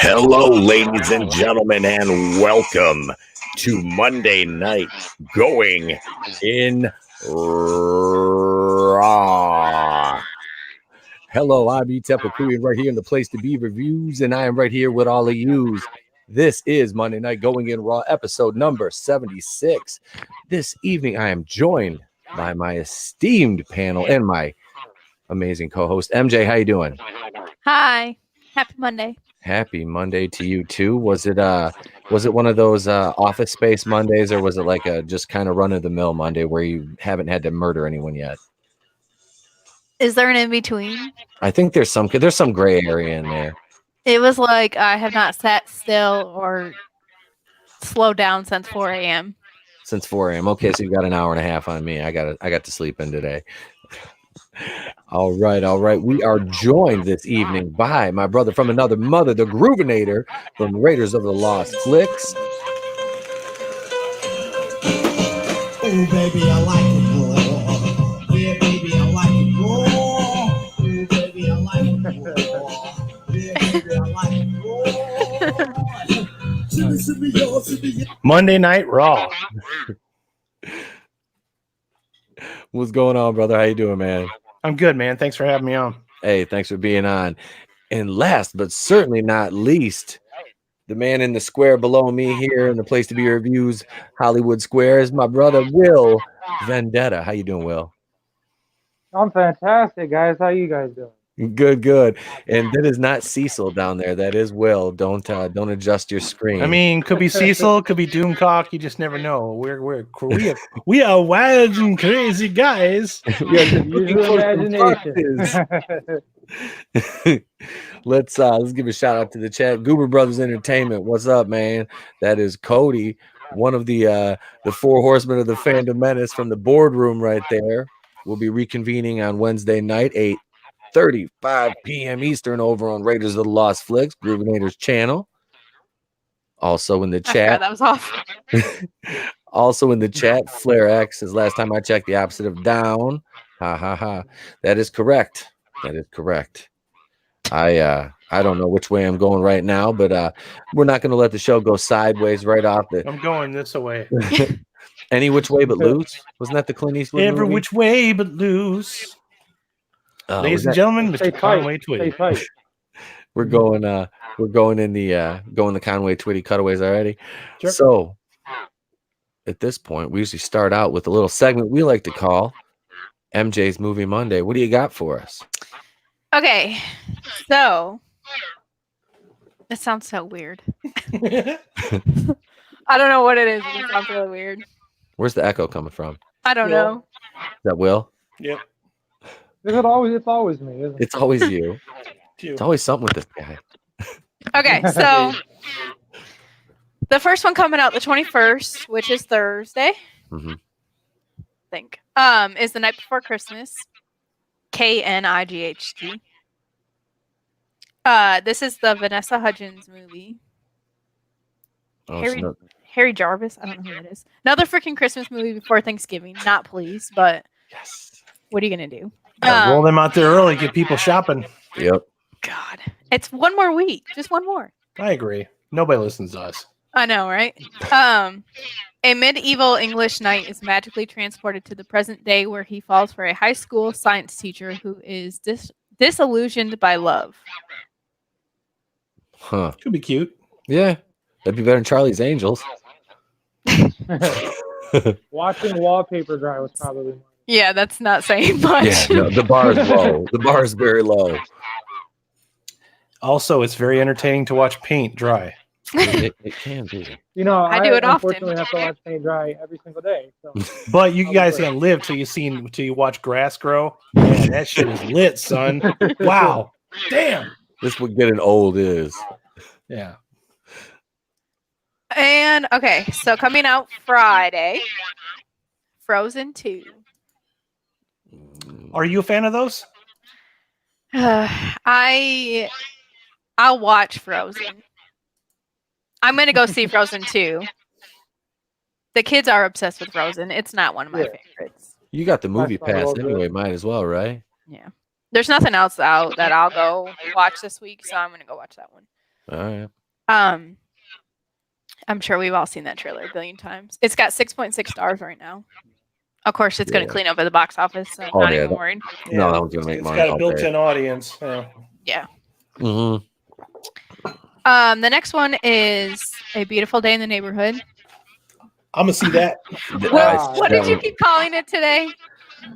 Hello, ladies and gentlemen, and welcome to Monday Night Going in Raw. Hello, I'm Tepakuyan right here in the Place to Be Reviews, and I am right here with all of yous. This is Monday Night Going in Raw, episode number 76. This evening, I am joined by my esteemed panel and my amazing co-host, MJ. How you doing? Hi. Happy Monday. Happy Monday to you too. Was it one of those Office Space Mondays, or was it like a just kind of run of the mill Monday where you haven't had to murder anyone yet? Is there an in between? I think there's some gray area in there. It was like I have not sat still or slowed down since 4 a.m. Since 4 a.m. Okay, so you've got an hour and a half on me. I got to sleep in today. All right. We are joined this evening by my brother from another mother, the Groovinator from Raiders of the Lost Flicks. Oh, baby, I like it raw. Yeah, baby, I like it raw. Oh, baby, I like it raw. Yeah, baby, I like it raw. Monday Night Raw. What's going on, brother? How you doing, man? I'm good, man. Thanks for having me on. Hey, thanks for being on. And last but certainly not least, the man in the square below me here in the Place to Be Reviews, Hollywood Square, is my brother, Will Vendetta. How you doing, Will? I'm fantastic, guys. How you guys doing? Good. And that is not Cecil down there. That is Will. Don't adjust your screen. I mean, could be Cecil, could be Doomcock. You just never know. We are wild and crazy guys. Use your imagination. Let's give a shout out to the chat. Goober Brothers Entertainment. What's up, man? That is Cody, one of the four horsemen of the Fandom Menace from the boardroom right there. We'll be reconvening on Wednesday night, 8:35 p.m. Eastern over on Raiders of the Lost Flicks, Groovinator's channel. Also in the chat. That was off. Also in the chat, Flare X is last time I checked the opposite of down. Ha. That is correct. I don't know which way I'm going right now, but we're not going to let the show go sideways right off the. I'm going this way. Any which way but loose? Wasn't that the Clint Eastwood Every movie? which way but loose. Ladies and gentlemen, Mr. Conway Twitty. We're going the Conway Twitty cutaways already. Sure. So at this point, we usually start out with a little segment we like to call MJ's Movie Monday. What do you got for us? Okay. So it sounds so weird. I don't know what it is. It sounds really weird. Where's the echo coming from? I don't know. Is that Will? Yep. It's always me, isn't it? It's always you. It's always something with this guy. Okay, so the first one coming out the 21st, which is Thursday, Mm-hmm. I think, is The Night Before Christmas, KNIGHT. This is the Vanessa Hudgens movie. Oh, Harry Jarvis, I don't know who that is. Another freaking Christmas movie before Thanksgiving. Not pleased, but yes. What are you going to do? Roll them out there early, get people shopping. Yep. God. It's one more week. Just one more. I agree. Nobody listens to us. I know, right? A medieval English knight is magically transported to the present day where he falls for a high school science teacher who is disillusioned by love. Huh. Could be cute. Yeah. That'd be better than Charlie's Angels. Watching wallpaper dry was probably mine. Yeah, that's not saying much. Yeah, no, the bar is low. The bar is very low. Also, it's very entertaining to watch paint dry. It can be. You know, I do it often. unfortunately have to watch paint dry every single day. So. But you guys can't live till you watch grass grow. Man, that shit is lit, son. Wow. Damn. This is what getting old is. Yeah. And okay, so coming out Friday, Frozen 2. Are you a fan of those? I'll watch Frozen. I'm gonna go see Frozen 2 The kids are obsessed with Frozen. It's not one of my Yeah. favorites. You got the movie That's not a pass little bit. anyway. Might as well, right? Yeah. There's nothing else out that I'll go watch this week, so I'm gonna go watch that one. All right. I'm sure we've all seen that trailer a billion times. It's got 6.6 stars right now. Of course, it's gonna clean up at the box office, so I'm Oh, not yeah, even worried. No, that one's gonna make It's money. got a all day. built-in audience. Yeah. Yeah. Mhm. The next one is A Beautiful Day in the Neighborhood. I'm gonna see that. What did you keep calling it today?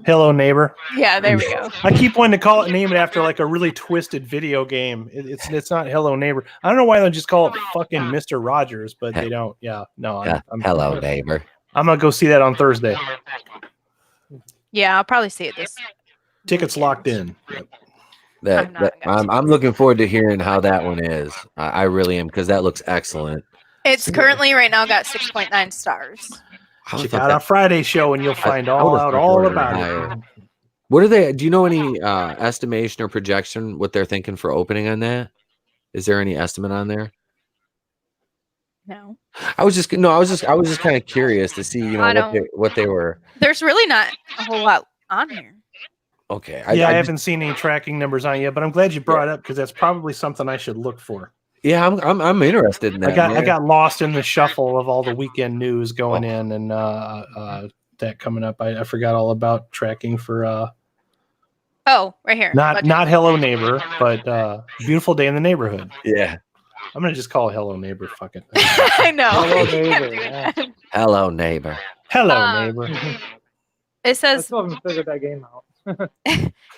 Hello Neighbor. Yeah, there we go. I keep wanting to call it, name it after like a really twisted video game. It's not Hello Neighbor. I don't know why they just call it fucking Mr. Rogers, but they don't. Yeah, no. I'm Hello, neighbor. I'm gonna go see that on Thursday. Yeah, I'll probably see it this. Tickets locked in. Yep. I'm looking forward to hearing how that one is. I really am, because that looks excellent. It's currently right now got 6.9 stars. Check out our Friday show and you'll find all about it. What are they? Do you know any estimation or projection what they're thinking for opening on that? Is there any estimate on there? No. I was just kind of curious to see, you know, what they were. There's really not a whole lot on here. Okay. I haven't seen any tracking numbers on it yet, but I'm glad you brought it up because that's probably something I should look for. Yeah, I'm interested in that. I got lost in the shuffle of all the weekend news going in and that coming up. I forgot all about tracking for right here. Not Hello Neighbor, but Beautiful Day in the Neighborhood. Yeah. I'm gonna just call it Hello Neighbor. Fuck it. I know. Hello, neighbor. Hello, neighbor. Hello, neighbor. It I says still haven't figured that game out.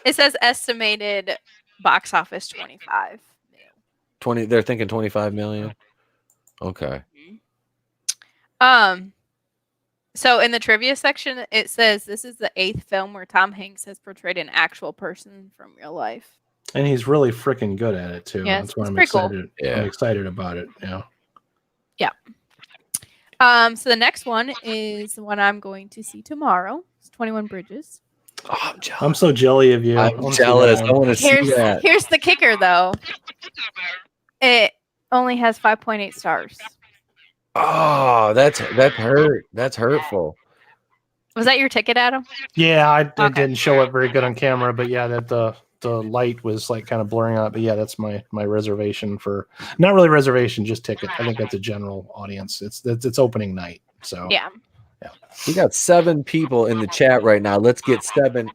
it says estimated box office 25. 20. They're thinking 25 million. Okay. So in the trivia section, it says this is the 8th film where Tom Hanks has portrayed an actual person from real life. And he's really freaking good at it too. Yeah, That's why I'm pretty cool. excited. Yeah. I'm excited about it. Yeah. Yeah. So the next one is the one I'm going to see tomorrow. It's 21 Bridges. Oh, I'm jealous. I'm so jelly of you. I'm jealous. I want to see that. Here's the kicker, though. It only has 5.8 stars. Oh, that hurt. That's hurtful. Was that your ticket, Adam? Yeah, I didn't show it very good on camera, but yeah, that the light was like kind of blurring out. But yeah, that's my reservation for, not really reservation, just ticket. I think that's a general audience. It's opening night. So yeah. We got 7 people in the chat right now. Let's get 7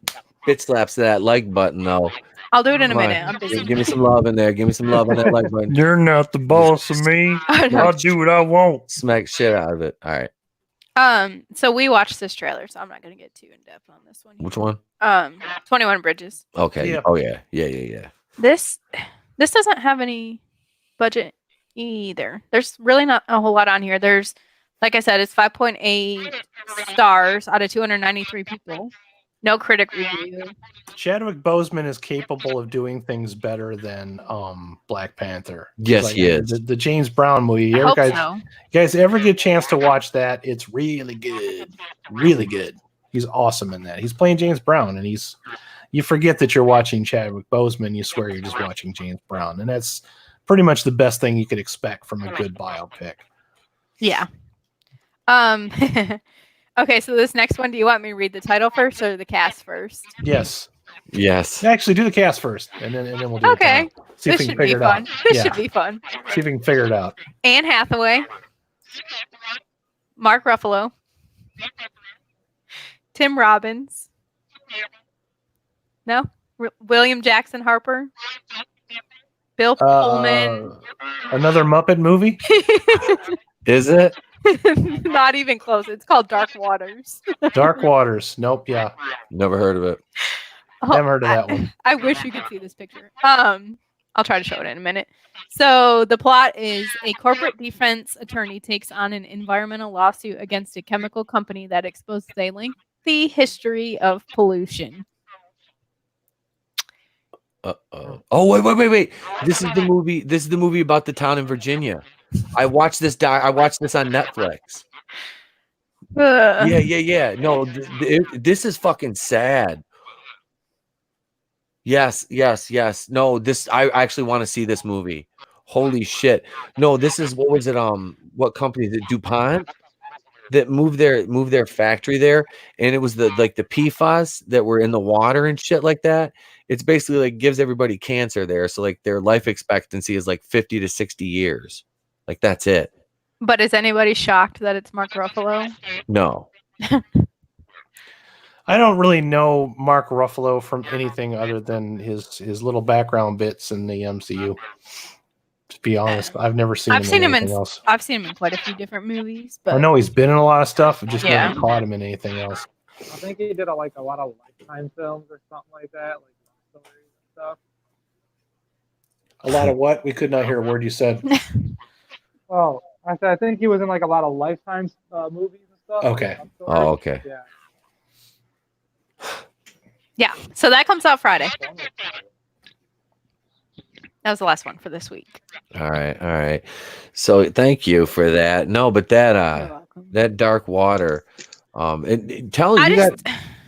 bitch slaps to that like button though. I'll do it in a minute. I'm busy. Give me some love in there. Give me some love on that like button. You're not the boss of me. I'll do what I want. Smack shit out of it. All right. So we watched this trailer, so I'm not gonna get too in depth on this one. Which one? 21 Bridges. Okay. Yeah. Oh yeah. This doesn't have any budget either. There's really not a whole lot on here. There's, like I said, it's 5.8 stars out of 293 people. No critic review. Chadwick Boseman is capable of doing things better than Black Panther. Yes, he is. The James Brown movie. I hope so. You guys ever get a chance to watch that? It's really good. Really good. He's awesome in that. He's playing James Brown, and you forget that you're watching Chadwick Boseman. You swear you're just watching James Brown, and that's pretty much the best thing you could expect from a good biopic. Yeah. Okay, so this next one, do you want me to read the title first or the cast first? Yes. Actually, do the cast first, and then we'll do okay. it. See if This we should can be figure it fun. out. This should be fun. See if we can figure it out. Anne Hathaway, Mark Ruffalo, Tim Robbins, no, William Jackson Harper, Bill Pullman. Another Muppet movie? is it? Not even close. It's called Dark Waters. Dark Waters. Nope. Yeah. Never heard of it. Never heard of that one. I wish you could see this picture. I'll try to show it in a minute. So the plot is a corporate defense attorney takes on an environmental lawsuit against a chemical company that exposes a lengthy history of pollution. Oh wait. This is the movie about the town in Virginia. I watched this I watched this on Netflix. Yeah. No, this is fucking sad. Yes. No, I actually want to see this movie. Holy shit. No, this is, what was it? What company is it? DuPont? that moved their factory there, and it was the PFAS that were in the water and shit like that. It's basically like gives everybody cancer there. So like their life expectancy is like 50 to 60 years. Like that's it. But is anybody shocked that it's Mark Ruffalo? No. I don't really know Mark Ruffalo from anything other than his little background bits in the MCU. To be honest, I've never seen I've seen him anything in else. I've seen him in quite a few different movies, but I know he's been in a lot of stuff. I've just Yeah. never caught him in anything else. I think he did a lot of Lifetime films or something like that, like love stories and stuff. A lot of what? We could not hear a word you said. Oh, I think he was in like a lot of Lifetime movies and stuff. like Okay. love stories. Oh, okay. Yeah. yeah. So that comes out Friday. That was the last one for this week. All right. So thank you for that. No, but You're that welcome. that Dark Water. And tell I you just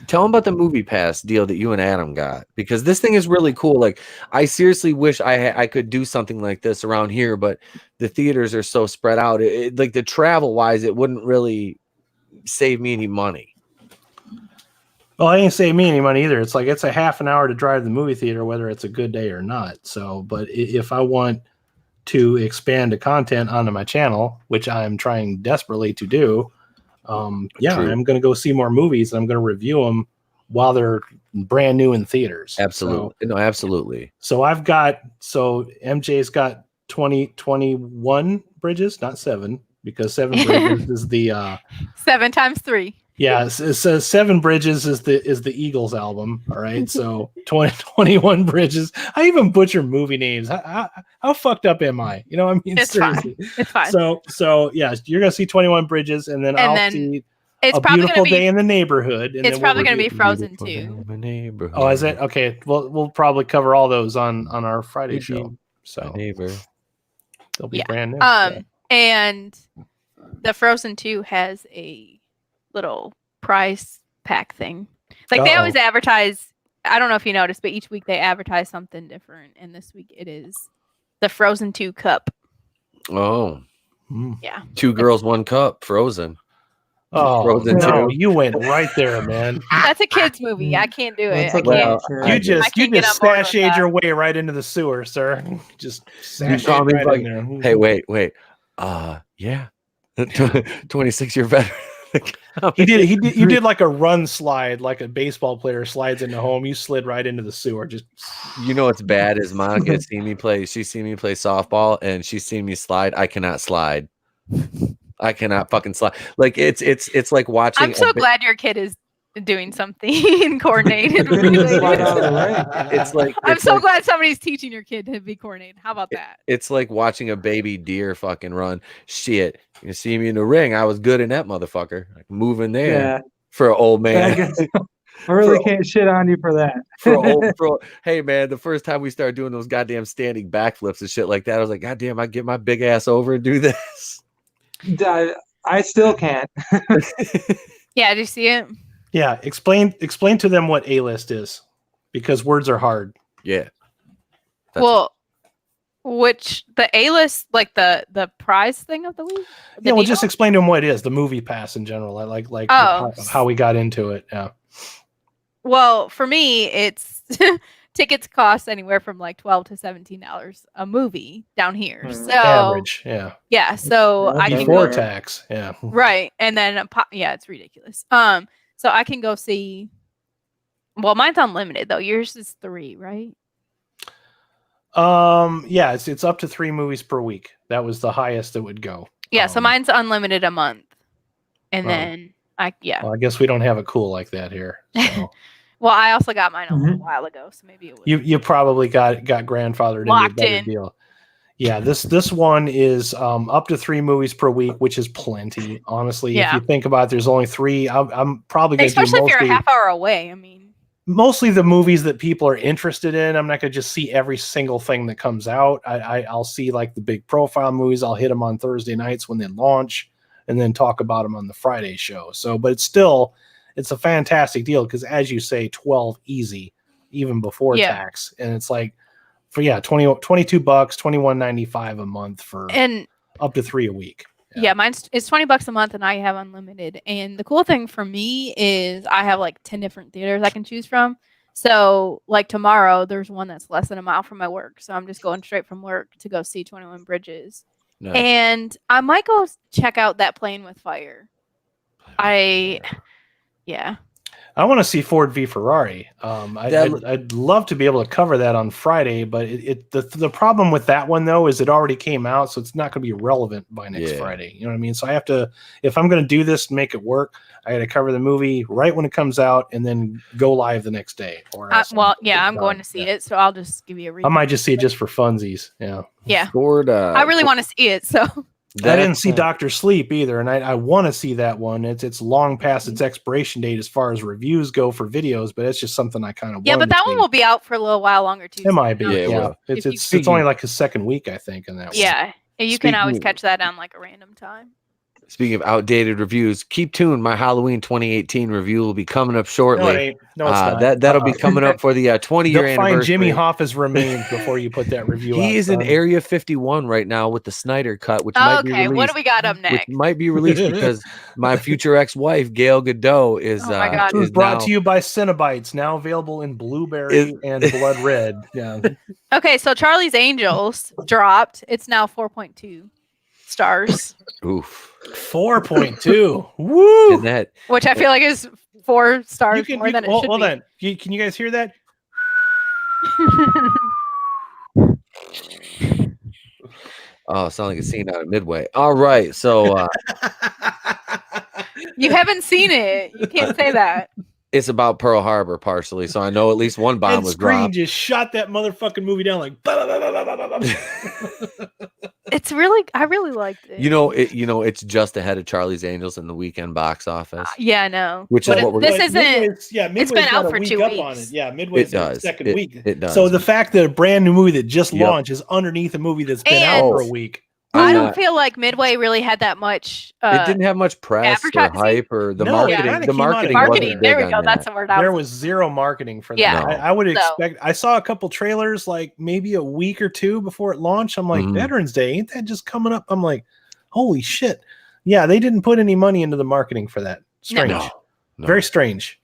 tell them about the movie pass deal that you and Adam got, because this thing is really cool. Like I seriously wish I could do something like this around here, but the theaters are so spread out. Like the travel wise, it wouldn't really save me any money. Well, I ain't saving me any money either. It's like it's a half an hour to drive to the movie theater, whether it's a good day or not. So, but if I want to expand the content onto my channel, which I'm trying desperately to do, yeah, True. I'm going to go see more movies and I'm going to review them while they're brand new in theaters. Absolutely. No, absolutely. So MJ's got 21 bridges, not 7, because 7 bridges is the 7 times 3. yeah, it says 7 Bridges is the Eagles album. All right. So 21 Bridges. I even butcher movie names. How fucked up am I? You know what I mean? It's Seriously. fine. It's fine. So yeah, you're gonna see 21 Bridges, and then I'll see it's A probably Beautiful gonna Day be in the Neighborhood. And it's then we'll probably gonna be review- Frozen 2. Oh, is it? Okay. Well, we'll probably cover all those on our Friday show. So Neighbor. they'll be Yeah. brand new. And the Frozen 2 has a little prize pack thing. Like they always advertise, I don't know if you noticed, but each week they advertise something different. And this week it is the Frozen 2 cup. Oh. Yeah. 2 girls, 1 cup, Frozen. Oh, Frozen no, 2. you went right there, man. That's a kid's movie. I can't do it. That's I a can't. Well, sure. You I just can't get on board with sashayed that. your way right into the sewer, sir. Just call sashayed me right fucking- in there. Hey, wait. Yeah. 26-year veteran. You did like a run slide, like a baseball player slides into home. You slid right into the sewer. Just You know what's bad is Monica has seen me play. She's seen me play softball, and she's seen me slide. I cannot slide. I cannot fucking slide. Like it's like watching. I'm so glad your kid is doing something coordinated. Slide out of the ring. It's like I'm it's so like, glad somebody's teaching your kid to be coordinated. How about that? it's like watching a baby deer fucking run. Shit, you see me in the ring. I was good in that motherfucker. Like moving there Yeah, for an old I man. guess I really For- can't shit on you for that. Hey man, the first time we started doing those goddamn standing backflips and shit like that, I was like, God damn, I get my big ass over and do this. I still can't. Yeah, do you see it? yeah. Explain to them what A-list is, because words are hard. Yeah. Well, which the A-list, like the prize thing of the week? The Yeah, well, deal? just explain to them what it is. The movie pass in general. I like Oh. how we got into it. Yeah. Well, for me, it's tickets cost anywhere from like $12 to $17 a movie down here. Hmm. So Average. Yeah. yeah, so I can Before go, tax. Yeah. right, and then yeah, it's ridiculous. So I can go see. Well, mine's unlimited though. Yours is 3, right? Yeah. It's up to 3 movies per week. That was the highest it would go. Yeah, so mine's unlimited a month, and Oh. then Well, I guess we don't have it cool like that here. So. Well, I also got mine a little while ago, so maybe it was. You probably got grandfathered into a Locked better in. deal. Yeah, this one is up to 3 movies per week, which is plenty. Honestly, Yeah. if you think about it, there's only 3. I'm probably going to do Especially if you're a mostly, half hour away. I mean, mostly the movies that people are interested in. I'm not going to just see every single thing that comes out. I'll see like the big profile movies. I'll hit them on Thursday nights when they launch, and then talk about them on the Friday show. So, but it's a fantastic deal because, as you say, 12 easy, even before Yeah. tax, and it's like for $22, $21.95 a month for and up to 3 a week. Yeah, it's $20 a month, and I have unlimited. And the cool thing for me is I have like 10 different theaters I can choose from. So, like tomorrow, there's one that's less than a mile from my work. So I'm just going straight from work to go see 21 Bridges. Nice. And I might go check out that Playing with Fire. Yeah. I want to see Ford v Ferrari. I'd love to be able to cover that on Friday, but the problem with that one though is it already came out, so it's not going to be relevant by next Friday. You know what I mean? So I have to, if I'm going to do this and make it work, I got to cover the movie right when it comes out and then go live the next day. Or I'm going to see it, so I'll just give you a review. I might just see it just for funsies. Yeah. Yeah. Ford, I really want to see it, so. I didn't see Dr. Sleep either, and I want to see that one. It's long past its expiration date as far as reviews go for videos, but it's just something I kind of but that one will be out for a little while longer too. It might be. Yeah. It's only like a second week, I think, in that one. Yeah, you can always catch that on like a random time. Speaking of outdated reviews, keep tuned. My Halloween 2018 review will be coming up shortly. No, it's not. That'll be coming up for the 20-year anniversary. Find Jimmy Hoffa's remains before you put that review out. He is in Area 51 right now with the Snyder Cut, which might be released. What do we got up next? Which might be released because my future ex-wife, Gail Godot, is brought to you by Cinebites, now available in blueberry and blood red. Yeah. Okay, so Charlie's Angels dropped. It's now 4.2 stars. Oof. 4.2. Woo! And that, which I feel like is 4 stars more than it should be. Hold on. Can you guys hear that? Oh, it sounds like a scene out of Midway. All right, so you haven't seen it. You can't say that. It's about Pearl Harbor partially, so I know at least one bomb was dropped. Just shot that motherfucking movie down like. I really liked it. It's just ahead of Charlie's Angels in the weekend box office. Yeah, no. Which is what we're. This isn't. It's been out for 2 weeks. On it. Yeah, Midway's the second week. It does. So the fact that a brand new movie that just launched is underneath a movie that's been out for a week. I don't feel like Midway really had that much. It didn't have much press or hype or the marketing. Yeah. The marketing. There we go. That's the word. There was zero marketing for that. Yeah. I would expect. I saw a couple trailers like maybe a week or two before it launched. I'm like, Veterans Day, ain't that just coming up? I'm like, holy shit. Yeah, they didn't put any money into the marketing for that. Strange. No. Very strange.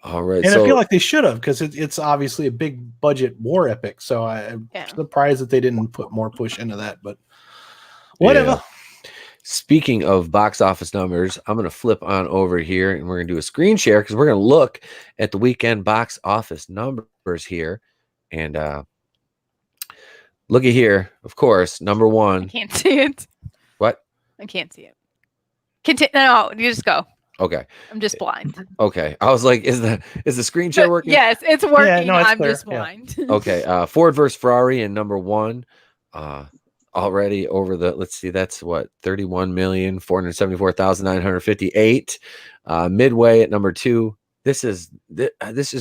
All right. And I feel like they should have because it's obviously a big budget war epic. So I'm surprised that they didn't put more push into that. But whatever. Yeah. Speaking of box office numbers, I'm going to flip on over here and we're going to do a screen share because we're going to look at the weekend box office numbers here. And look at here, of course, number one. I can't see it. What? I can't see it. No, you just go. Okay. I'm just blind. Okay. I was like, is the screen share working? Yes, it's working. Yeah, no, I'm clear. just blind. Okay. Ford versus Ferrari in number one. Already over the, let's see, that's what, 31,474,958. Midway at number two. This just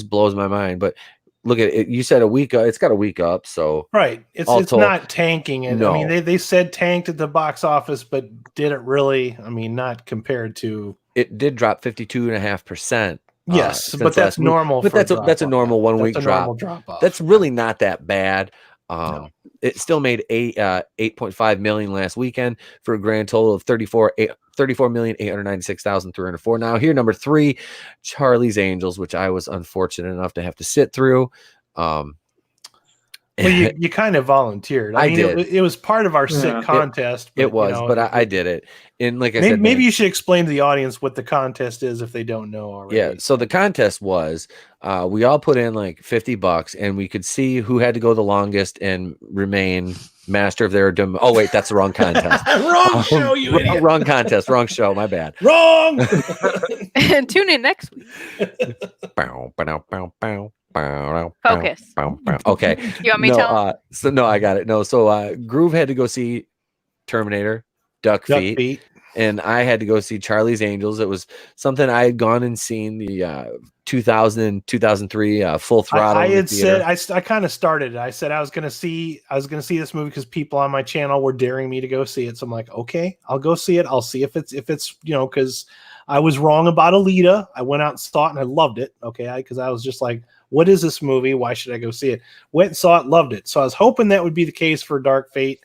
blows my mind. But look at it. You said a week. It's got a week up. So right. It's not tanking. And no. I mean, they said tanked at the box office, but did it really? I mean, not compared to. It did drop 52.5%. Yes, but that's normal. But that's a normal 1 week drop. That's really not that bad. No. It still made 8.5 million last weekend for a grand total of 34,896,304. Now here, number three, Charlie's Angels, which I was unfortunate enough to have to sit through. Well, you kind of volunteered. I mean, did. It was part of our sick contest. It was, but I did it. And like I said, maybe you should explain to the audience what the contest is if they don't know already. Yeah. So the contest was, we all put in like $50 and we could see who had to go the longest and remain master of their Oh wait, that's the wrong contest. Wrong show, you idiot. Wrong contest, wrong show. My bad. Wrong. And tune in next week. Focus. Okay. You want me to tell? No, I got it. No, so Groove had to go see Terminator, Duck Feet, and I had to go see Charlie's Angels. It was something I had gone and seen the 2000 2003 Full Throttle. I had said I kind of started it. I said I was gonna see this movie because people on my channel were daring me to go see it. So I'm like, okay, I'll go see it. I'll see if it's because I was wrong about Alita. I went out and saw it and I loved it. Okay, because I was just like, what is this movie? Why should I go see it? Went and saw it, loved it. So I was hoping that would be the case for Dark Fate.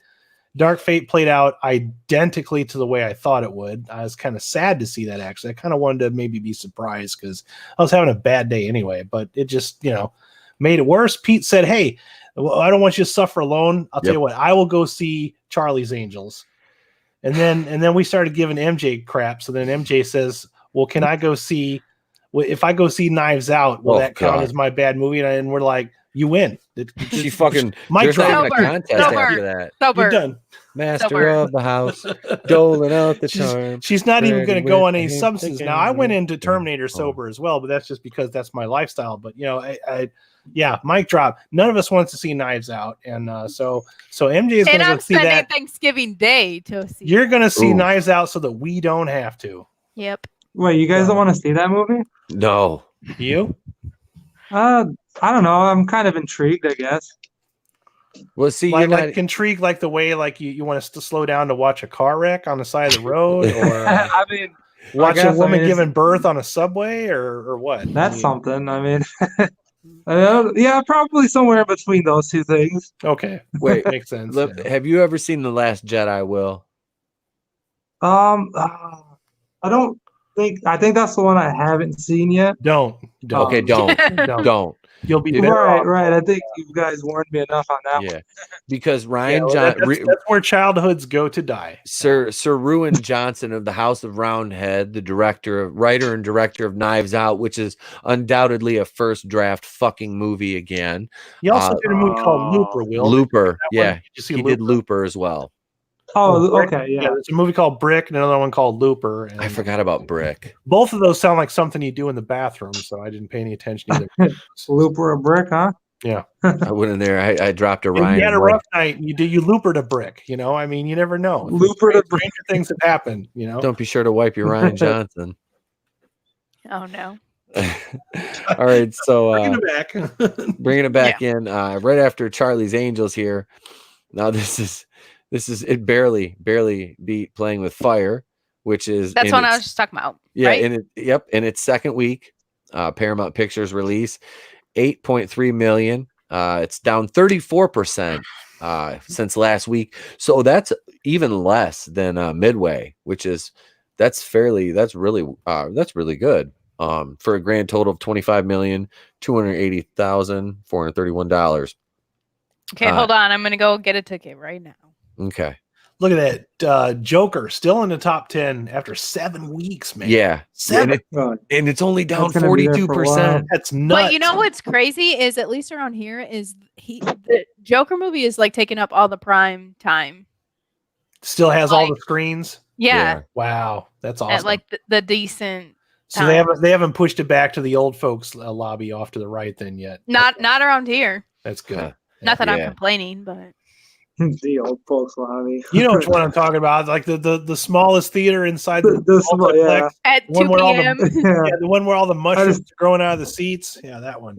Dark Fate played out identically to the way I thought it would. I was kind of sad to see that, actually. I kind of wanted to maybe be surprised because I was having a bad day anyway, but it just, made it worse. Pete said, hey, I don't want you to suffer alone. I'll tell you what, I will go see Charlie's Angels. And then we started giving MJ crap. So then MJ says, well, can I go see, if I go see Knives Out, will that count as my bad movie? And we're like, you win. She fucking Mike there's not even a Sober. contest Sober. after that. You're done. Master Sober. of the house, doling out the charm. She's not even going to go on any Ready with substance. the Now, I went into game. Terminator sober as well, but that's just because that's my lifestyle. But mic drop. None of us wants to see Knives Out, and so MJ is going And to I'm go see spending that. Thanksgiving Day to see. You're going to see Ooh. Knives Out so that we don't have to. Yep. Wait, you guys don't want to see that movie? No. You? I don't know. I'm kind of intrigued, I guess. Well, see, Like, you're not. intrigued, like the way like you want us to slow down to watch a car wreck on the side of the road, or I mean, watch guess, a woman it's- giving birth on a subway, or what? That's something. I mean, yeah, probably somewhere between those two things. Okay. Wait, Makes sense. look, yeah. have you ever seen The Last Jedi, Will? I don't think. I think that's the one I haven't seen yet. Don't. Okay, don't. Don't. Don't. You'll be better off. Right. I think you guys warned me enough on that one. Yeah. Because Yeah, Ryan well, John that's where childhoods go to die. Sir Ruin Johnson of the House of Roundhead, the writer and director of Knives Out, which is undoubtedly a first draft fucking movie again. He also did a movie called Looper. Will Looper, That yeah, one? Did you see he did Looper as well. Oh, Brick? okay, yeah. There's a movie called Brick and another one called Looper. And I forgot about Brick. both of those sound like something you do in the bathroom, so I didn't pay any attention either. Looper a brick, huh? Yeah. I went in there. I dropped a And Ryan. you had a Brick. rough night. And you loopered a brick. I mean, you never know. Looper to brick. Stranger things have happened. Don't be sure to wipe your Ryan Johnson. Oh no. All right, so Bring it back. bringing it back in right after Charlie's Angels here. Now this is it barely beat Playing with Fire, which is That's what I was just talking about. yeah Right? in its second week. Paramount Pictures release 8.3 million. It's down 34% since last week, so that's even less than Midway, which is that's really good. For a grand total of $25,280,431. Okay, hold on. I'm gonna go get a ticket right now. Okay. Look at that. Joker still in the top 10 after 7 weeks, man. Yeah. Seven. And it's only down That's gonna be there for a 42%. That's nuts. But you know what's crazy is at least around here is the Joker movie is like taking up all the prime time. Still has all like- the screens. Yeah, Wow, that's awesome. at like the decent. So they haven't pushed it back to the old folks lobby off to the right then yet. Not around here. That's good. Not that I'm Yeah. complaining, but The old folks lobby. You know which one I'm talking about? Like the smallest theater inside The small- multiplex. at One 2 where all the- p.m. Yeah, the one where all the mushrooms are growing out of the seats. Yeah, that one.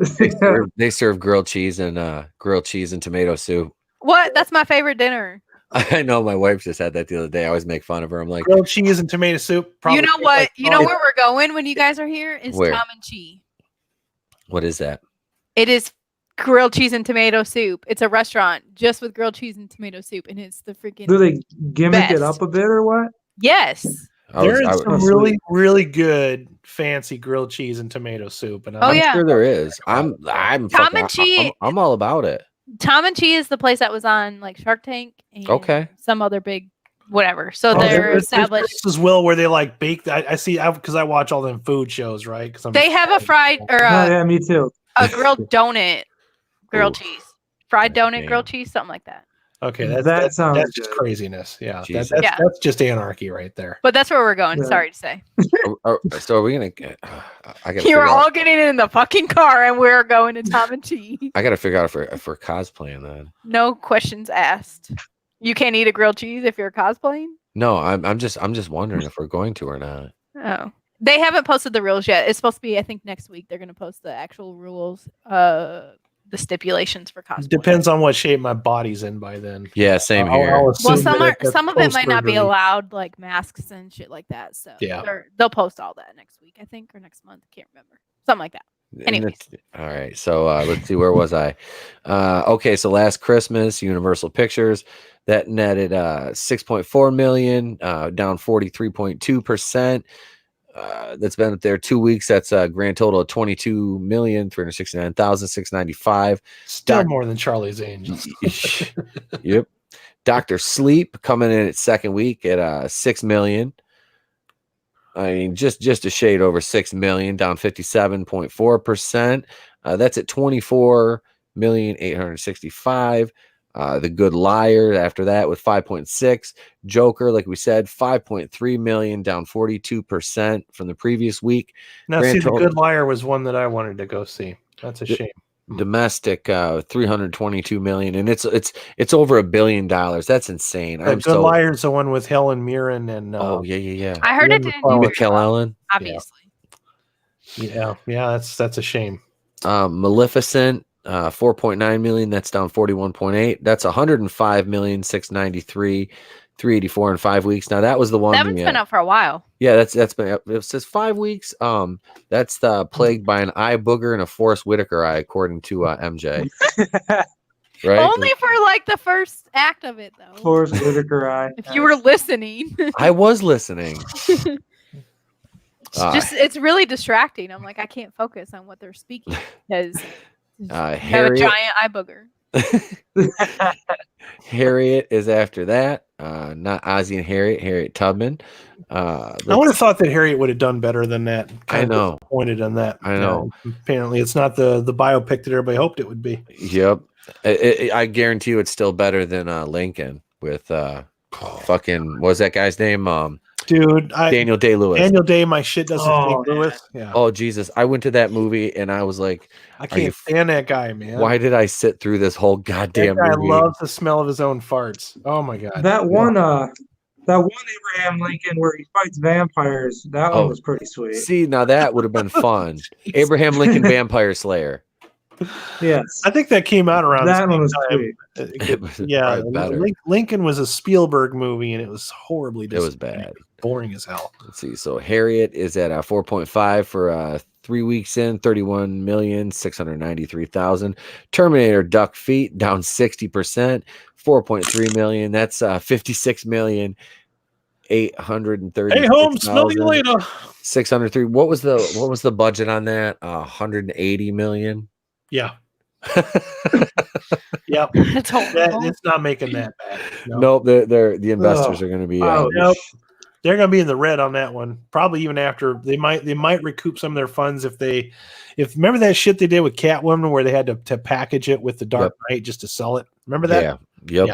They serve grilled cheese and tomato soup. What? That's my favorite dinner. I know my wife just had that the other day. I always make fun of her. I'm like, Grilled cheese and tomato soup. You know tastes what? like You know oh, where we're going when you guys are here is Where? Tom and Chi. what is that? It is grilled cheese and tomato soup. It's a restaurant just with grilled cheese and tomato soup, and it's the freaking Do they gimmick best. it up a bit or what? Yes. There is some was- really, really good fancy grilled cheese and tomato soup. And Oh, I'm yeah. sure there is. I'm Tom fucking- and Chi- I'm all about it. Tom and Chi is the place that was on like Shark Tank and Okay. some other big whatever. So Oh, they're there's established. places, Will, where they like bake. I see because I watch all them food shows, right? Because They have a fried or Oh, a, yeah, me too. a grilled donut, grilled Ooh. cheese, fried donut, Damn. grilled cheese, something like that. Okay, That that's sounds just good. craziness. Yeah, Jesus. Yeah. that's just anarchy right there. But that's where we're going. Yeah. Sorry to say. So are we gonna? I gotta. You're figure all out, getting in the fucking car, and we're going to Tom and Chi. I gotta figure out if we're cosplaying then. No questions asked. You can't eat a grilled cheese if you're cosplaying. No, I'm just wondering if we're going to or not. Oh, they haven't posted the rules yet. It's supposed to be, I think, next week. They're going to post the actual rules, the stipulations for cosplay. Depends on what shape my body's in by then. Yeah, same I'll here. Well, assume some that that's some of it might not be post-surgery. allowed, like masks and shit like that. So Yeah. they'll post all that next week, I think, or next month. Can't remember. Something like that. Anyways. All right. So let's see. Where was I? Okay. So Last Christmas, Universal Pictures, that netted 6.4 million, down 43.2%. That's been up there 2 weeks. That's a grand total of 22,369,695. Still more than Charlie's Angels. Yep. Dr. Sleep coming in at second week at 6 million. I mean, just a shade over 6 million, down 57.4%. That's at 24,865,000. The Good Liar after that with 5.6. Joker, like we said, 5.3 million, down 42% from the previous week. Now, see, The Good Liar was one that I wanted to go see. That's a shame. Domestic 322 million, and it's over $1 billion. That's insane. The Good Liar's the one with Helen Mirren and yeah. I heard it didn't do McKellen, obviously. Yeah, that's a shame. Maleficent 4.9 million, that's down 41.8. That's 105,693,384 in 5 weeks. Now that was the one that one's been up for a while. Yeah, that's been up. It says 5 weeks. That's plagued by an eye booger and a Forrest Whitaker eye, according to MJ. Right? Only for like the first act of it, though. Forrest Whitaker eye. If you were listening. I was listening. It's really distracting. I'm like, I can't focus on what they're speaking because have a giant eye booger. Harriet is after that. Not Ozzy and Harriet Tubman. I would have thought that Harriet would have done better than that. I know. Disappointed on that. I know. Apparently, it's not the biopic that everybody hoped it would be. Yep. I guarantee you, it's still better than Lincoln with fucking. What was that guy's name? Dude, Daniel Day-Lewis. Daniel Day, my shit doesn't think Lewis. Yeah. Oh Jesus! I went to that movie and I was like, I can't stand that guy, man. Why did I sit through this whole goddamn that guy movie? loves the smell of his own farts. Oh my god. That one Abraham Lincoln where he fights vampires. That one was pretty sweet. See, now that would have been fun. Abraham Lincoln Vampire Slayer. Yes, I think that came out around that one was time. sweet. Yeah, Lincoln was a Spielberg movie, and it was horribly. It was bad, boring as hell. Let's see. So Harriet is at 4.5 for 3 weeks in, 31,693,000. Terminator Duck Feet down 60%, 4.3 million. That's 56,830,000. Hey, Holmes, smell you later. 603. What was the budget on that? 180 million. Yeah. Yep. It's not making that bad. Nope. The investors are going to be. Nope. They're going to be in the red on that one. Probably even after they might recoup some of their funds if remember that shit they did with Catwoman where they had to package it with the Dark Knight just to sell it. Remember that? Yeah. Yep. Yeah.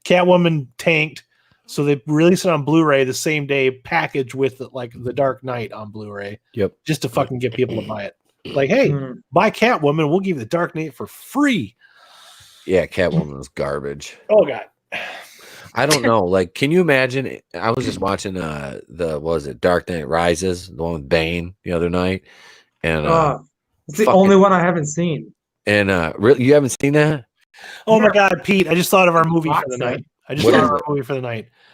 Catwoman tanked, so they released it on Blu-ray the same day, packaged with the Dark Knight on Blu-ray. Yep. Just to fucking get people to buy it. Like, hey, buy Catwoman, we'll give you the Dark Knight for free. Yeah, Catwoman was garbage. Oh god. I don't know. Like, can you imagine? I was just watching Dark Knight Rises, the one with Bane the other night, and it's the only one I haven't seen. And really, you haven't seen that? Oh my god, Pete! I just thought of our movie for the night. I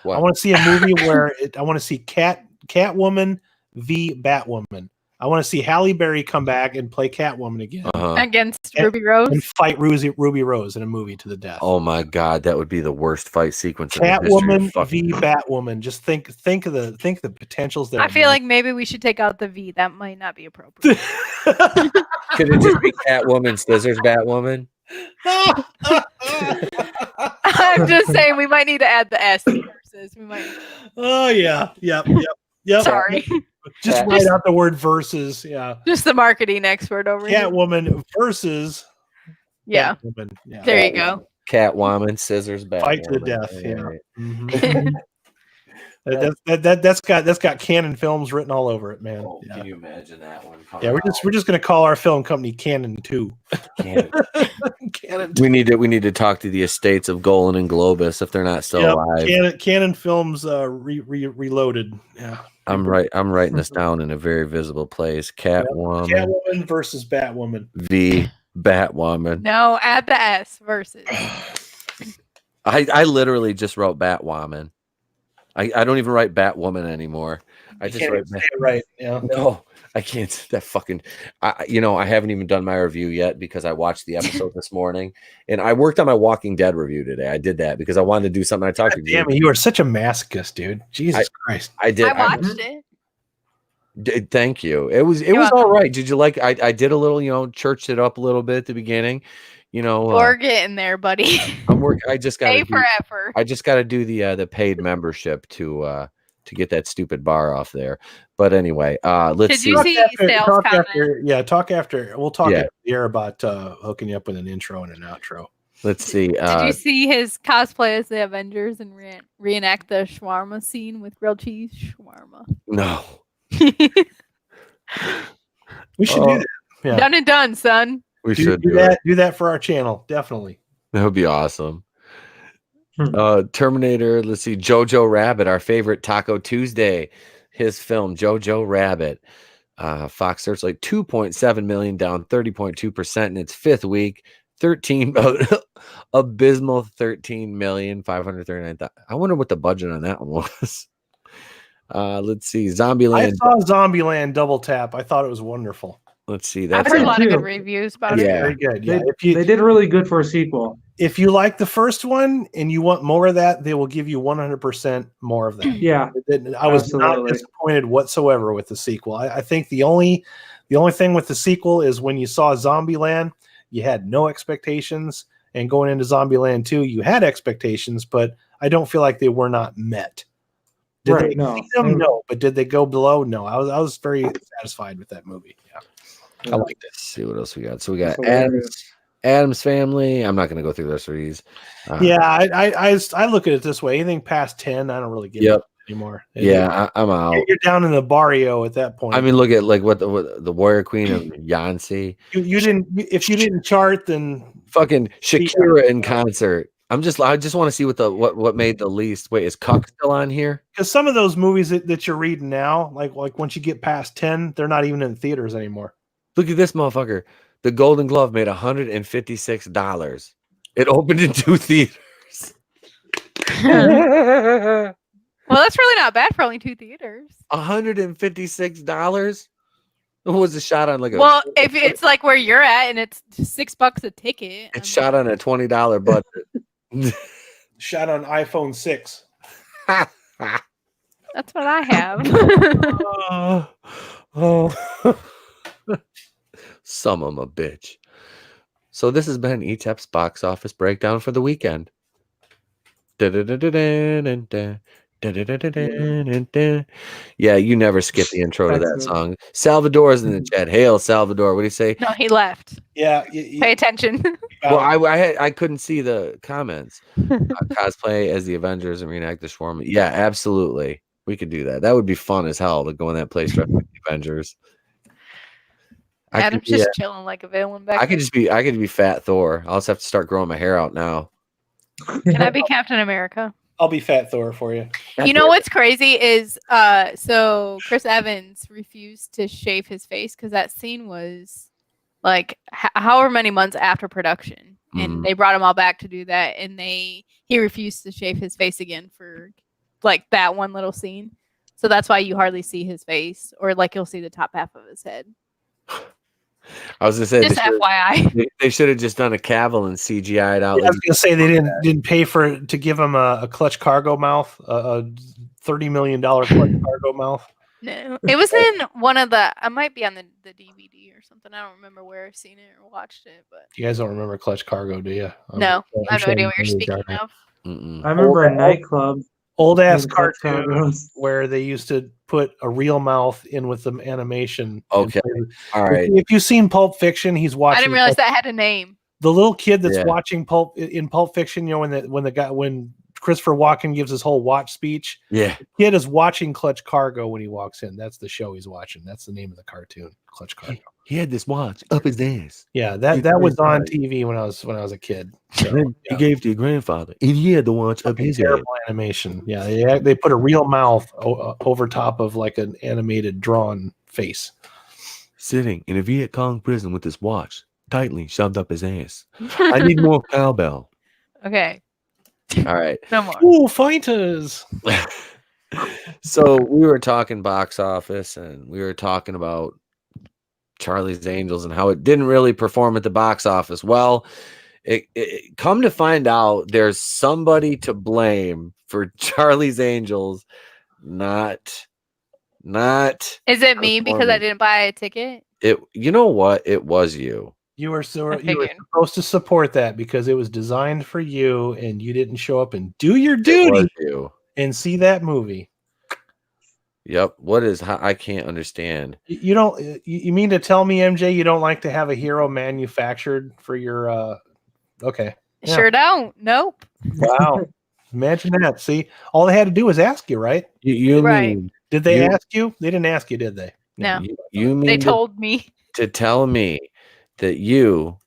want to see a movie where I want to see Catwoman v. Batwoman. I want to see Halle Berry come back and play Catwoman again against Ruby Rose and fight Ruby Rose in a movie to the death. Oh my god, that would be the worst fight sequence. Catwoman v. Batwoman. Just think of the potentials there. I feel like maybe we should take out the V. That might not be appropriate. Could it just be Catwoman, Scissors, Batwoman? I'm just saying we might need to add the S versus. We might. Oh yeah, yep. Sorry. Just write out the word versus. Yeah. Just the marketing expert over here. Catwoman versus. Yeah. Batwoman. Yeah. There you go. Catwoman, Scissors, Batwoman. Fight to the death. Yeah. Mm-hmm. That's got Canon Films written all over it, man. Oh, Can you imagine that one? Yeah, we're just gonna call our film company Canon 2. Canon. Canon 2. We need to talk to the estates of Golan and Globus if they're not still alive. Canon Films reloaded. Yeah. I'm writing this down in a very visible place. Catwoman versus Batwoman. V. Batwoman. No, add the S versus. I literally just wrote Batwoman. I don't even write Batwoman anymore. I You just can't read even say it right. Yeah. No, I can't. That fucking, I haven't even done my review yet because I watched the episode this morning, and I worked on my Walking Dead review today. I did that because I wanted to do something. I talked to Damn it, you are such a masochist, dude. Jesus Christ. I did. I watched it. Thank you. It was all right. Did you like? I did a little, churched it up a little bit at the beginning. We're getting there, buddy. I'm working. I just got Pay forever. I just got to do the paid membership to get that stupid bar off there. But anyway, let's Did you see sales comment? Talk after. We'll talk after the air about hooking you up with an intro and an outro. Let's see. Did you see his cosplay as the Avengers and reenact the shawarma scene with grilled cheese shawarma? No. We should do that. Yeah. Done and done, son. We should do that. Do that for our channel. Definitely. That would be awesome. Terminator. Let's see. Jojo Rabbit, our favorite Taco Tuesday. His film Jojo Rabbit. Fox Searchlight 2.7 million, down 30.2% in its fifth week. Abysmal 13,539,000. I wonder what the budget on that one was. Let's see. Zombieland. I saw Zombieland double tap. I thought it was wonderful. Let's see. I've heard a lot of good reviews about it. Very good. Yeah, they did really good for a sequel. If you like the first one and you want more of that, they will give you 100% more of that. Yeah, I was not disappointed whatsoever with the sequel. I think the only thing with the sequel is when you saw Zombieland, you had no expectations, and going into Zombieland 2, you had expectations, but I don't feel like they were not met. Did they exceed them? No, but did they go below? No. I was very satisfied with that movie. Yeah. I like this. Let's see what else we got. So we got Adam's Family. I'm not going to go through the rest of these. I look at it this way. Anything past 10, I don't really give it anymore. I'm out. You're down in the barrio at that point. I mean, look at like what the Warrior Queen of Yancy. If you didn't chart, then fucking Shakira in concert. I just want to see what made the least. Wait, is Cuck still on here? Because some of those movies that you're reading now, like once you get past 10, they're not even in theaters anymore. Look at this motherfucker. The Golden Glove made $156. It opened in 2 theaters. Well, that's really not bad for only 2 theaters. $156. It was a shot on if it's like where you're at and it's $6 a ticket. It's shot on a $20 budget. Shot on iPhone 6. That's what I have. Some of them a bitch. So this has been ETEP's box office breakdown for the weekend. Yeah, you never skip the intro to that song. Salvador's in the chat. Hail Salvador. What do you say? No, he left. Yeah. Pay attention. Well, I couldn't see the comments. Cosplay as the Avengers and reenact the shawarma. Yeah, absolutely. We could do that. That would be fun as hell to go in that place dressed like the Avengers. Adam's just chilling like a villain back I could be Fat Thor. I'll just have to start growing my hair out now. Can I be Captain America? I'll be Fat Thor for you. You know what's crazy is so Chris Evans refused to shave his face because that scene was like however many months after production, and they brought him all back to do that, and he refused to shave his face again for like that one little scene. So that's why you hardly see his face, or like you'll see the top half of his head. I was gonna say, just FYI, they should have just done a Cavill and CGI'd out. Yeah, I was gonna say they didn't pay to give him a clutch cargo mouth, a $30 million clutch cargo mouth. No, it was in one of the. I might be on the DVD or something. I don't remember where I've seen it or watched it. But you guys don't remember Clutch Cargo, do you? No, I have no idea what you're speaking of. I remember a nightclub. Old ass cartoon where they used to put a real mouth in with the animation. Okay, all right. If you've seen Pulp Fiction, he's watching. I didn't realize that had a name. The little kid that's watching Pulp Fiction, when Christopher Walken gives his whole watch speech. Yeah, the kid is watching Clutch Cargo when he walks in. That's the show he's watching. That's the name of the cartoon, Clutch Cargo. He had this watch up his ass. Yeah, that was on TV when I was a kid. So, he gave to your grandfather, and he had the watch up his ass. Animation. Yeah, they put a real mouth over top of like an animated drawn face. Sitting in a Viet Cong prison with his watch tightly shoved up his ass. I need more cowbell. Okay. All right. No more. Ooh, fighters. So we were talking box office, and we were talking about Charlie's Angels and how it didn't really perform at the box office. Well, it come to find out, there's somebody to blame for Charlie's Angels not Is it me because I performing. didn't buy a ticket? You know what? It was you. You were I you were figured. supposed to support that because it was designed for you, and you didn't show up and do your It duty was you. and see that movie. Yep. What is? I can't understand. You don't. You mean to tell me, MJ, you don't like to have a hero manufactured for your? Okay. Yeah. Sure don't. Nope. Wow. Imagine that. See, all they had to do was ask you, right? You Right. mean Did they You- ask you? They didn't ask you, did they? No. you mean They told me. to tell me that you,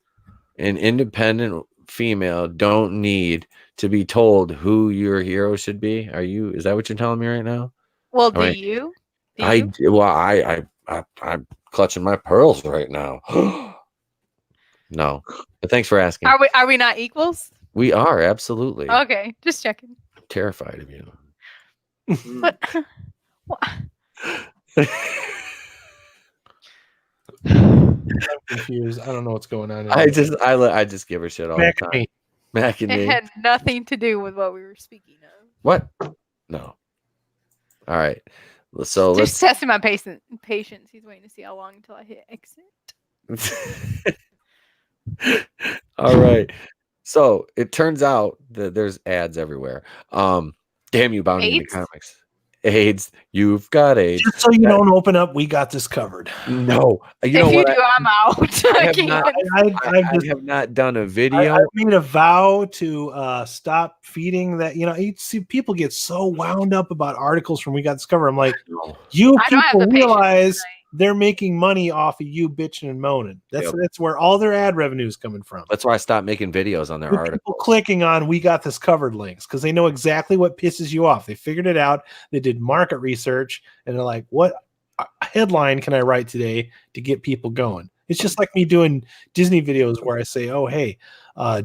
an independent female, don't need to be told who your hero should be? Is that what you're telling me right now? Well, I mean, you? Do I'm clutching my pearls right now. No, but thanks for asking. Are we not equals? We are absolutely. Okay, just checking. I'm terrified of you. What? What? I'm confused. I don't know what's going on. I just give her shit all the time. Mac and It me. had nothing to do with what we were speaking of. What? No. All right. So Just testing my patience. He's waiting to see how long until I hit exit. All right. So it turns out that there's ads everywhere. Damn you, Bounty into AIDS? Comics. AIDS. You've got AIDS. Just so you don't open up, we got this covered. No. You know If you what? do, I'm out. I I have can't. not- I have not done a video. I've made a vow to stop feeding that. You see, people get so wound up about articles from We Got This Covered. I'm like, you I don't have people the patience realize tonight. they're making money off of you bitching and moaning. That's where all their ad revenue is coming from. That's why I stopped making videos on their With articles. people clicking on We Got This Covered links because they know exactly what pisses you off. They figured it out. They did market research, and they're like, what headline can I write today to get people going? It's just like me doing Disney videos where I say, oh, hey,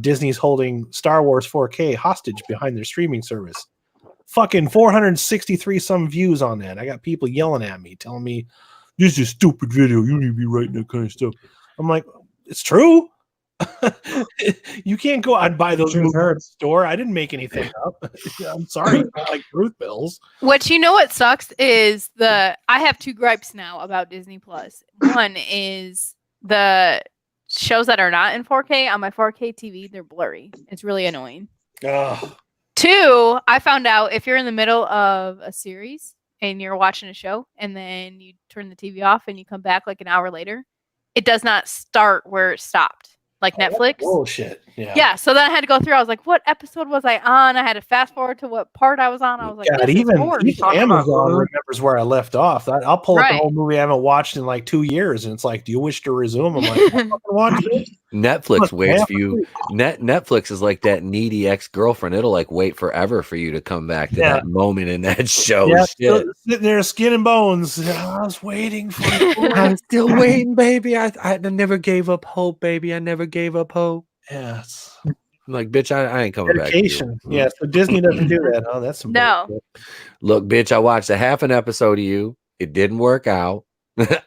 Disney's holding Star Wars 4K hostage behind their streaming service. Fucking 463 some views on that. I got people yelling at me, telling me, this is a stupid video. You need to be writing that kind of stuff. I'm like, it's true. You can't go out and buy those movies at the store. I didn't make anything up. I'm sorry. I like Ruth Bills. What sucks is I have two gripes now about Disney Plus. One is the shows that are not in 4K on my 4K TV, they're blurry. It's really annoying. Ugh. Two, I found out if you're in the middle of a series and you're watching a show and then you turn the TV off and you come back like an hour later, it does not start where it stopped. Like Netflix. Bullshit. Yeah. So then I had to go through. I was like, what episode was I on? I had to fast forward to what part I was on. I was like, God, this is even boring. Amazon remembers where I left off. I'll pull up the Right. whole movie I haven't watched in like 2 years, and it's like, do you wish to resume? I'm like, I fucking want to. Netflix waits for you. Netflix is like that needy ex-girlfriend. It'll like wait forever for you to come back to that moment in that show. Yeah, Shit. still sitting there, skin and bones. I was waiting for you. I'm still waiting, baby. I never gave up hope, baby. I never gave up hope. Yes. I'm like, bitch, I ain't coming Dedication. back to you. Yeah, so Disney doesn't do that. Oh, that's some No. bullshit. Look, bitch, I watched a half an episode of you. It didn't work out.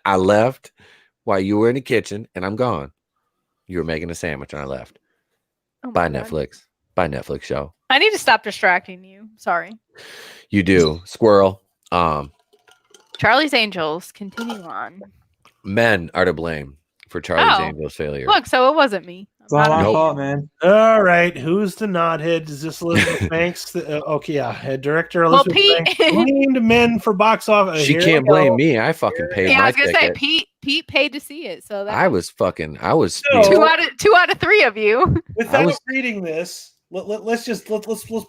I left while you were in the kitchen, and I'm gone. You were making a sandwich, and I left. Oh my Bye, God. Netflix. Bye, Netflix show. I need to stop distracting you. Sorry. You do, squirrel. Charlie's Angels. Continue on. Men are to blame for Charlie's Oh. Angels failure. Look, so it wasn't me. It's all I'm not my an Nope. fault, idiot. man. All right, who's the knothead? Is this Elizabeth Banks? Okay, yeah, head director Well, Elizabeth Pete- Banks blamed men for box office. She Here can't we go. blame me. I fucking paid Yeah, I my was gonna say ticket. Pete paid to see it, so that I was No. two out of three of you. Without was- reading this, let's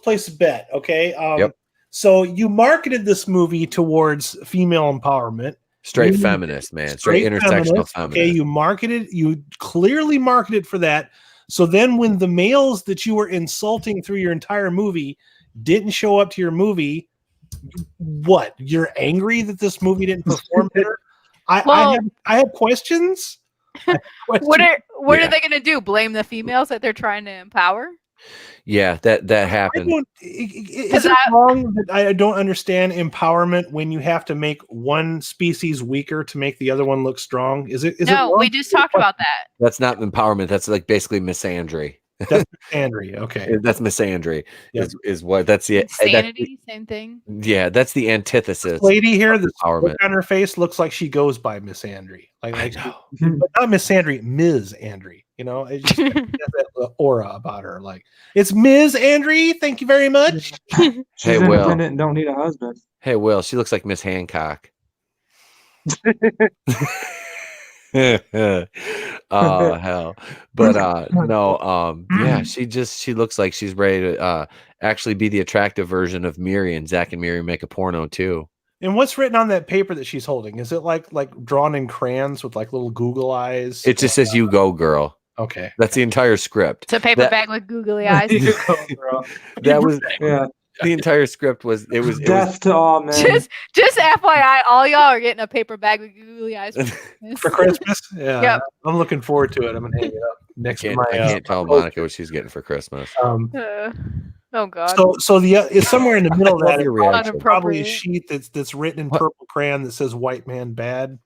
place a bet, okay? Yep. So you marketed this movie towards female empowerment. straight You- feminist, man. Straight intersectional feminist, feminist. Okay, you clearly marketed for that. So then when the males that you were insulting through your entire movie didn't show up to your movie, what? You're angry that this movie didn't perform better? I have questions. What are Yeah. they gonna do? Blame the females that they're trying to empower? Yeah, that happened. Is it wrong that I don't understand empowerment when you have to make one species weaker to make the other one look strong? Is it No, wrong? we just talked about that. That's not empowerment. That's like basically misandry. That's misandry. Okay. That's misandry. Yep. Is what that's the Insanity, same thing. yeah, that's the antithesis. This lady here, the empowerment. look on her face looks like she goes by Miss Andry. I Like know. but not Miss Andry, Ms. Andry. You know, it just has that aura about her. Like, it's Ms. Andry. Thank you very much. She's Hey, Will. independent and don't need a husband. Hey, Will, she looks like Miss Hancock. Oh hell. But no, yeah, she looks like she's ready to actually be the attractive version of Miri, and Zach and Miri make a porno too. And what's written on that paper that she's holding? Is it like drawn in crayons with like little Google eyes? It just says "You go, girl." Okay. That's the entire script. It's a paper bag with googly eyes. That was Yeah. the entire script was Death to all men. Just FYI, all y'all are getting a paper bag with googly eyes For Christmas? Yeah. Yep. I'm looking forward to it. I'm gonna hang it up next to my I can't tell Monica what she's getting for Christmas. Oh god. So it's somewhere in the middle of Love that. your It's reaction. probably a sheet that's written in purple crayon that says "White Man Bad."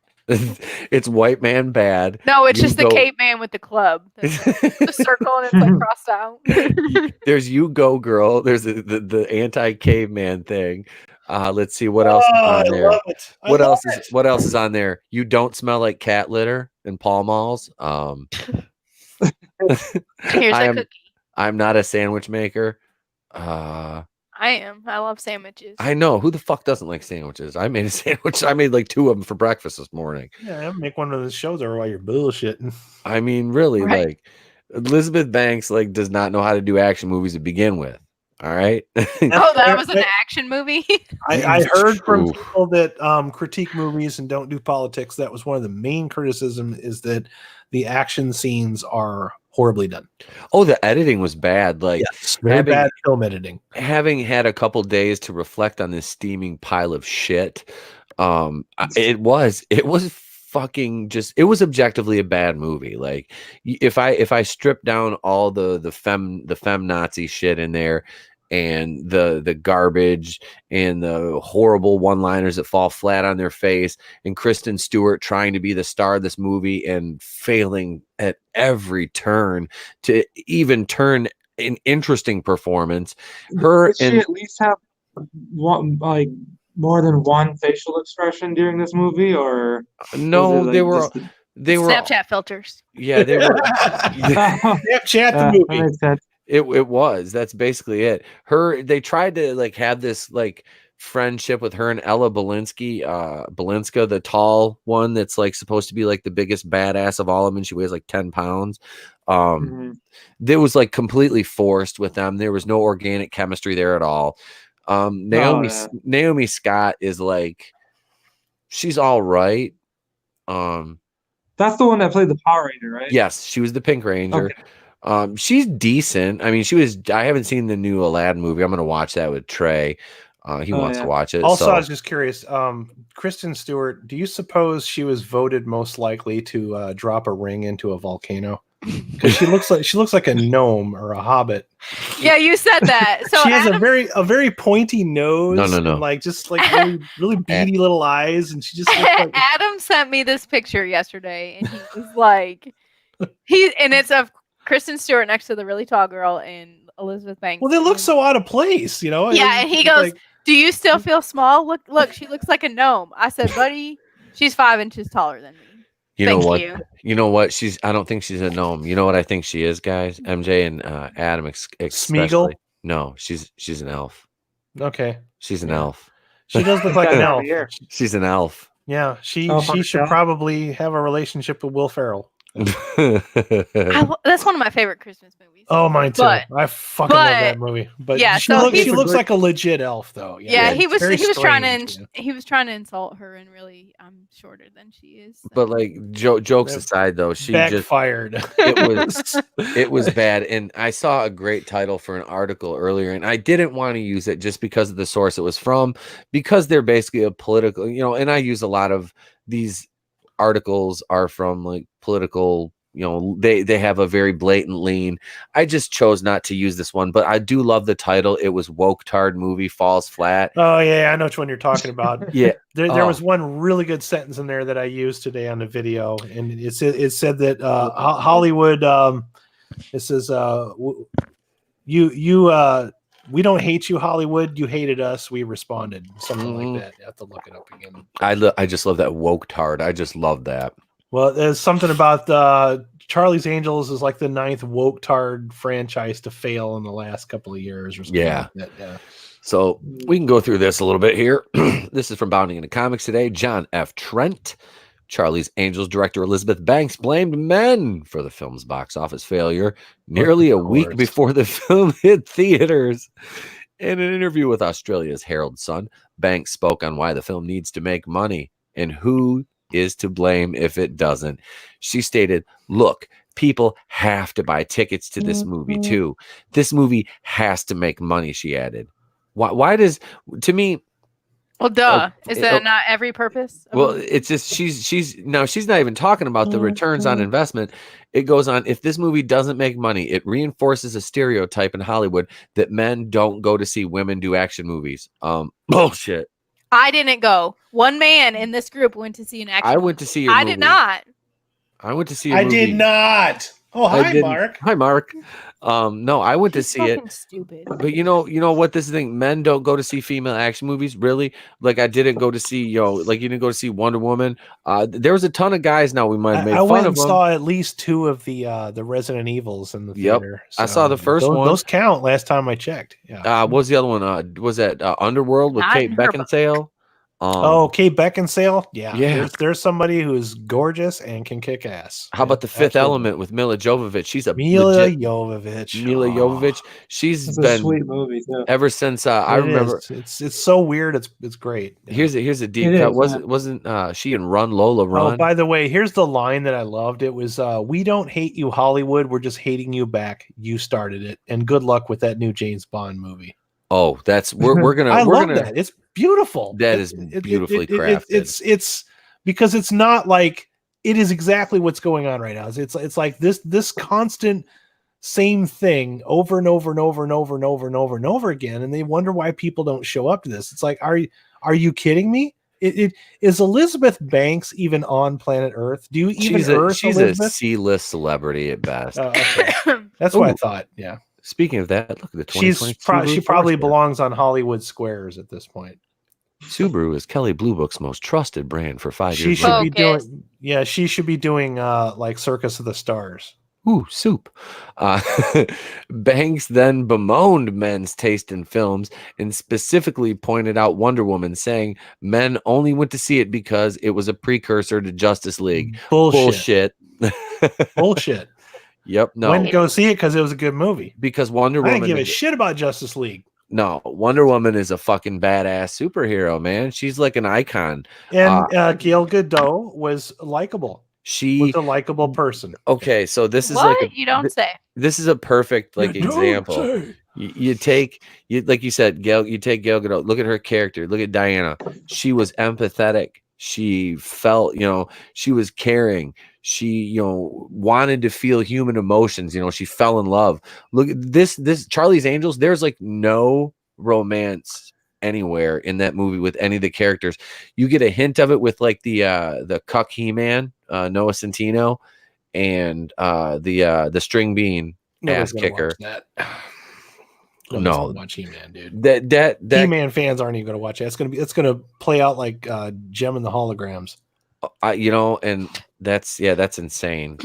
It's white man bad. No, it's You just the go- caveman with the club. There's the circle and it's like crossed out. There's "You go, girl." There's the anti-caveman thing. Let's see what else is on I there. love it. I What love else it. is what else is on there? You don't smell like cat litter and Pall Malls. Here's I a am- cookie. I'm not a sandwich maker. I am. I love sandwiches. I know who the fuck doesn't like sandwiches. I made a sandwich. I made like 2 of them for breakfast this morning. Yeah, I'll make one of those shows over while you're bullshitting. I mean, really, Right. like Elizabeth Banks like does not know how to do action movies to begin with. All right. Oh, that was an action movie. I heard from Oof. people that critique movies and don't do politics. That was one of the main criticism is that the action scenes are horribly done. Oh, the editing was bad. Like Very having- bad film editing. having had a couple days to reflect on this steaming pile of shit, it was fucking just, it was objectively a bad movie. Like if I strip down all the fem Nazi shit in there and the garbage and the horrible one-liners that fall flat on their face, and Kristen Stewart trying to be the star of this movie and failing at every turn to even turn an interesting performance. Did she at least have one, like more than one facial expression during this movie, or No, was it, like, they were just Snapchat filters. yeah, they were Snapchat the that movie. makes sense. it was, that's basically it. They tried to like have this like friendship with her and Ella Balinska, the tall one that's like supposed to be like the biggest badass of all of them, and she weighs like 10 pounds. Mhm. There was like completely forced with them. There was no organic chemistry there at all. Naomi Scott is like, she's all right. That's the one that played the Power Ranger, right? Yes, she was the Pink Ranger. Okay. She's decent. I mean, I haven't seen the new Aladdin movie. I'm gonna watch that with Trey. He wants to watch it. Also, so. I was just curious. Kristen Stewart, do you suppose she was voted most likely to drop a ring into a volcano? Because she looks like a gnome or a hobbit. Yeah, you said that. So she has Adam, a very pointy nose. No. And like just like really beady little eyes, and she just looks like Adam sent me this picture yesterday, and he was like, and it's of Kristen Stewart next to the really tall girl and Elizabeth Banks. well, they look so out of place, you know. Yeah, and he It's goes, like, "Do you still feel small? Look, she looks like a gnome." I said, "Buddy, she's 5 inches taller than me." You know Thank what? you. You know what? I don't think she's a gnome. You know what I think she is, guys? MJ and Adam especially. Smeagol? No, she's an elf. okay, She's an elf. she does look like an That elf. time of year. She's an elf. Yeah, she Elf on the should shelf. probably have a relationship with Will Ferrell. That's one of my favorite Christmas movies. Oh, mine too. But- I fucking love that movie. But yeah, she, so she he's- looks like a legit elf, though. Yeah, he was very trying strange, to yeah. he was trying to insult her, and really, I'm shorter than she is. so. But like jokes aside, though, she just Backfired. it was bad. And I saw a great title for an article earlier, and I didn't want to use it just because of the source it was from, because they're basically a political, and I use a lot of these articles are from like political, they have a very blatant lean. I just chose not to use this one, but I do love the title. It was Woke Tard Movie Falls Flat. Oh yeah, I know which one you're talking about. Yeah, there was one really good sentence in there that I used today on the video, and it said that Hollywood. It says we don't hate you, Hollywood. You hated us. We responded. Something like that. You have to look it up again. I just love that Woke Tard. I just love that. Well, there's something about Charlie's Angels is like the 9th woke tard franchise to fail in the last couple of years or something. Yeah. Like that. Yeah. So we can go through this a little bit here. This is from Bounding into Comics today. John F. Trent. Charlie's Angels director Elizabeth Banks blamed men for the film's box office failure nearly a week before the film hit theaters. In an interview with Australia's Herald Sun, Banks spoke on why the film needs to make money and who is to blame if it doesn't. She stated, "Look, people have to buy tickets to this movie too. This movie has to make money," she added. Why does, to me, well, duh. Is that not every purpose? Well, it's just she's not even talking about the returns on investment. It goes on, if this movie doesn't make money, it reinforces a stereotype in Hollywood that men don't go to see women do action movies. Bullshit. I didn't go. One man in this group went to see an action. I went to see a I movie. did not. I went to see a movie. I did not. Oh, hi, Mark. Hi, Mark. No, I went to see it. Stupid. But you know what this thing, men don't go to see female action movies, really. Like I didn't go to see, like you didn't go to see Wonder Woman. There was a ton of guys now we might have made fun went of and them. saw at least 2 of the Resident Evils in the theater. I saw the first one. Those count last time I checked. Yeah. What was the other one? Was that Underworld with Kate Beckinsale? Kate Beckinsale. Yeah. There's somebody who's gorgeous and can kick ass. How about The Fifth Element with Mila Jovovich? She's a Mila Jovovich. She's been a sweet movie too. Ever since I remember. It's so weird. It's great. Yeah. Here's a deep cut. Wasn't she in Run Lola Run? Oh, by the way, here's the line that I loved. It was, "We don't hate you, Hollywood. We're just hating you back. You started it. And good luck with that new James Bond movie." Oh, that's we're gonna. I love that. It's beautiful. That is beautifully crafted. It's because it's not like it is exactly what's going on right now. It's like this constant same thing over and over and over and over and over and over and over again, and they wonder why people don't show up to this. It's like, are you kidding me? It is Elizabeth Banks even on planet Earth? Do you even she's a C-list celebrity at best. Okay. That's what I thought. Yeah. Speaking of that, look at the 2020 she probably belongs on Hollywood squares at this point. Subaru is Kelly Blue Book's most trusted brand for 5 years. She should be doing, she should be doing like Circus of the Stars. Ooh, soup. Banks then bemoaned men's taste in films and specifically pointed out Wonder Woman, saying men only went to see it because it was a precursor to Justice League. Bullshit. Bullshit. Yep. No. Went to go see it because it was a good movie. Because Wonder Woman. I didn't give a shit about Justice League. No, Wonder Woman is a fucking badass superhero, man. She's like an icon. And Gal Gadot was likable. She was a likable person. Okay, so this is what you don't say. This is a perfect example. You take like you said, you take Gal Gadot. Look at her character. Look at Diana. She was empathetic. She felt, she was caring. She, wanted to feel human emotions. She fell in love. Look at this Charlie's Angels. There's like no romance anywhere in that movie with any of the characters. You get a hint of it with like the cuck He-Man, Noah Centineo, and the string bean ass kicker. No, watch He-Man, dude. That He-Man fans aren't even going to watch it. It's gonna play out like Gem and the Holograms. And that's insane.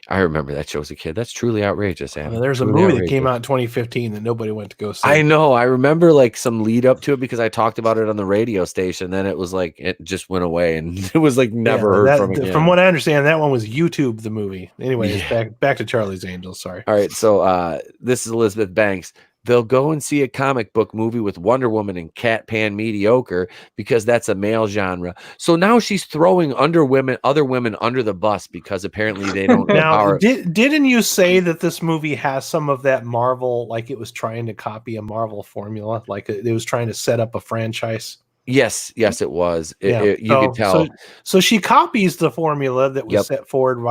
I remember that show as a kid. That's truly outrageous. There's a movie that came out in 2015 that nobody went to go see. I know. I remember like some lead up to it because I talked about it on the radio station. Then it was like it just went away and it was like never heard from again. From what I understand, that one was YouTube the movie. Anyways, back to Charlie's Angels. Sorry. All right. So this is Elizabeth Banks. They'll go and see a comic book movie with Wonder Woman and Cat Pan mediocre because that's a male genre. So now she's throwing other women under the bus because apparently they don't. Now, didn't you say that this movie has some of that Marvel, like it was trying to copy a Marvel formula, like it was trying to set up a franchise? Yes, it was. You could tell. So she copies the formula that was Yep. set forward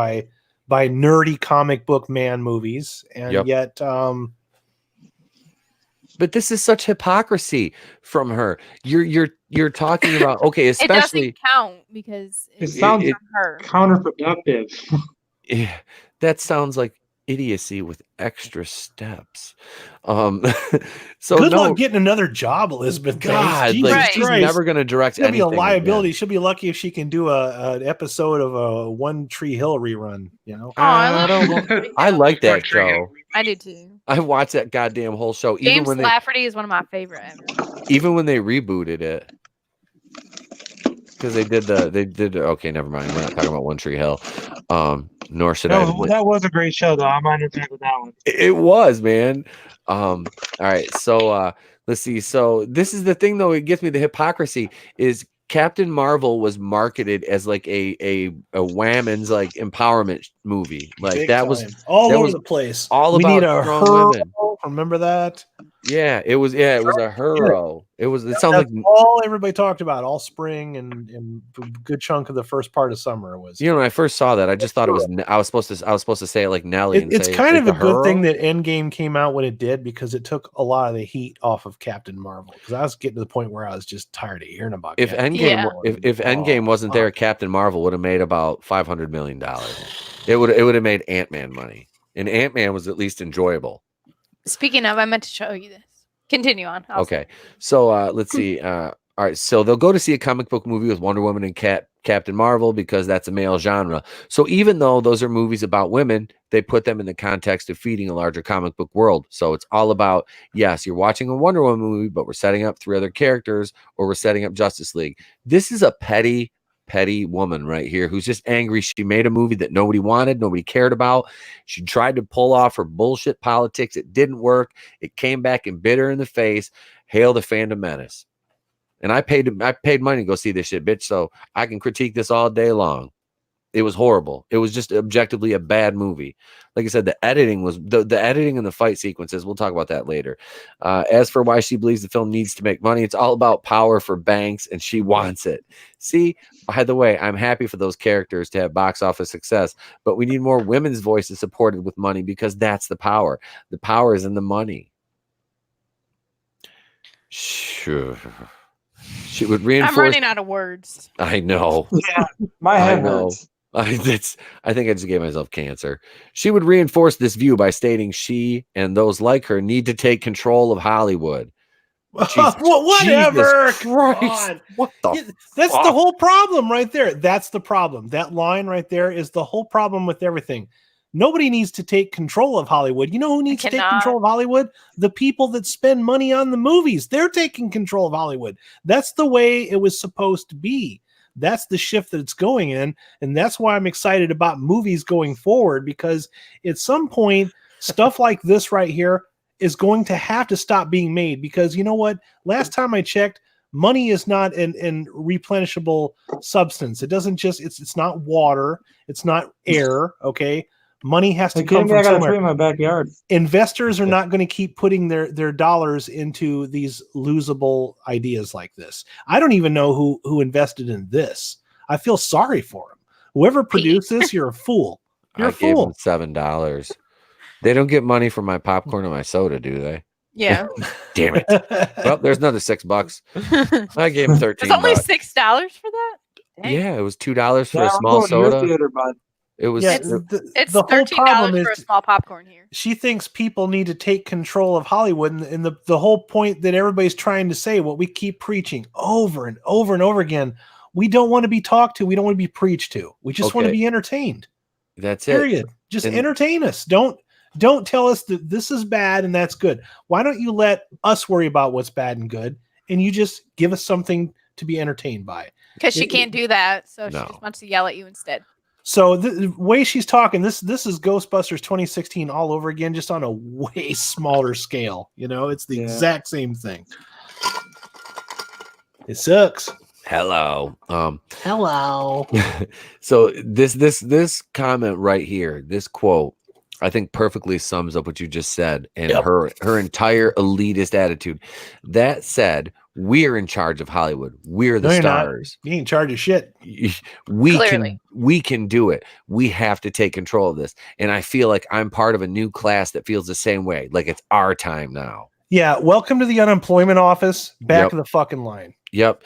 by nerdy comic book man movies, and yet but this is such hypocrisy from her. You're talking about, okay, especially it doesn't count because It sounds her. counterproductive. Yeah, that sounds like idiocy with extra steps. So good luck getting another job, Elizabeth. God, Jesus like she's Christ. never going to direct She'll be a anything liability. again. She'll be lucky if she can do an episode of a One Tree Hill rerun. You know, I like that show. I do too. I watched that goddamn whole show. James Lafferty is one of my favorite ever. Even when they rebooted it, because they did. Okay, never mind. We're not talking about One Tree Hill. Nor should I. That was a great show, though. I'm entertained with that one. It was, man. All right, so let's see. So this is the thing, though. It gets me. The hypocrisy is Captain Marvel was marketed as like a Whammons like empowerment movie. Like big that time. was all over the place. All we about need a strong women. Remember that? Yeah, it was a hero. It sounds like all everybody talked about all spring and a good chunk of the first part of summer was. You know, when I first saw that, I just thought it was. I was supposed to say it like Nelly. It's kind of a good thing that Endgame came out when it did, because it took a lot of the heat off of Captain Marvel. Because I was getting to the point where I was just tired of hearing about. If Endgame wasn't there, Captain Marvel would have made about $500 million. It would have made Ant-Man money, and Ant-Man was at least enjoyable. Speaking of, I meant to show you this. Continue on. Okay, so let's see. All right, so they'll go to see a comic book movie with Wonder Woman and Captain Marvel because that's a male genre. So even though those are movies about women, they put them in the context of feeding a larger comic book world. So it's all about, yes, you're watching a Wonder Woman movie, but we're setting up 3 other characters, or we're setting up Justice League. This is a petty woman right here who's just angry. She made a movie that nobody wanted, nobody cared about. She tried to pull off her bullshit politics. It didn't work. It came back and bit her in the face. Hail the fandom menace. And I paid money to go see this shit, bitch, so I can critique this all day long. It was horrible. It was just objectively a bad movie. Like I said, the editing was the editing and the fight sequences. We'll talk about that later. As for why she believes the film needs to make money, it's all about power for banks, and she wants it. See, by the way, I'm happy for those characters to have box office success, but we need more women's voices supported with money, because that's the power. The power is in the money. Sure. She would reinforce. I'm running out of words. I know. Yeah, my head hurts. I think I just gave myself cancer. She would reinforce this view by stating she and those like her need to take control of Hollywood. Whatever. What that's the whole problem right there. That's the problem. That line right there is the whole problem with everything. Nobody needs to take control of Hollywood. You know who needs to take control of Hollywood? The people that spend money on the movies. They're taking control of Hollywood. That's the way it was supposed to be. That's the shift that it's going in. And that's why I'm excited about movies going forward, because at some point, stuff like this right here is going to have to stop being made, because you know what? Last time I checked, money is not an replenishable substance. It doesn't just, it's not water. It's not air. Okay. Money has to come from somewhere. In my backyard. Investors are not going to keep putting their dollars into these losable ideas like this. I don't even know who invested in this. I feel sorry for him. Whoever produced this, you're a fool. You're a fool. Gave them $7. They don't get money from my popcorn and my soda, do they? Yeah. Damn it. Well, there's another $6. I gave him $13. It's only $6 for that? Dang. Yeah, it was $2 for a small soda. Theater, bud. It was. It's the whole problem for a small popcorn here. She thinks people need to take control of Hollywood, and the whole point that everybody's trying to say, what we keep preaching over and over and over again, we don't want to be talked to. We don't want to be preached to. We just want to be entertained. That's Period. Just entertain us. Don't tell us that this is bad and that's good. Why don't you let us worry about what's bad and good, and you just give us something to be entertained by? Because she can't do that, so she just wants to yell at you instead. So the way she's talking, this is Ghostbusters 2016 all over again, just on a way smaller scale. You know, it's the exact same thing. It sucks. Hello. Hello. So this comment right here, this quote, I think perfectly sums up what you just said and her entire elitist attitude. That said, We're in charge of Hollywood. We're the No, you're not. stars. You ain't in charge of shit. Clearly. We can do it. We have to take control of this. And I feel like I'm part of a new class that feels the same way. Like it's our time now. Yeah, welcome to the unemployment office. Back Yep. of the fucking line. Yep.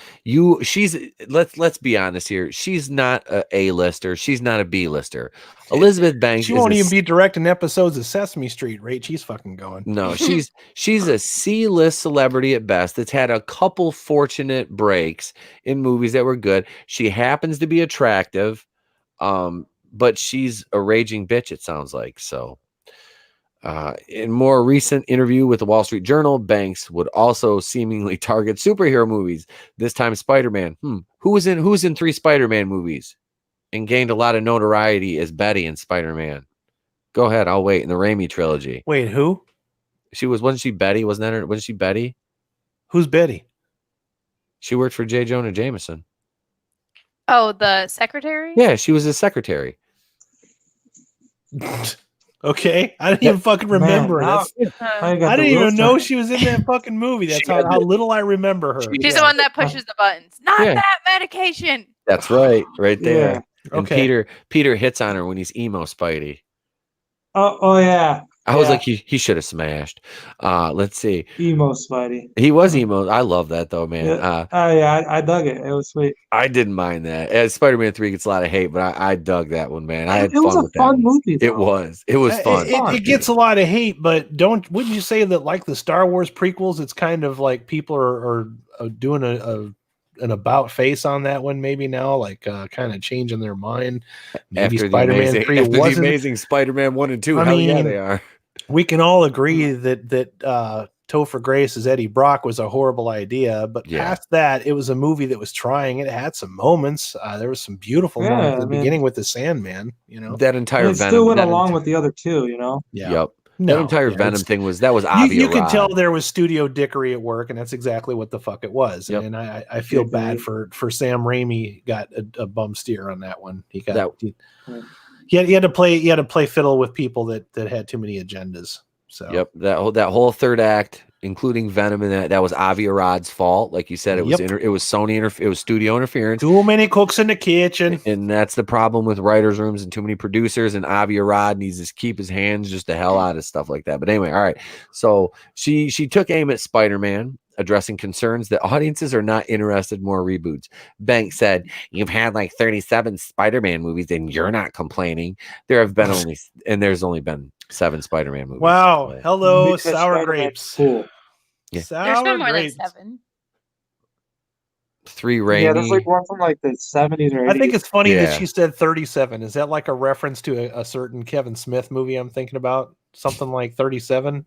Let's be honest here. She's not a A-lister. She's not a B-lister. Elizabeth Banks. She won't even be directing episodes of Sesame Street, right? She's fucking going. No, she's a C-list celebrity at best that's had a couple fortunate breaks in movies that were good. She happens to be attractive, but she's a raging bitch, it sounds like. So in more recent interview with the Wall Street Journal, Banks would also seemingly target superhero movies, this time Spider-Man. Who was in 3 Spider-Man movies and gained a lot of notoriety as Betty in Spider-Man? Go ahead, I'll wait. In the Raimi trilogy. Wait, who? Wasn't she Betty? Wasn't she Betty? Who's Betty? She worked for J. Jonah Jameson. Oh, the secretary? Yeah, she was his secretary. Okay, I didn't even fucking remember. Man, I didn't even know she was in that fucking movie. That's how little I remember her. She's the one that pushes the buttons. Not that medication. That's right there. Yeah. And Peter hits on her when he's emo Spidey. Oh yeah. I was like, he should have smashed. Let's see. Emo Spidey. He was emo. I love that though, man. Yeah. Yeah, I dug it. It was sweet. I didn't mind that. As Spider-Man 3 gets a lot of hate, but I dug that one, man. I had It was fun a with fun that. movie. Though. It was fun. It gets a lot of hate, but wouldn't you say that like the Star Wars prequels, it's kind of like people are doing an about face on that one maybe now, like kind of changing their mind. Maybe After Spider-Man 3 after wasn't. the amazing Spider-Man 1 and 2. I Hell mean, yeah, they are. We can all agree that Topher Grace as Eddie Brock was a horrible idea, but past that, it was a movie that was trying. It had some moments. There was some beautiful moments at the beginning with the Sandman. You know, that entire Venom still went along with the other two. You know, Yep. That entire Venom thing was Avi you can Arad. tell there was studio dickery at work, and that's exactly what the fuck it was. Yep. And I feel bad for Sam Raimi. Got a bum steer on that one. He got that. He had to play fiddle with people that had too many agendas. So yep, that whole third act, including Venom, and that was Avi Arad's fault. Like you said, it was it was Sony it was studio interference. Too many cooks in the kitchen, and that's the problem with writers' rooms and too many producers. And Avi Arad needs to keep his hands just the hell out of stuff like that. But anyway, all right. So she took aim at Spider-Man, addressing concerns that audiences are not interested in more reboots. Banks said, "You've had like 37 Spider-Man movies and you're not complaining. There's only been 7 Spider-Man movies." Wow. So, Hello, sour grapes. Cool. Yeah. There's been more grapes. than 7. 3 Raimi. Yeah, there's like one from like the 70s or 80s. I think it's funny that she said 37. Is that like a reference to a certain Kevin Smith movie I'm thinking about? Something like 37?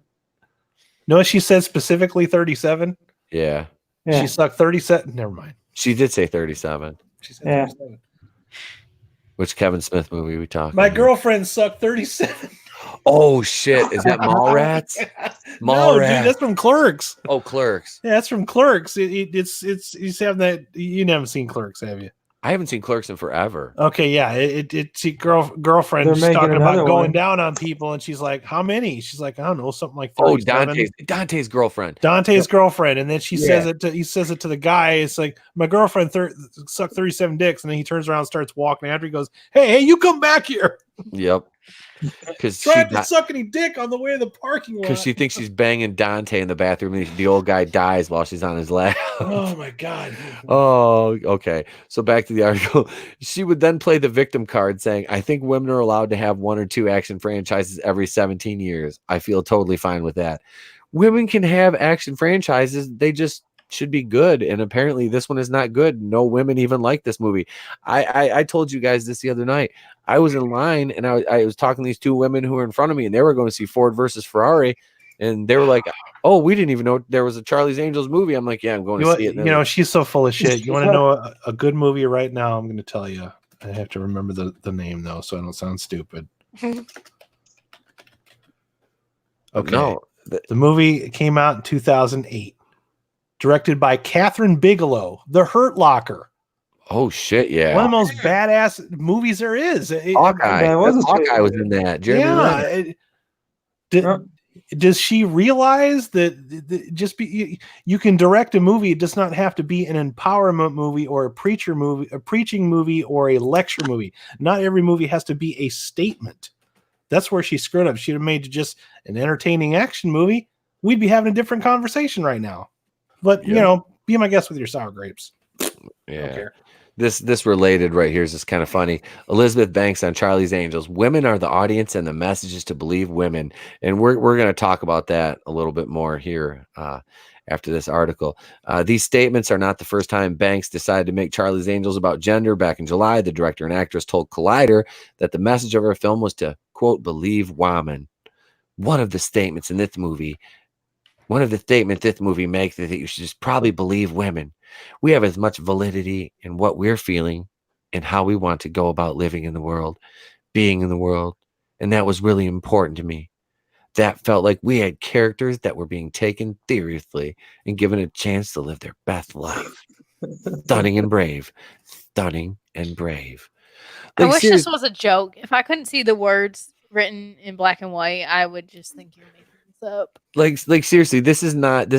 No, she said specifically 37. Yeah. She sucked 37. Never mind. She did say 37. She said 37. Which Kevin Smith movie we talking? My girlfriend sucked 37. Oh shit! Is that Mallrats? No, dude, that's from Clerks. Oh, Clerks. Yeah, that's from Clerks. It's you have that. You haven't seen Clerks, have you? I haven't seen Clerks in forever. Okay, yeah. Girlfriend They're just talking about another going one. down on people, and she's like, "How many?" She's like, "I don't know, something like 37. Oh, Dante's girlfriend. Dante's girlfriend, and then he says it to the guy. It's like, my girlfriend sucked 37 dicks, and then he turns around and starts walking after. He goes, hey, you come back here. Yep. Because trying to suck any dick on the way to the parking lot. Because she thinks she's banging Dante in the bathroom, and the old guy dies while she's on his lap. Oh my god. Oh, okay. So back to the article. She would then play the victim card, saying, "I think women are allowed to have 1 or 2 action franchises every 17 years. I feel totally fine with that. Women can have action franchises. They just should be good. And apparently this one is not good. No women even like this movie." I told you guys this the other night. I was in line and I was talking to these 2 women who were in front of me, and they were going to see Ford versus Ferrari. And they were like, "Oh, we didn't even know there was a Charlie's Angels movie." I'm like, "Yeah, I'm going to see it." You know, she's so full of shit. You want to know a good movie right now? I'm going to tell you. I have to remember the name though, so I don't sound stupid. Okay. No, the movie came out in 2008. Directed by Catherine Bigelow, The Hurt Locker. Oh shit! Yeah, one of the most badass movies there is. Hawkeye. Hawkeye was in that. Jeremy Renner. does she realize that you can direct a movie? It does not have to be an empowerment movie or a preaching movie or a lecture movie. Not every movie has to be a statement. That's where she screwed up. She'd have made just an entertaining action movie. We'd be having a different conversation right now. But be my guest with your sour grapes. Yeah. I don't care. This related right here is just kind of funny. Elizabeth Banks on Charlie's Angels. Women are the audience, and the message is to believe women. And we're going to talk about that a little bit more here after this article. These statements are not the first time Banks decided to make Charlie's Angels about gender. Back in July, the director and actress told Collider that the message of her film was to, quote, believe women. One of the statements this movie makes is that you should just probably believe women. We have as much validity in what we're feeling and how we want to go about living in the world, being in the world. And that was really important to me. That felt like we had characters that were being taken seriously and given a chance to live their best life. Stunning and brave. Stunning and brave. I wish this was a joke. If I couldn't see the words written in black and white, I would just think you're making this up. Like seriously, this is not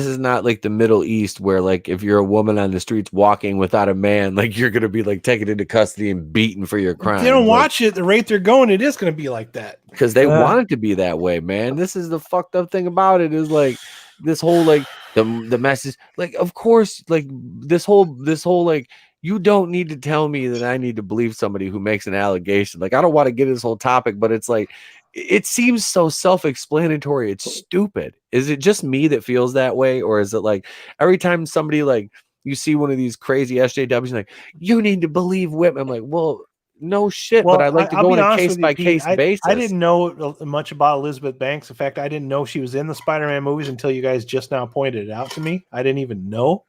like the Middle East where like if you're a woman on the streets walking without a man, like you're gonna be like taken into custody and beaten for your crime. If they don't watch it the rate they're going, it is gonna be like that. Because they want it to be that way, man. This is the fucked up thing about it, is like this whole like the message, like of course, like this whole like you don't need to tell me that I need to believe somebody who makes an allegation. Like I don't want to get into this whole topic, but it's like it seems so self-explanatory. It's stupid. Is it just me that feels that way, or is it like every time somebody like you see one of these crazy SJWs like you need to believe women? I'm like, well, no shit, but I like to go on a case-by-case basis. I didn't know much about Elizabeth Banks. In fact, I didn't know she was in the Spider-Man movies until you guys just now pointed it out to me. I didn't even know.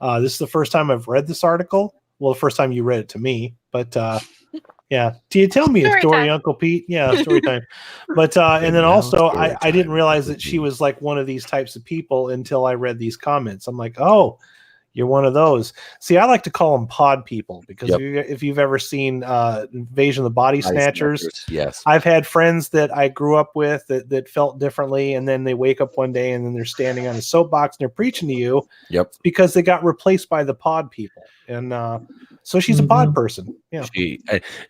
This is the first time I've read this article. Well, the first time you read it to me, but yeah. Do you tell me a story, Uncle Pete? Yeah, story time. But and then also I didn't realize that she was like one of these types of people until I read these comments. I'm like, oh, you're one of those. See, I like to call them pod people because if you've ever seen Invasion of the Body Snatchers, yes, I've had friends that I grew up with that felt differently, and then they wake up one day and then they're standing on a soapbox and they're preaching to you. Yep, because they got replaced by the pod people, and so she's a pod person. Yeah,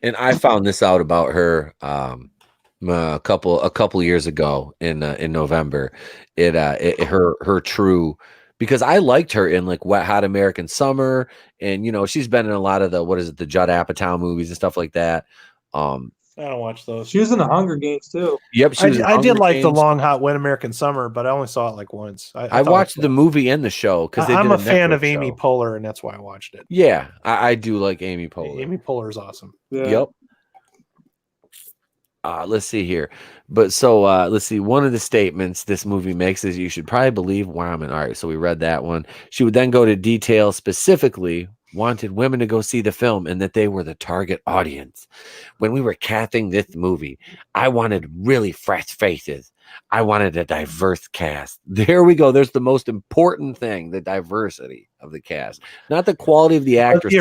and I found this out about her a couple years ago in November. Her true. Because I liked her in like Wet Hot American Summer, and she's been in a lot of the Judd Apatow movies and stuff like that. I don't watch those. She was in the Hunger Games too. Yep, I did like the Long Hot Wet American Summer, but I only saw it like once. I watched the movie and the show because I'm a fan of Amy Poehler, and that's why I watched it. Yeah, I do like Amy Poehler. Amy Poehler is awesome. Yeah. Yep. Let's see here. But so let's see. One of the statements this movie makes is you should probably believe women. All right, so we read that one. She would then go to detail specifically wanted women to go see the film and that they were the target audience. When we were casting this movie, I wanted really fresh faces. I wanted a diverse cast. There we go. There's the most important thing, the diversity of the cast, not the quality of the actors. The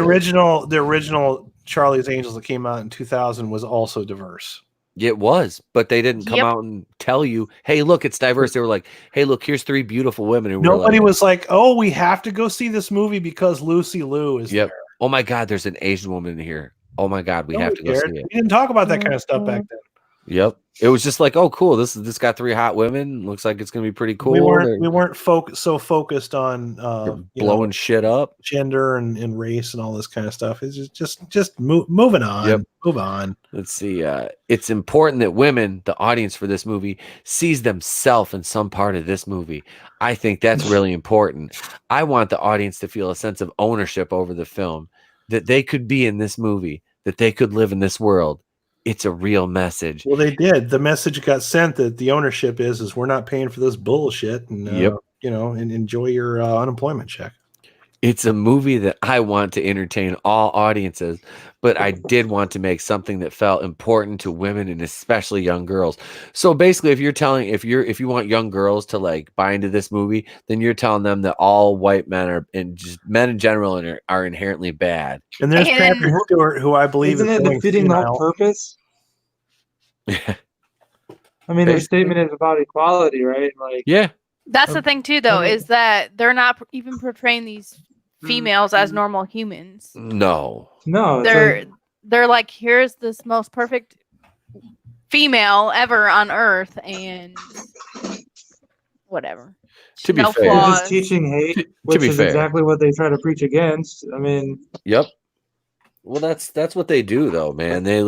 original Charlie's Angels that came out in 2000 was also diverse. It was, but they didn't come out and tell you, hey, look, it's diverse. They were like, hey, look, here's 3 beautiful women. And nobody was like, oh, we have to go see this movie because Lucy Liu is there. Oh my God, there's an Asian woman in here. Oh my God, we have to go see it. We didn't talk about that kind of stuff back then. Yep. It was just like, oh, cool. This got 3 hot women. Looks like it's gonna be pretty cool. We weren't so focused on blowing shit up, gender and race and all this kind of stuff. It's just moving on. Yep. Move on. Let's see. It's important that women, the audience for this movie, sees themselves in some part of this movie. I think that's really important. I want the audience to feel a sense of ownership over the film, that they could be in this movie, that they could live in this world. It's a real message. Well, they did. The message got sent that the ownership is we're not paying for this bullshit, and and enjoy your unemployment check. It's a movie that I want to entertain all audiences, but I did want to make something that felt important to women and especially young girls. So basically, if you want young girls to like buy into this movie, then you're telling them that all white men are, and just men in general, are inherently bad. And there's Patrick Stewart, who I believe isn't it defeating that purpose? I mean, their Basically. statement is about equality, right? Like, Yeah. That's the thing too, though, I mean- is that they're not even portraying these females as normal humans. No. no, it's They're like, they're like, here's this most perfect female ever on Earth, and whatever. To be No fair. they're flaws. just teaching hate, To which be is fair. exactly what they try to preach against. I mean, Yep. Well, that's what they do, though, man. They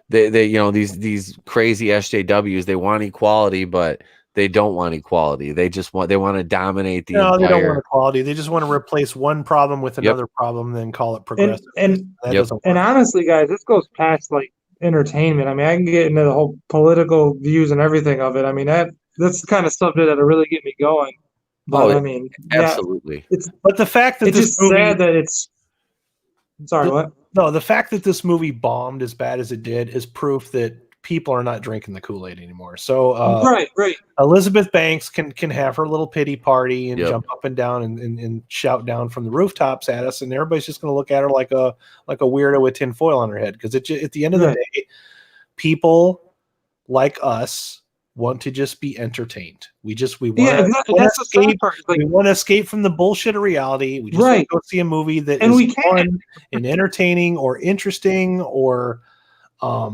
you know, these crazy SJWs. They want equality, but they don't want equality. They want to dominate the No, entire. they don't want equality. They just want to replace one problem with another problem, then call it progressive. and That Yep. doesn't work. and honestly, guys, this goes past like entertainment. I mean, I can get into the whole political views and everything of it. I mean, that's the kind of stuff that'll really get me going. But Oh, I mean, yeah, absolutely. But the fact that it's this just movie, sad that it's. Sorry, what? no, the fact that this movie bombed as bad as it did is proof that people are not drinking the Kool-Aid anymore. So Right. Elizabeth Banks can have her little pity party and Yep. jump up and down and shout down from the rooftops at us, and everybody's just going to look at her like a weirdo with tinfoil on her head. Because at the end of the day, people like us want to just be entertained. We want to escape. Like, We want to escape from the bullshit of reality. We just want to go see a movie that And is we can. fun and entertaining or interesting or a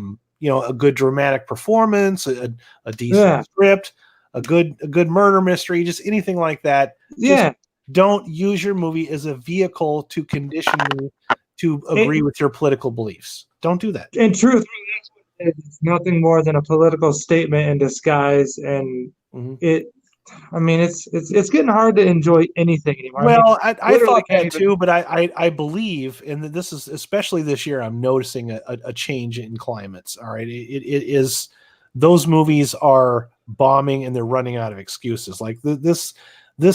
good dramatic performance, a decent script, a good murder mystery, just anything like that. Yeah. Just don't use your movie as a vehicle to condition you to agree with your political beliefs. Don't do that. In truth, it's nothing more than a political statement in disguise, and I mean, it's getting hard to enjoy anything anymore. Well, I I thought that too, but I believe, and this is especially this year, I'm noticing a change in climates. All right, it is those movies are bombing and they're running out of excuses. Like this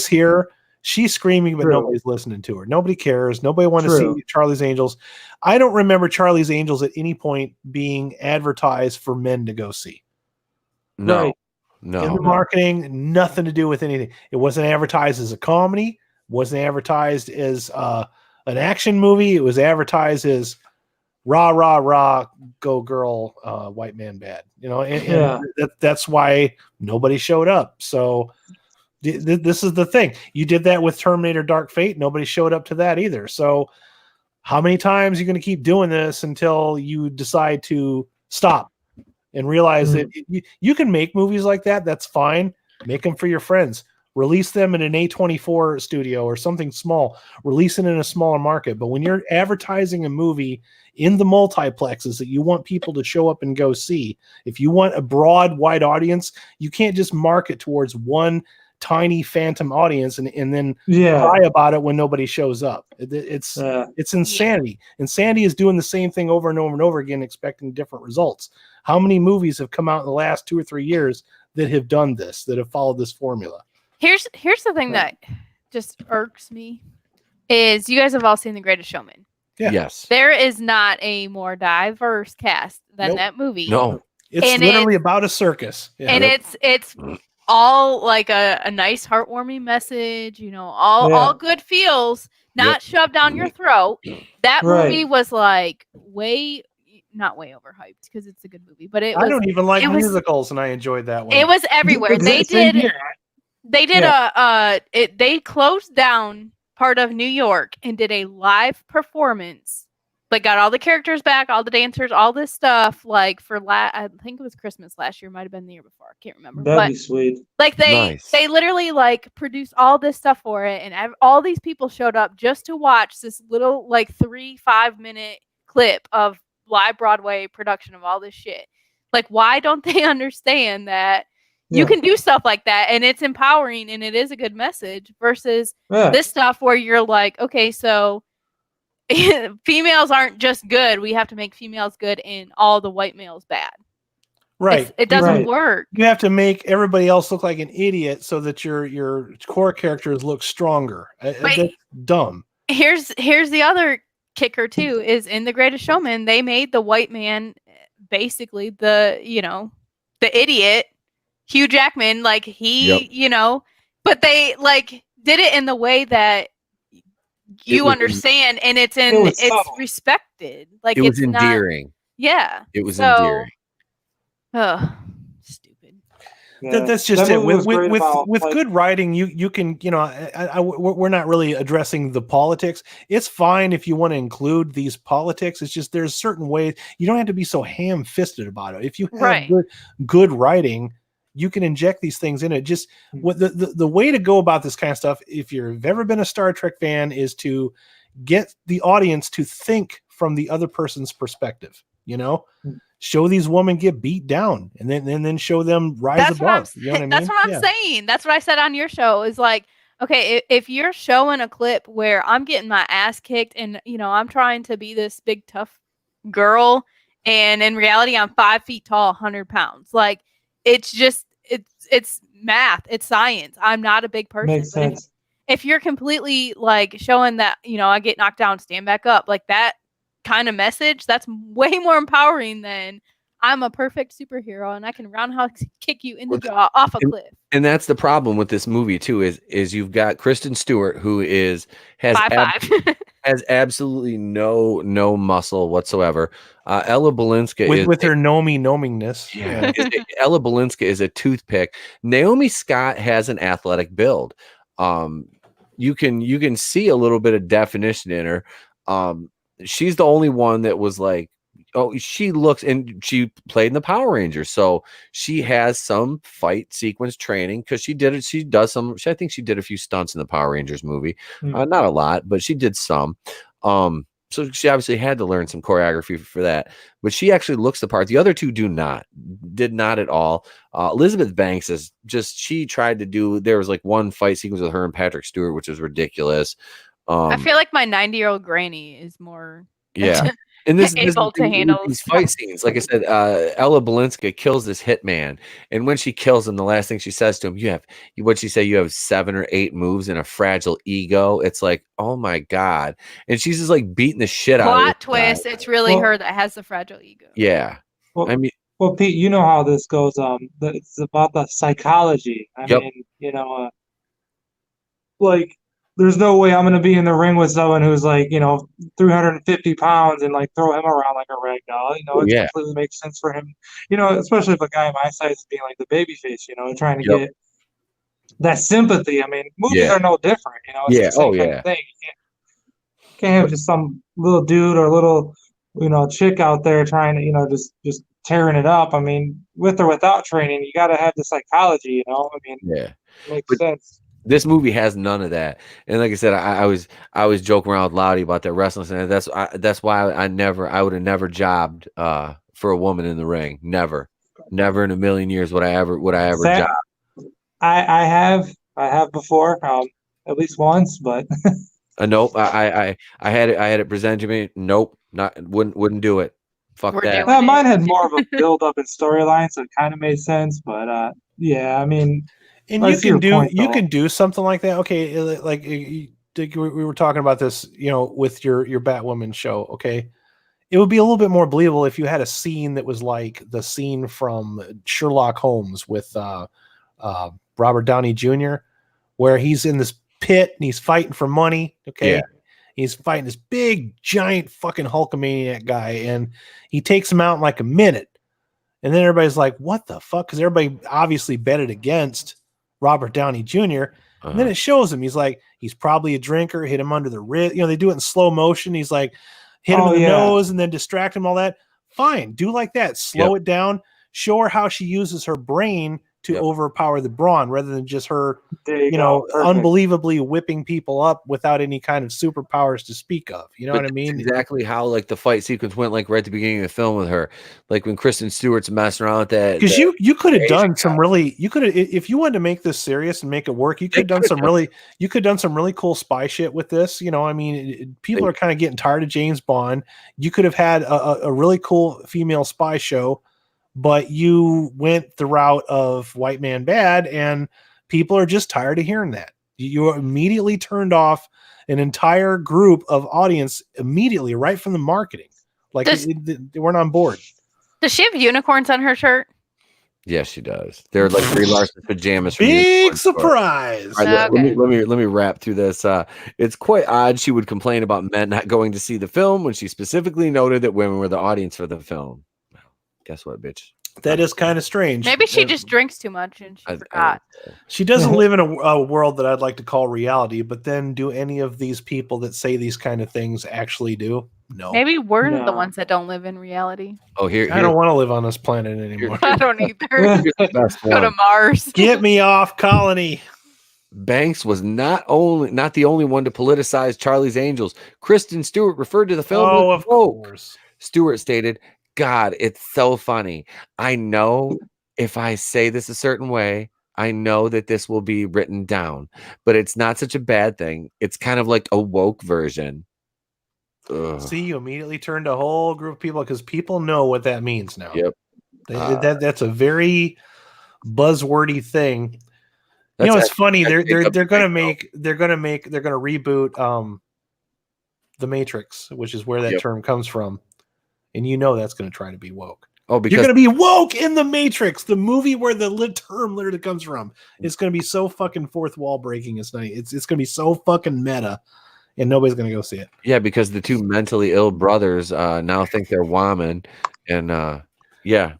here, she's screaming, but nobody's listening to her. Nobody cares. Nobody wants to see Charlie's Angels. I don't remember Charlie's Angels at any point being advertised for men to go see. No. Right. No. In the marketing, nothing to do with anything. It wasn't advertised as a comedy. Wasn't advertised as an action movie. It was advertised as rah, rah, rah, go girl, white man bad. And that's why nobody showed up. So this is the thing. You did that with Terminator Dark Fate. Nobody showed up to that either. So how many times are you going to keep doing this until you decide to stop and realize that you can make movies like that? That's fine. Make them for your friends. Release them in an A24 studio or something small. Release it in a smaller market. But when you're advertising a movie in the multiplexes that you want people to show up and go see, if you want a broad, wide audience, you can't just market towards one tiny phantom audience and then cry about it when nobody shows up. It's insanity. Insanity is doing the same thing over and over and over again, expecting different results. How many movies have come out in the last 2 or 3 years that have done this, that have followed this formula? Here's the thing that just irks me is you guys have all seen The Greatest Showman. Yeah. Yes. There is not a more diverse cast than that movie. No. It's literally about a circus. Yeah. And it's all like a nice heartwarming message, all good feels, not shoved down your throat. That movie was like not way overhyped because it's a good movie, but I don't even like musicals, and I enjoyed that one. It was everywhere. They closed down part of New York and did a live performance. Like, got all the characters back, all the dancers, all this stuff. Like, I think it was Christmas last year, might have been the year before. I can't remember. That'd be sweet. Like, they literally like produced all this stuff for it, and all these people showed up just to watch this little like 3-5 minute clip of live Broadway production of all this shit. Like, why don't they understand that you can do stuff like that and it's empowering and it is a good message versus this stuff where you're like, okay, so females aren't just good. We have to make females good and all the white males bad. Right. It doesn't work. You have to make everybody else look like an idiot so that your core characters look stronger. That's dumb. Here's the other kicker too, is in The Greatest Showman, they made the white man basically the idiot, Hugh Jackman, like but they like did it in the way that you understand, and it's respected. Like, it was endearing. It was endearing. Stupid. Yeah. That's just That it. movie was great about, With like, good writing, you can, you know, we're not really addressing the politics. It's fine if you want to include these politics. It's just there's certain ways you don't have to be so ham-fisted about it. If you have Right. good writing, you can inject these things in it. Just what the way to go about this kind of stuff, if you've ever been a Star Trek fan, is to get the audience to think from the other person's perspective. You know, show these women get beat down, and then show them rise That's what I'm above. You know what I mean? That's what I'm saying. That's what I said on your show. Is like, okay, if you're showing a clip where I'm getting my ass kicked and I'm trying to be this big tough girl, and in reality I'm 5 feet tall, 100 pounds. Like, it's just it's math, it's science. I'm not a big person. makes But sense. if you're completely like showing that I get knocked down, stand back up, like that kind of message, that's way more empowering than I'm a perfect superhero and I can roundhouse kick you in the jaw off a cliff. And that's the problem with this movie too, is you've got Kristen Stewart, who has 5'5". has absolutely no muscle whatsoever. Ella Balinska with her gnomingness. Yeah. Ella Balinska is a toothpick. Naomi Scott has an athletic build. You can see a little bit of definition in her. She's the only one that was like, she looks, and she played in the Power Rangers, so she has some fight sequence training because she did it. She does some. I think she did a few stunts in the Power Rangers movie. Not a lot, but she did some. So she obviously had to learn some choreography for that. But she actually looks the part. The other two did not at all. Elizabeth Banks is just, she tried to do. There was like one fight sequence with her and Patrick Stewart, which was ridiculous. I feel like my 90-year-old granny is more and this able to handle these fight scenes. Like I said, Ella Balinska kills this hitman, and when she kills him, the last thing she says to him, what'd she say? You have 7 or 8 moves and a fragile ego. It's like, oh my god. And she's just like beating the shit out of plot twist. It's really her that has the fragile ego. Yeah. Well, I mean, well, Pete, you know how this goes. It's about the psychology. I mean, like, there's no way I'm going to be in the ring with someone who's like, 350 pounds and like throw him around like a rag doll. It completely makes sense for him. Especially if a guy my size is being like the baby face, trying to get that sympathy. I mean, movies are no different. It's the same kind of thing. You can't have just some little dude or little, chick out there trying to, just tearing it up. I mean, with or without training, you got to have the psychology. I mean, it makes sense. This movie has none of that, and like I said, I was joking around with Lowdy about that wrestling, and that's why I would have never jobbed for a woman in the ring. Never in a million years would I ever job. I have before, at least once, but nope. I had it presented to me. Nope, wouldn't do it. Fuck that. Mine had more of a build up and storyline, so it kind of made sense. But yeah, I mean. And you can do something like that. Okay, like we were talking about this, with your Batwoman show. Okay, it would be a little bit more believable if you had a scene that was like the scene from Sherlock Holmes with Robert Downey Jr., where he's in this pit and he's fighting for money. Okay, he's fighting this big giant fucking Hulkamaniac guy, and he takes him out in like a minute, and then everybody's like, "What the fuck?" Because everybody obviously betted against Robert Downey Jr. And then it shows him. He's probably a drinker. Hit him under the wrist. They do it in slow motion. He's like, hit him in the nose and then distract him. All that. Fine, do like that. Slow it down. Show her how she uses her brain to overpower the brawn, rather than just her, unbelievably whipping people up without any kind of superpowers to speak of. You know what I mean? Exactly how like the fight sequence went, like right at the beginning of the film with her, like when Kristen Stewart's messing around with that. Because you could have done some really, if you wanted to make this serious and make it work, you could have done some really cool spy shit with this. I mean, people are kind of getting tired of James Bond. You could have had a really cool female spy show, but you went the route of white man bad, and people are just tired of hearing that. You immediately turned off an entire group of audience immediately, right from the marketing. Like they weren't on board. Does she have unicorns on her shirt? Yes, she does. They're like Brie Larson pajamas. Big surprise. Right, let me wrap through this. It's quite odd she would complain about men not going to see the film when she specifically noted that women were the audience for the film. Guess what, bitch? That is kind of strange. Maybe she just drinks too much and she forgot. She doesn't live in a world that I'd like to call reality, but then do any of these people that say these kind of things actually do? No. Maybe we're the ones that don't live in reality. Oh, I don't want to live on this planet anymore. I don't either. Best Go to one. Mars. Get me off colony. Banks was not the only one to politicize Charlie's Angels. Kristen Stewart referred to the film as woke. Course. Stewart stated, "God, it's so funny. I know if I say this a certain way, I know that this will be written down, but it's not such a bad thing. It's kind of like a woke version." Ugh. See, you immediately turned a whole group of people because people know what that means now. Yep. That's a very buzzwordy thing. You know, it's funny. They're gonna reboot The Matrix, which is where that term comes from, and you know that's going to try to be woke. Oh, because you're going to be woke in The Matrix, the movie where the term literally comes from. It's going to be so fucking fourth wall breaking. It's going to be so fucking meta, and nobody's going to go see it. Yeah, because the two mentally ill brothers now think they're woman, and yeah.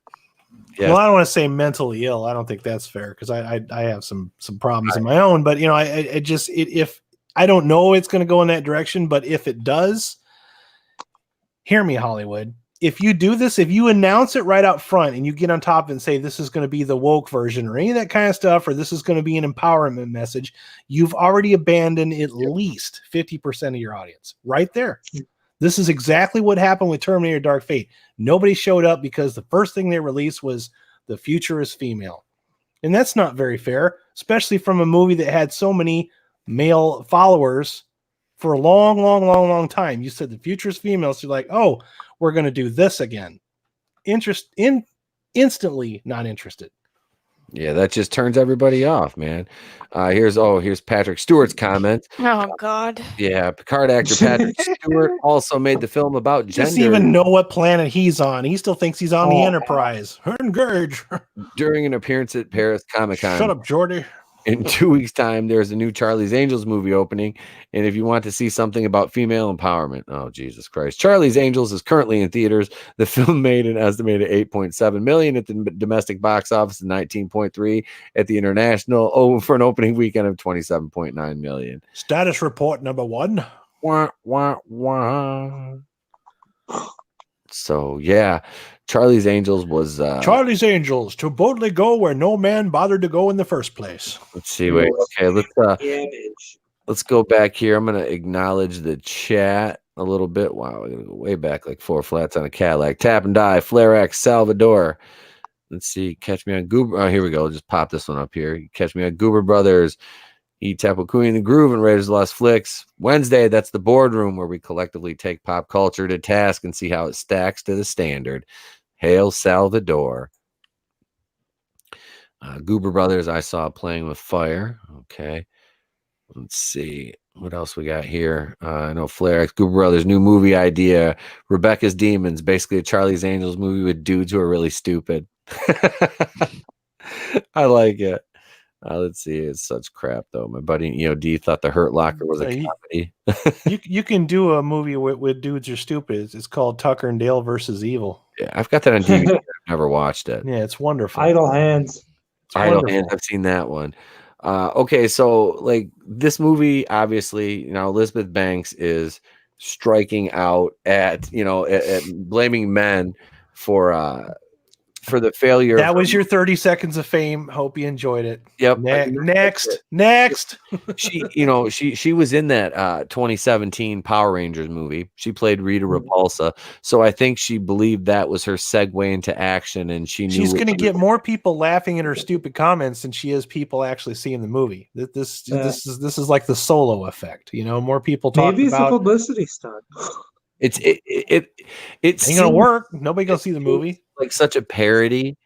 Well, I don't want to say mentally ill. I don't think that's fair because I have some problems of my own. But you know, if I don't know it's going to go in that direction, but if it does, hear me, Hollywood. If you do this, if you announce it right out front and you get on top and say this is going to be the woke version or any of that kind of stuff, or this is going to be an empowerment message, you've already abandoned at least 50% of your audience right there. This is exactly what happened with Terminator Dark Fate. Nobody showed up because the first thing they released was the future is female. And that's not very fair, especially from a movie that had so many male followers for a long time. You said the future is female. So you're like, oh, we're going to do this again. Instantly not interested. Yeah, that just turns everybody off, man. Here's Patrick Stewart's comment. Oh God. Yeah, Picard actor Patrick Stewart also made the film about gender. He doesn't even know what planet he's on. He still thinks he's on the Enterprise. Engage. During an appearance at Paris Comic-Con. Shut up, Jordy. In 2 weeks' time, there's a new Charlie's Angels movie opening. And if you want to see something about female empowerment, oh, Jesus Christ. Charlie's Angels is currently in theaters. The film made an estimated $8.7 million at the domestic box office and $19.3 at the international, for an opening weekend of $27.9 million. Status report number 1. Wah, wah, wah. So, yeah. Charlie's Angels was Charlie's Angels, to boldly go where no man bothered to go in the first place. Let's see. Wait. Okay. Let's go back here. I'm gonna acknowledge the chat a little bit. Wow, we're gonna go way back, like 4 flats on a Cadillac. Tap and Die. Flare X Salvador. Let's see. Catch me on Goober. Oh, here we go. I'll just pop this one up here. Catch me on Goober Brothers. Tapu Queen the Groove and Raiders of the Lost Flicks. Wednesday, that's the boardroom where we collectively take pop culture to task and see how it stacks to the standard. Hail Salvador. Goober Brothers, I saw Playing with Fire. Okay. Let's see. What else we got here? I know Flare X, Goober Brothers, new movie idea. Rebecca's Demons, basically a Charlie's Angels movie with dudes who are really stupid. I like it. Let's see. It's such crap, though. My buddy, D thought The Hurt Locker was a comedy. you can do a movie with dudes are stupid. It's called Tucker and Dale versus Evil. Yeah, I've got that on DVD. I've never watched it. Yeah, it's wonderful. Idle Hands. Idle Hands. I've seen that one. Okay, so like this movie, obviously, Elizabeth Banks is striking out at blaming men for the failure. That was your 30 seconds of fame. Hope you enjoyed it. Yep. Next. She was in that 2017 Power Rangers movie. She played Rita Repulsa. So I think she believed that was her segue into action, and she's going to get more people laughing at her stupid comments than she is people actually seeing the movie. This is like the Solo effect. More people talk about. Maybe it's a publicity stunt. It ain't gonna work. Nobody gonna see the movie. Like such a parody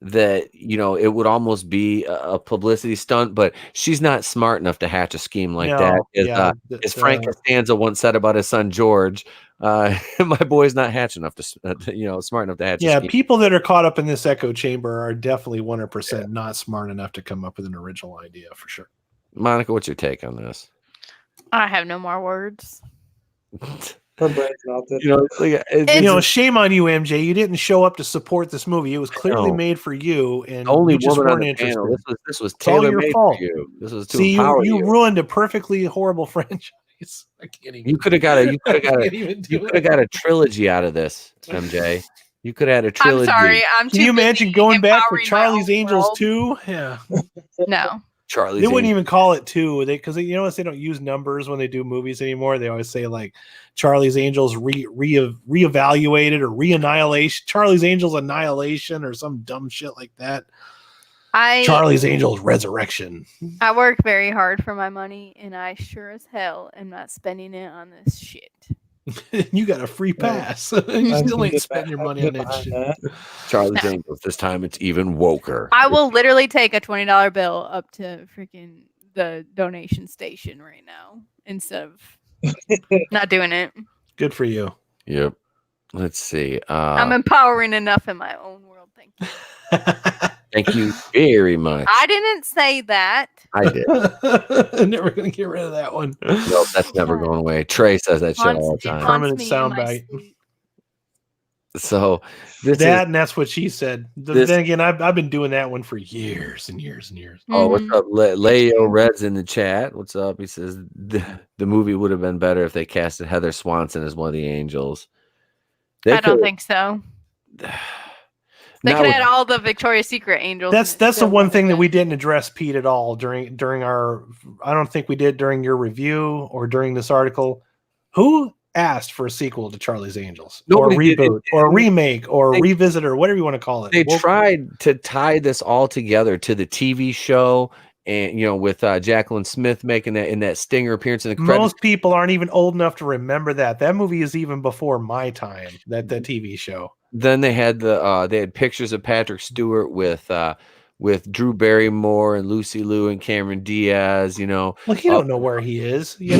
that it would almost be a publicity stunt, but she's not smart enough to hatch a scheme like that. As Frank Costanza once said about his son George, my boy's not hatch enough to smart enough to hatch. Yeah, people that are caught up in this echo chamber are definitely 100% not smart enough to come up with an original idea for sure. Monica, what's your take on this? I have no more words. Her brain's melted. You know, like, You know, shame on you, MJ. You didn't show up to support this movie. It was clearly made for you, and only you just woman on weren't the interested. panel. This was It's all tailor your made fault. for you. This was to See, empower you ruined a perfectly horrible franchise. I can't even. You could have got a trilogy out of this, MJ. You could have had a I'm trilogy. sorry. I'm Can too you imagine going back to empowering my Charlie's own Angels world. 2? Yeah. No. Charlie's They wouldn't Angels. even call it 2 because you know they don't use numbers when they do movies anymore. They always say like Charlie's Angels reevaluated or re-annihilation, Charlie's Angels Annihilation or some dumb shit like that. Charlie's Angels Resurrection. I work very hard for my money, and I sure as hell am not spending it on this shit. You got a free pass. You still ain't spending your money on that shit. Charlie's Angels. This time it's even woker. I will literally take a $20 bill up to freaking the donation station right now instead of not doing it. Good for you. Yep. Let's see. I'm empowering enough in my own world. Thank you. Thank you very much. I didn't say that. I did. Never gonna get rid of that one. Nope, that's never going away. Trey says that shit all the time. Permanent soundbite. So and that's what she said. Then again, I've been doing that one for years and years and years. Oh, what's up? Leo Red's in the chat. What's up? He says the movie would have been better if they casted Heather Swanson as one of the angels. I don't think so. They could add all the Victoria's Secret angels. That's the one thing that we didn't address, Pete, at all during our. I don't think we did during your review or during this article. Who asked for a sequel to Charlie's Angels, or a reboot, or a remake, or a revisit, or whatever you want to call it? They tried to tie this all together to the TV show, and with Jacqueline Smith making that in that stinger appearance in the credits. Most people aren't even old enough to remember that. That movie is even before my time. That TV show. Then they had pictures of Patrick Stewart with Drew Barrymore and Lucy Liu and Cameron Diaz. Well, he don't know where he is. Yeah,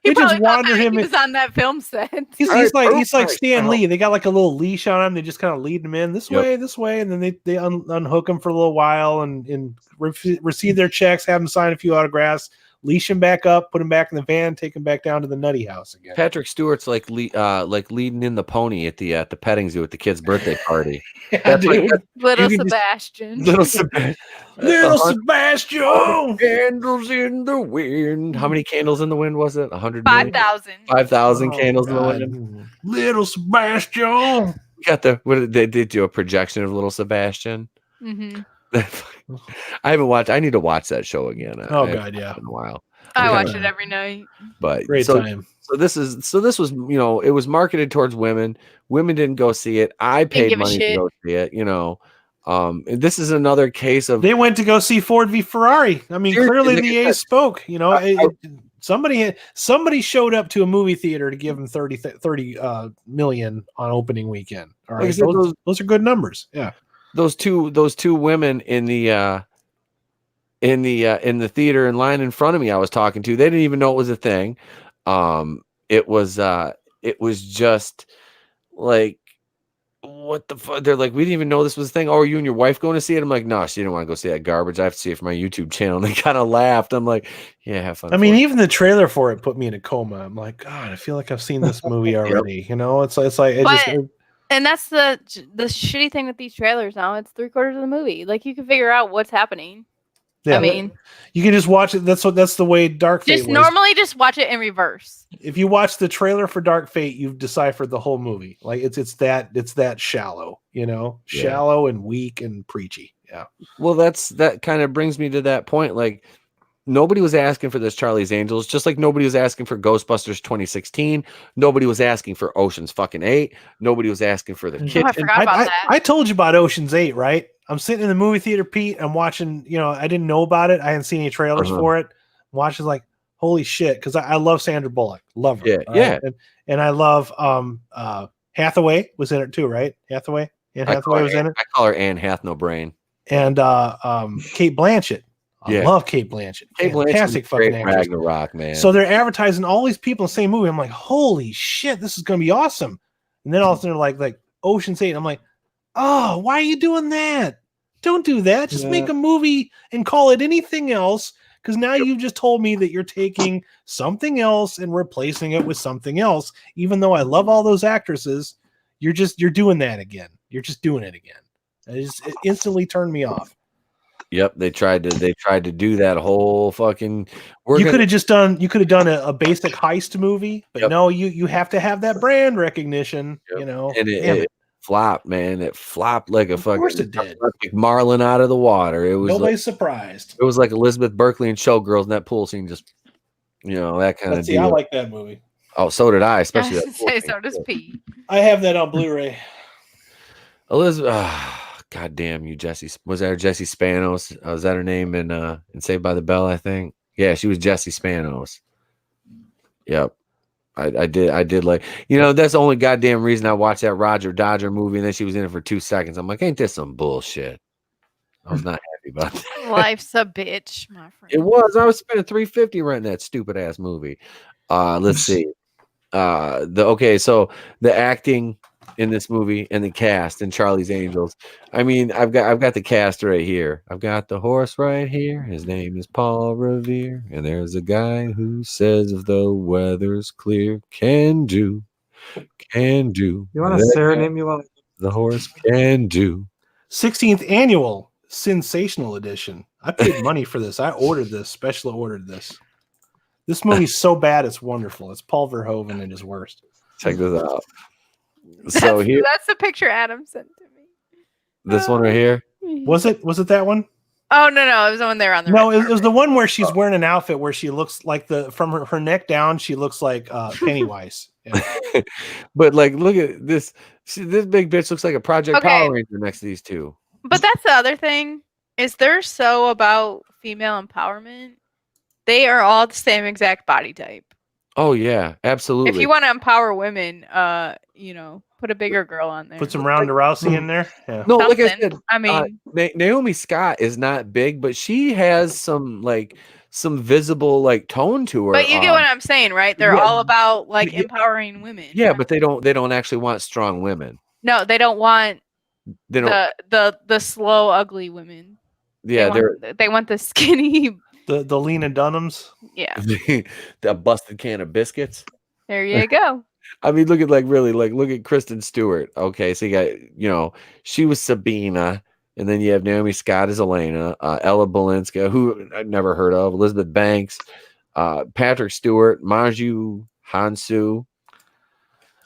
they just wander him. He was on that film set. He's like Stan Lee. They got like a little leash on him. They just kind of lead him in this way, and then they unhook him for a little while and receive their checks, have him sign a few autographs. Leash him back up, put him back in the van, take him back down to the nutty house again. Patrick Stewart's like leading in the pony at the petting zoo at the kid's birthday party. Little Sebastian. Little Sebastian. Candles in the wind. How many candles in the wind was it? 100. 5,000. 5,000 candles in the wind. Little Sebastian. Got they did do a projection of Little Sebastian. Mm-hmm. I haven't watched. I need to watch that show again. God, yeah. In a while. I watch it every night. But great time. So this was it was marketed towards women. Women didn't go see it. I paid money to go see it. And this is another case of they went to go see Ford v Ferrari. I mean, clearly the A's spoke. Somebody showed up to a movie theater to give them 30 million on opening weekend. All right, those are good numbers. Yeah. Those two women in the theater in line in front of me I was talking to, they didn't even know it was a thing. It was just like, what the fuck? They're like, we didn't even know this was a thing. Oh, are you and your wife going to see it? I'm like, no, she didn't want to go see that garbage. I have to see it from my YouTube channel. And they kind of laughed. I'm like, yeah, have fun. I mean, even the trailer for it put me in a coma. I'm like, God, I feel like I've seen this movie already. And that's the shitty thing with these trailers now. It's 3/4 of the movie. Like, you can figure out what's happening. Yeah, I mean, you can just watch it. That's the way Dark Fate was. Normally just watch it in reverse. If you watch the trailer for Dark Fate, you've deciphered the whole movie. Like it's that shallow, shallow and weak and preachy. Yeah. Well, that kind of brings me to that point. Like, nobody was asking for this Charlie's Angels, just like nobody was asking for Ghostbusters 2016. Nobody was asking for Ocean's fucking 8. Nobody was asking for the kitchen. I forgot about that. I told you about Ocean's 8, right? I'm sitting in the movie theater, Pete. I'm watching, I didn't know about it. I hadn't seen any trailers for it. I'm watching like, holy shit, because I love Sandra Bullock. Love her. Yeah. And I love Hathaway was in it too, right? Hathaway? Anne Hathaway was in it. I call her Anne Hath No Brain. And Kate Blanchett. I love Kate Blanchett. Fantastic fucking actress. Ragnarok, man. So they're advertising all these people in the same movie. I'm like, holy shit, this is gonna be awesome. And then all of a sudden they're like Ocean's 8. I'm like, oh, why are you doing that? Don't do that. Just make a movie and call it anything else. because now you just told me that you're taking something else and replacing it with something else. Even though I love all those actresses, you're doing that again. You're just doing it again. It instantly turned me off. Yep, they tried to do that whole fucking. You could have done a basic heist movie, but Yep. no, you have to have that brand recognition. Yep. You know, and it flopped, man. It flopped like a of fucking. course it did. Marlin out of the water. It was Nobody's surprised. It was like Elizabeth Berkley and Showgirls in that pool scene. Just that kind of deal. I like that movie. Oh, so did I. Especially I that was pool gonna say scene. so does Pete. I have that on Blu-ray. Elizabeth. God damn you, Jesse. Was that her Jesse Spanos? Was that her name in Saved by the Bell? I think. Yeah, she was Jesse Spanos. Yep. I did like, that's the only goddamn reason I watched that Roger Dodger movie, and then she was in it for 2 seconds. I'm like, ain't this some bullshit? I was not happy about that. Life's a bitch, my friend. It was. I was spending $350 renting that stupid ass movie. Let's see. So the acting in this movie and the cast and Charlie's Angels. I mean, I've got the cast right here. I've got the horse right here. His name is Paul Revere, and there's a guy who says if the weather's clear, can do. You want to serenade me while the horse can do. 16th annual sensational edition. I paid money for this. I ordered this. Special ordered this. This movie's so bad it's wonderful. It's Paul Verhoeven at his worst. Check this out. So here, that's the picture Adam sent to me. This one right here. Was it that one? Oh no, it was the one there on the. No, it was the one where she's wearing an outfit where she looks like from her neck down. She looks like Pennywise. Yeah. But like, look at this. See, this big bitch looks like a Project Power Ranger next to these two. But that's the other thing is they're so about female empowerment. They are all the same exact body type. Oh yeah, absolutely. If you want to empower women, put a bigger girl on there. Put some Ronda Rousey in there. Yeah. No, like I said, I mean, Naomi Scott is not big, but she has some visible like tone to her. But you get what I'm saying, right? They're all about like empowering women. Yeah, but they don't actually want strong women. No, they don't want the slow, ugly women. Yeah, they want the skinny. The Lena Dunhams. Yeah. The busted can of biscuits. There you go. I mean, look at Kristen Stewart. Okay, so you got, she was Sabina, and then you have Naomi Scott as Elena, Ella Balinska, who I've never heard of, Elizabeth Banks, Patrick Stewart, Maju Hansu.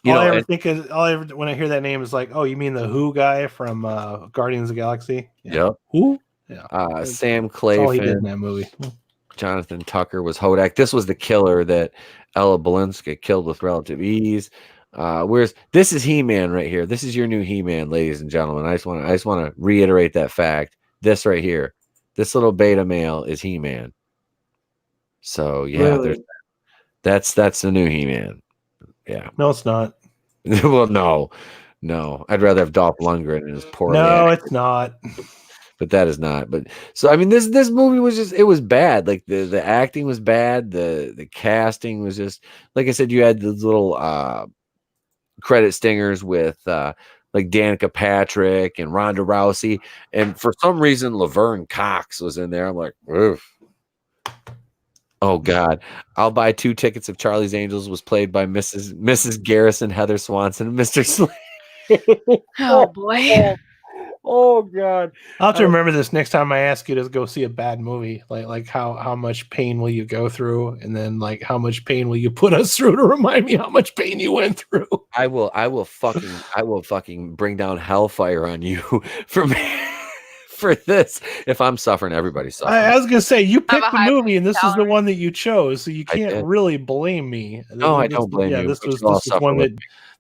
All I ever when I hear that name is like, oh, you mean the Who guy from Guardians of the Galaxy? Yeah. Yep. Who? Yeah. Sam Clayton. All he did in that movie. Jonathan Tucker was Hodak. This was the killer that Ella Balinska killed with relative ease. Whereas this is He-Man right here. This is your new He-Man, ladies and gentlemen. I just want to reiterate that fact. This right here, this little beta male is He-Man. So yeah, really? that's the new He-Man. Yeah. No, it's not. Well, no. I'd rather have Dolph Lundgren in his poor. No, it's not. But that is not. But so I mean, this movie was it was bad. Like the acting was bad. The casting was just, like I said, you had those little credit stingers with like Danica Patrick and Ronda Rousey, and for some reason Laverne Cox was in there. I'm like, oof. Oh God, I'll buy 2 tickets if Charlie's Angels was played by Mrs. Garrison, Heather Swanson, and Mr. Slade. Oh boy. Oh God! I'll have to remember this next time I ask you to go see a bad movie. Like how much pain will you go through, and then like how much pain will you put us through to remind me how much pain you went through. I will fucking bring down hellfire on you for this. If I'm suffering, everybody's suffering. I was gonna say you picked the movie, and this is the one that you chose, so you can't really blame me. No, I don't blame you.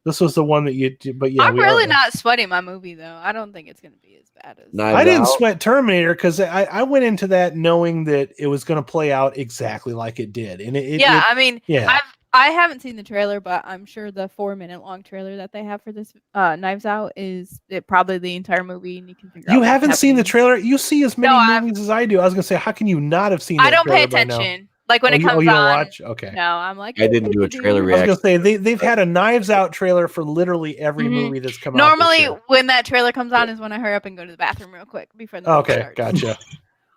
This was the one that you did, but yeah, I'm really not sweating my movie though. I don't think it's going to be as bad as. I didn't sweat Terminator because I went into that knowing that it was going to play out exactly like it did, and I haven't seen the trailer, but I'm sure the 4-minute long trailer that they have for this Knives Out is probably the entire movie, and you can figure out. You haven't seen the trailer? You see as many movies as I do. I was going to say, how can you not have seen? I don't pay attention. Like when it comes you don't on. watch? Okay. No, I'm like. I didn't do a trailer reaction. I was gonna say they've had a Knives Out trailer for literally every movie that's come out. Normally, when that trailer comes on, is when I hurry up and go to the bathroom real quick before the movie starts. Gotcha.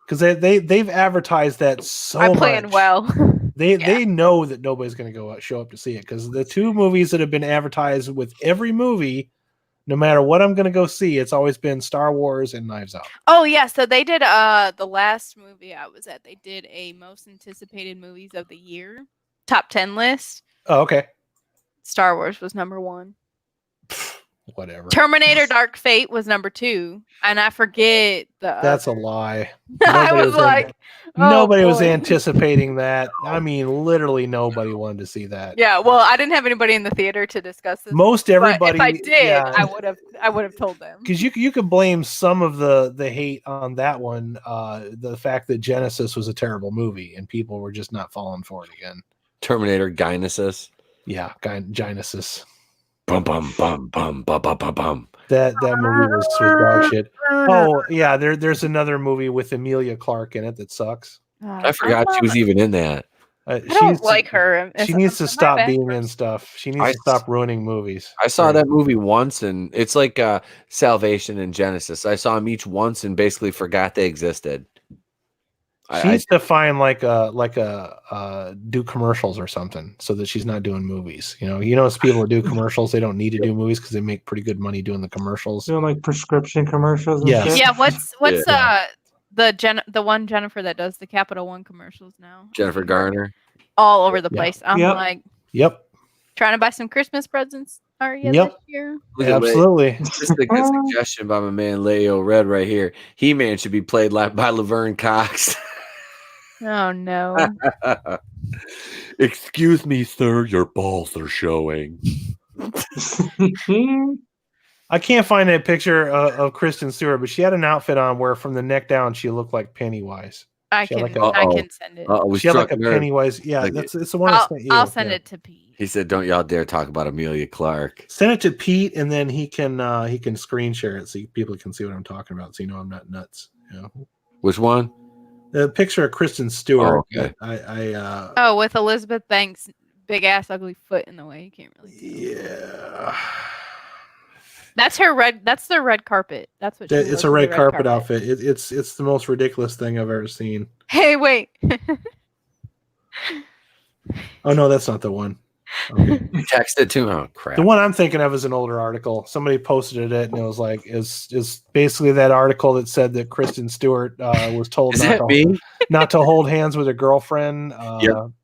because they've advertised that so I much. plan well. They know that nobody's going to show up to see it because the two movies that have been advertised with every movie, no matter what I'm going to go see, it's always been Star Wars and Knives Out. Oh yeah, so they did the last movie I was at. They did a most anticipated movies of the year top 10 list. Oh, okay. Star Wars was number 1. Whatever. Terminator Dark Fate was number 2, and I forget the That's other. a lie. I was like, nobody was boy. anticipating that. I mean, literally nobody wanted to see that. Yeah, well, I didn't have anybody in the theater to discuss this. Most everybody. But if I did, I would have told them. Because you could blame some of the hate on that one, the fact that Genesis was a terrible movie and people were just not falling for it again. Terminator Genesis. Yeah, Genesis. Bum bum bum bum bum bum bum bum. That movie was dog shit. Oh yeah, there's another movie with Emilia Clarke in it that sucks. I forgot she was even in that. I don't like her. She needs to stop being in stuff. She needs to stop ruining movies. I saw that movie once, and it's like Salvation and Genesis. I saw them each once and basically forgot they existed. She needs to find like a do commercials or something so that she's not doing movies. You know, it's people that do commercials. They don't need to do movies because they make pretty good money doing the commercials. Doing like prescription commercials. And shit. Yeah. What's the one Jennifer that does the Capital One commercials now? Jennifer Garner. All over the place. I'm like, trying to buy some Christmas presents. Are you this year? Absolutely. This is a good suggestion by my man Leo Red right here. He-Man should be played by Laverne Cox. Oh no. Excuse me, sir, your balls are showing. I can't find that picture of Kristen Stewart, but she had an outfit on where from the neck down she looked like Pennywise. I can send it. She had like a Pennywise. Yeah, it's the one. I'll send it to Pete. He said, "Don't y'all dare talk about Emilia Clarke." Send it to Pete, and then he can screen share it so people can see what I'm talking about. So you know I'm not nuts. You know? Which one? The picture of Kristen Stewart. Oh, okay. With Elizabeth Banks' big ass ugly foot in the way, you can't really tell. Yeah. That's her red. That's the red carpet. That's what. It's a red carpet outfit. It's the most ridiculous thing I've ever seen. Hey, wait. Oh no, that's not the one. Okay. Text it to him. Crap. The one I'm thinking of is an older article. Somebody posted it, and it was like, is basically that article that said that Kristen Stewart was told not to hold hands with her girlfriend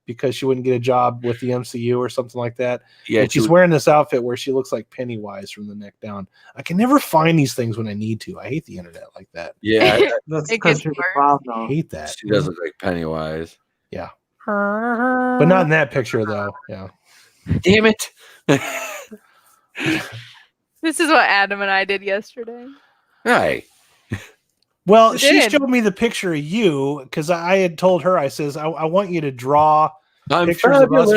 because she wouldn't get a job with the MCU or something like that. Yeah, and she's wearing this outfit where she looks like Pennywise from the neck down. I can never find these things when I need to. I hate the internet like that. Yeah, that's because you're the problem. I hate that. She does look like Pennywise. Yeah, but not in that picture though. Yeah. Damn it. This is what Adam and I did yesterday. Right. Well, she showed me the picture of you because I had told her, I says, I want you to draw pictures of us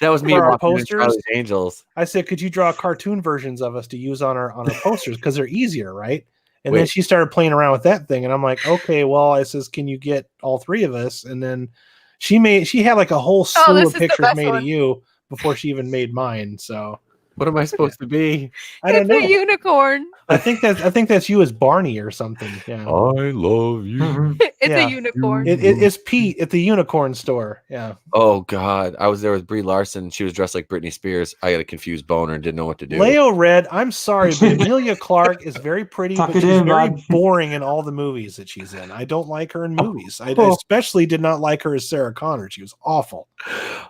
that was me for our posters. Angels. I said, could you draw cartoon versions of us to use on our posters because they're easier, right? And then she started playing around with that thing, and I'm like, okay, well, I says, can you get all three of us? And then she had like a whole slew of pictures made of you before she even made mine. So what am I supposed to be? I don't know. It's a unicorn. I think that's you as Barney or something. Yeah. I love you. It's a unicorn. It's Pete at the unicorn store. Yeah. Oh God, I was there with Brie Larson. She was dressed like Britney Spears. I got a confused boner and didn't know what to do. Leo Red, I'm sorry, but Emilia Clarke is very pretty, but she's very boring in all the movies that she's in. I don't like her in movies. I especially did not like her as Sarah Connor. She was awful.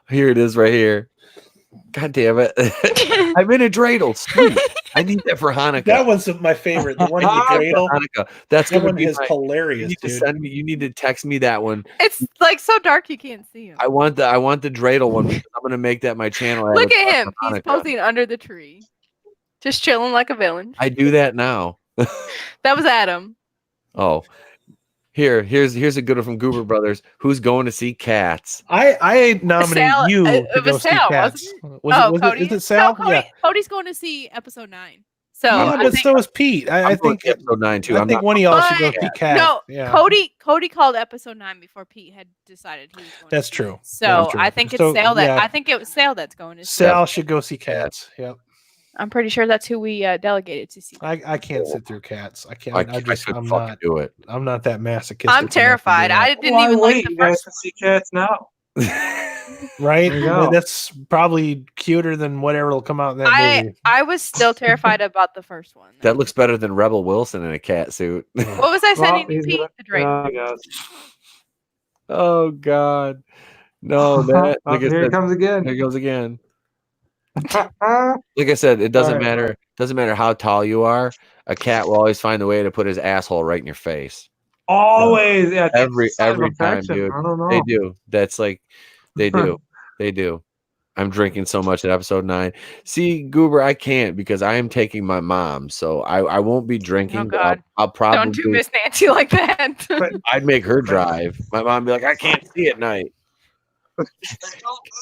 Here it is, right here. God damn it. I'm in a dreidel. Sweet. I need that for Hanukkah. That one's my favorite. The one in the dreidel. Hanukkah. That's that one is hilarious. You need to text me that one. It's like so dark you can't see him. I want the dreidel one because I'm gonna make that my channel. Look at him. He's posing under the tree. Just chilling like a villain. I do that now. That was Adam. Oh. Here's a good one from Goober Brothers. Who's going to see Cats? I nominate you to go see Cats. Cody. Is it Sal? No, Cody. Yeah. Cody's going to see episode 9. So but so is Pete. I think episode 9 too. I think one of y'all should go see Cats. No, yeah. Cody called episode 9 before Pete had decided he was going. That's true. So I think it's Sal that I think it was Sal that's going to. Sal should go see Cats. Yep. I'm pretty sure that's who we delegated to see. I can't sit through cats. I can't. I I'm couldn't fucking not. do it. I'm not that masochistic. I'm terrified. I didn't Why even wait? like the You guys first can see cats now. Right? There you go. That's probably cuter than whatever will come out in that one. movie. I was still terrified about the first one. That looks better than Rebel Wilson in a cat suit. What was I sending Well, you, he's Pete? gonna- The Drake. I guess. Oh God, no! That Oh, like I here he said, comes again. here he goes again. Like I said, it doesn't All right. matter. Doesn't matter how tall you are. A cat will always find a way to put his asshole right in your face. Always, yeah. it's Every a sign of time, affection. dude. I don't know. They do. That's like they do. They do. I'm drinking so much at episode 9. See, Goober, I can't because I am taking my mom, so I won't be drinking. Oh But God! I'll probably Don't do Miss Nancy like that. I'd make her drive. My mom be like, I can't see at night.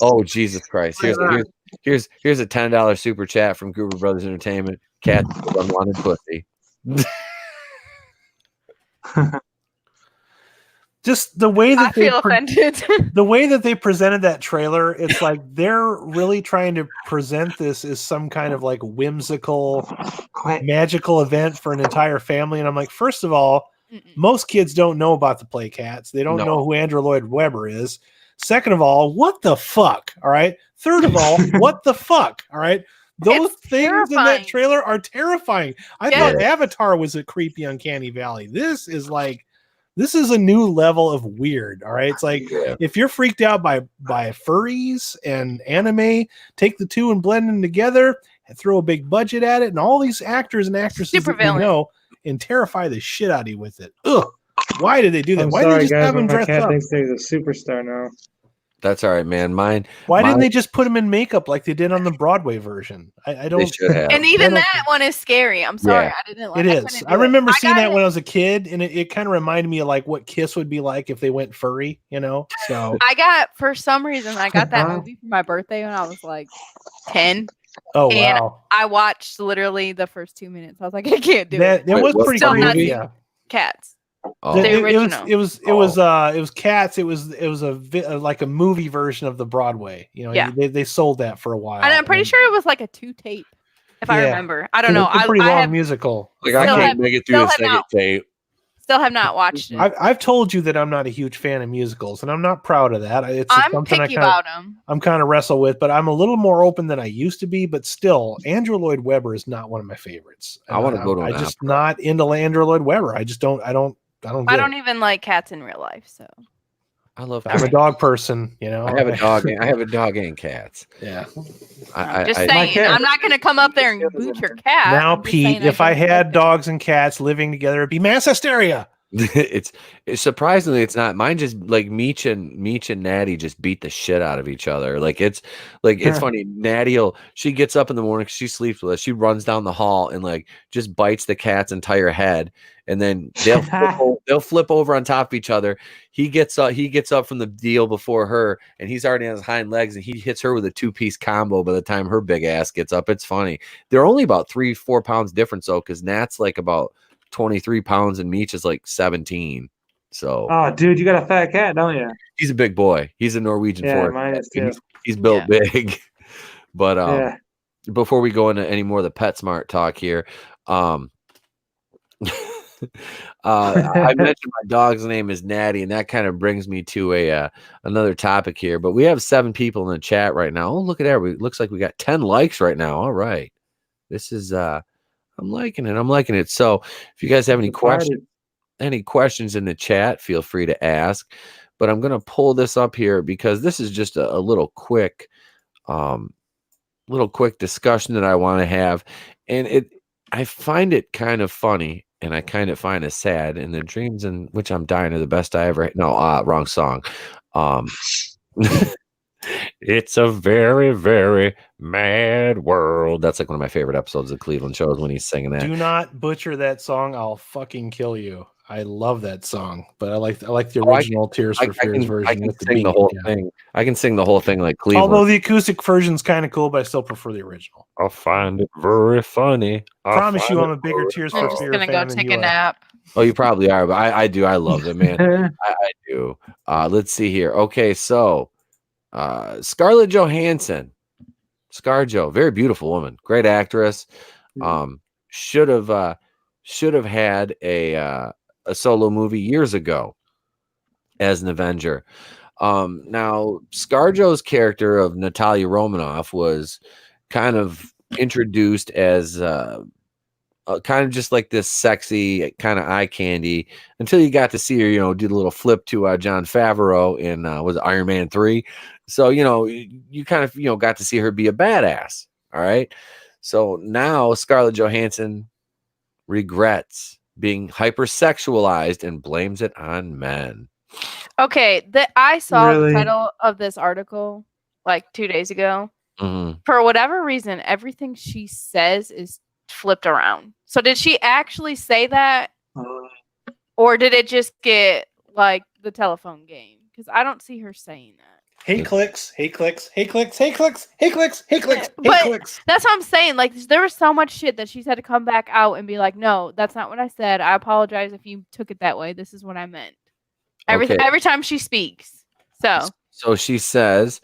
Oh Jesus Christ! Here's a $10 super chat from Goober Brothers Entertainment. Cat unwanted pussy. Just the way that I feel offended. the way that they presented that trailer, it's like they're really trying to present this as some kind of like whimsical, magical event for an entire family. And I'm like, first of all, most kids don't know about the Play Cats. They don't know who Andrew Lloyd Webber is. Second of all, what the fuck? All right. Third of all, what the fuck? All right. Those things in that trailer are terrifying. I thought Avatar was a creepy, uncanny valley. This is a new level of weird. All right. It's like if you're freaked out by furries and anime, take the two and blend them together and throw a big budget at it, and all these actors and actresses that you know, and terrify the shit out of you with it. Ugh. Why did they do that? I'm Why sorry, did they just guys, have him my dressed cat up? thinks he's a superstar now. That's all right, man. Why didn't they just put him in makeup like they did on the Broadway version? I don't. They should have. And even that one is scary. I'm sorry, Yeah. I didn't like It I is. couldn't I do it. remember seeing got that it. when I was a kid, and it kind of reminded me of like what Kiss would be like if they went furry, you know? So For some reason, I got that movie for my birthday when I was like 10. Oh, and wow. I watched literally the first 2 minutes. I was like, I can't do it. It was pretty Still not creepy. seen Yeah. Cats. Oh. The original. It was Cats. It was like a movie version of the Broadway. You know, Yeah. they sold that for a while. And I'm pretty sure it was like a 2-tape, if I remember. I don't know. It's a pretty I long have, musical. Like I can't make it through the second tape. Still have not watched it. I've told you that I'm not a huge fan of musicals, and I'm not proud of that. It's I'm something picky about them. I'm kind of wrestle with, but I'm a little more open than I used to be. But still, Andrew Lloyd Webber is not one of my favorites. I want to go to I'm an just opera. not into Andrew Lloyd Webber. I don't. I don't even like cats in real life, so I love. I'm a dog person, you know. I have a dog. I have a dog and cats. Yeah. I'm just saying, I'm not going to come up there and boot your cat. Now, I'm just Pete, saying if I don't had like dogs and cats living together, it'd be mass hysteria. it's surprisingly it's not. Mine just like Meech and Natty just beat the shit out of each other. It's funny. Natty she gets up in the morning, she sleeps with us, she runs down the hall and like just bites the cat's entire head, and then they'll flip over on top of each other. He gets up from the deal before her, and he's already on his hind legs, and he hits her with a 2-piece combo by the time her big ass gets up. It's funny. They're only about 3-4 pounds difference though, because Nat's like about 23 pounds and Meech is like 17. So oh dude, you got a fat cat, don't you? He's a big boy. He's a Norwegian forest. Mine is too. He's built big. But before we go into any more of the PetSmart talk here, I mentioned my dog's name is Natty, and that kind of brings me to another topic here. But we have 7 people in the chat right now. Oh, look at that. Looks like we got 10 likes right now. All right. This is I'm liking it. So if you guys have any questions in the chat, feel free to ask. But I'm gonna pull this up here because this is just a little quick discussion that I want to have. And I find it kind of funny, and I kind of find it sad. And the dreams in which I'm dying are the best I ever wrong song. It's a very, very mad world. That's like one of my favorite episodes of Cleveland shows when he's singing that. Do not butcher that song. I'll fucking kill you. I love that song, but I like the original Tears for Fears version. I can sing the whole thing. I can sing the whole thing like Cleveland. Although the acoustic version's kind of cool, but I still prefer the original. I find it very funny. I promise you I'm a bigger Tears for Fears fan. I'm just going to go take a nap. Oh, you probably are, but I do. I love it, man. I do. Let's see here. Okay, so Scarlett Johansson ScarJo, very beautiful woman, great actress. Should have had a solo movie years ago as an Avenger. Now ScarJo's character of Natalia Romanoff was kind of introduced as kind of just like this sexy kind of eye candy until you got to see her, do the little flip to John Favreau in was it Iron Man 3. So, you kind of, got to see her be a badass. All right. So now Scarlett Johansson regrets being hypersexualized and blames it on men. Okay, I saw Really? the title of this article like 2 days ago. Mm-hmm. For whatever reason, everything she says is flipped around. So did she actually say that? Or did it just get like the telephone game? Because I don't see her saying that. Hey clicks, hey clicks, hey clicks, hey clicks, hey clicks, hey clicks, hey But clicks. that's what I'm saying. Like there was so much shit that she's had to come back out and be like, no, that's not what I said. I apologize if you took it that way. This is what I meant. Every time she speaks. So she says,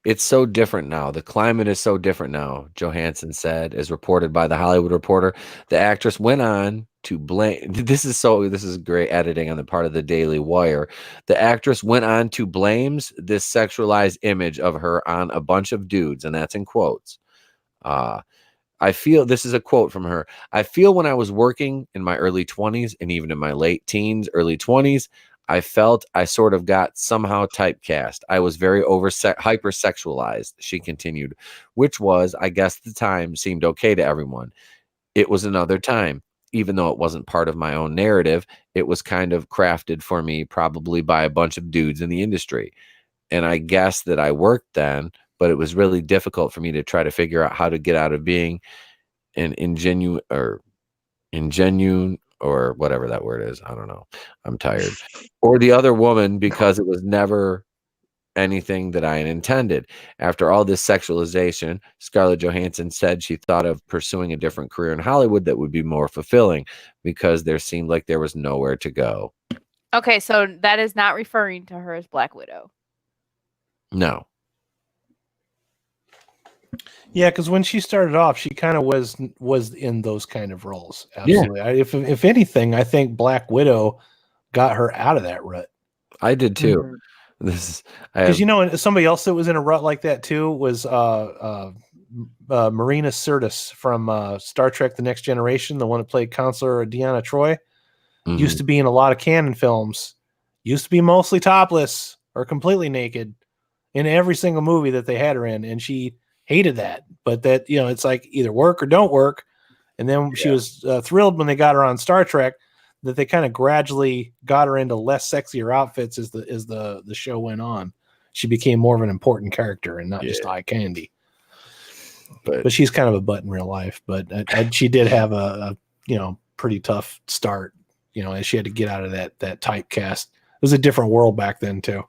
it's so different now. The climate is so different now, Johansson said, as reported by The Hollywood Reporter. The actress went on to blame. This is great editing on the part of the Daily Wire. The actress went on to blames this sexualized image of her on a bunch of dudes, and that's in quotes. I feel, this is a quote from her. I feel when I was working in my early 20s and even in my late teens, early 20s, I felt I sort of got somehow typecast. I was very hypersexualized, she continued, which was, I guess, the time seemed okay to everyone. It was another time. Even though it wasn't part of my own narrative, it was kind of crafted for me, probably by a bunch of dudes in the industry. And I guess that I worked then, but it was really difficult for me to try to figure out how to get out of being an ingenuine or whatever that word is. I don't know. I'm tired. Or the other woman, because it was never anything that I had intended. After all this sexualization, Scarlett Johansson said she thought of pursuing a different career in Hollywood that would be more fulfilling because there seemed like there was nowhere to go. okay, so that is not referring to her as Black Widow. No. Yeah, because when she started off, she kind of was in those kind of roles. Absolutely. Yeah. If anything, I think Black Widow got her out of that rut. I did too. Mm-hmm. Because somebody else that was in a rut like that too was Marina Sirtis from Star Trek: The Next Generation, the one that played Counselor Deanna Troi. Mm-hmm. Used to be in a lot of canon films. Used to be mostly topless or completely naked in every single movie that they had her in, and she hated that. But that, it's like either work or don't work. And then she was thrilled when they got her on Star Trek that they kind of gradually got her into less sexier outfits as the show went on. She became more of an important character and not just eye candy. But she's kind of a butt in real life. But she did have a pretty tough start. As she had to get out of that typecast. It was a different world back then too.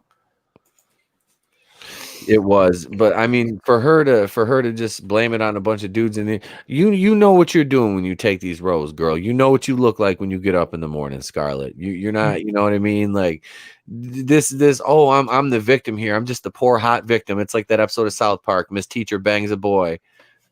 It was, but I mean, for her to just blame it on a bunch of dudes, and you know what you're doing when you take these roles, girl. You know what you look like when you get up in the morning, Scarlett. You're not, you know what I mean? Like this. Oh, I'm the victim here. I'm just the poor hot victim. It's like that episode of South Park. Miss Teacher bangs a boy.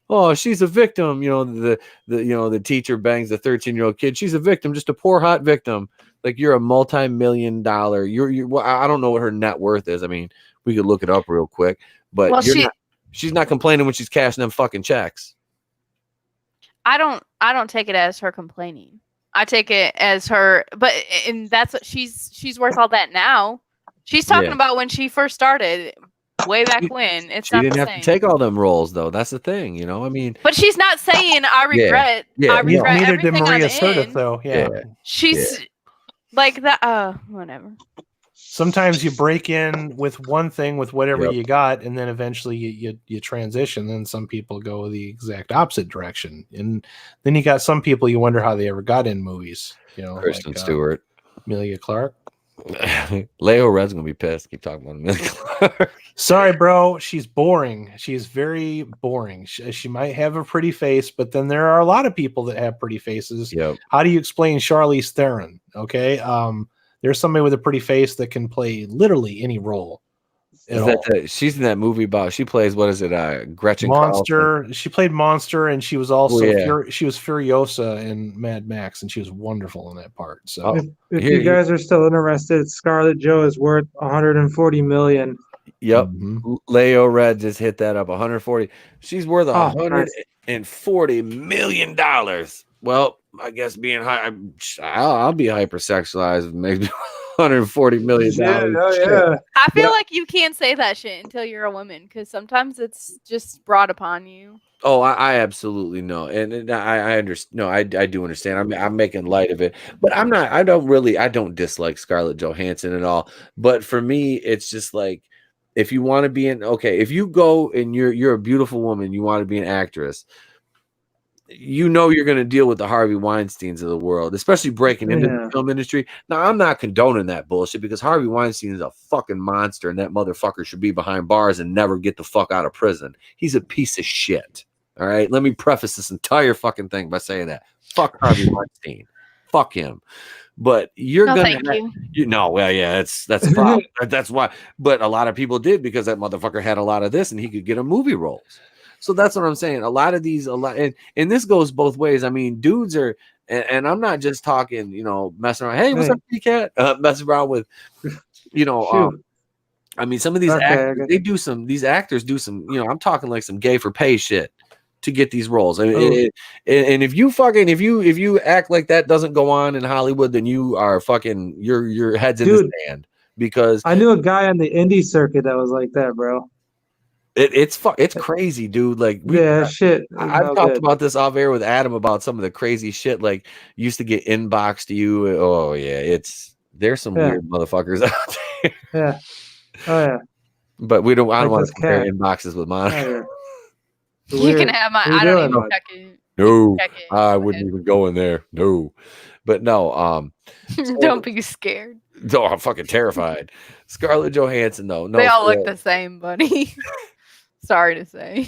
Oh, she's a victim. The teacher bangs the 13-year-old kid. She's a victim, just a poor hot victim. Like you're a multi-million-dollar. Well, I don't know what her net worth is. I mean, we could look it up real quick, but she's not complaining when she's cashing them fucking checks. I don't take it as her complaining. I take it as her, and that's what she's worth all that now. She's talking about when she first started, way back when. She didn't have to take all them roles though. That's the thing, I mean. But she's not saying I regret. Yeah. I regret neither everything did Maria I'm Sirtis, in. though. Yeah. She's like that. Whatever. Sometimes you break in with one thing with whatever you got, and then eventually you transition. Then some people go the exact opposite direction, and then you got some people you wonder how they ever got in movies. Kristen Stewart, Amelia Clark. Leo Red's gonna be pissed. Keep talking about Amelia Clark. Sorry, bro. She's boring. She's very boring. She might have a pretty face, but then there are a lot of people that have pretty faces. Yep. How do you explain Charlize Theron? Okay. There's somebody with a pretty face that can play literally any role. at all. She's in that movie about she plays what is it? Gretchen Monster. Carlson. She played Monster, and she was also yeah. she was Furiosa in Mad Max, and she was wonderful in that part. So if you guys are still interested, Scarlett Joe is worth 140 million. Yep. Leo Red just hit that up. 140. She's worth $140 million. Well, I guess being high, I'll be hypersexualized. Maybe 140 million dollars. Yeah. I feel like you can't say that shit until you're a woman, because sometimes it's just brought upon you. Oh, I absolutely know, and I understand. No, I do understand. I'm making light of it, but I'm not. I don't dislike Scarlett Johansson at all. But for me, it's just like, if you want to be if you go and you're a beautiful woman, you want to be an actress, you're going to deal with the Harvey Weinsteins of the world, especially breaking into the film industry. Now, I'm not condoning that bullshit, because Harvey Weinstein is a fucking monster, and that motherfucker should be behind bars and never get the fuck out of prison. He's a piece of shit. All right. Let me preface this entire fucking thing by saying that. Fuck Harvey Weinstein. Fuck him. But you're gonna well, yeah, that's the problem. That's why. But a lot of people did, because that motherfucker had a lot of this and he could get a movie roles. So that's what I'm saying. A lot of these, and this goes both ways. I mean, dudes are, and I'm not just talking, messing around. Hey, what's up, Cat? Messing around with, I mean, some of these actors, these actors do some, I'm talking like some gay for pay shit to get these roles. I mean, and if you act like that doesn't go on in Hollywood, then you are fucking, your head's in the sand. Because I knew a guy on the indie circuit that was like that, bro. It's crazy, dude. Like, shit. I've talked about this off air with Adam about some of the crazy shit, like, used to get inboxed to you. Oh yeah, there's some weird motherfuckers out there. Yeah. Oh yeah. But I don't want to compare inboxes with mine. You can have my. I don't even check it. No, I wouldn't even go in there. No, but no. Don't be scared. No, I'm fucking terrified. Scarlett Johansson, though. No, they all look the same, buddy. Sorry to say.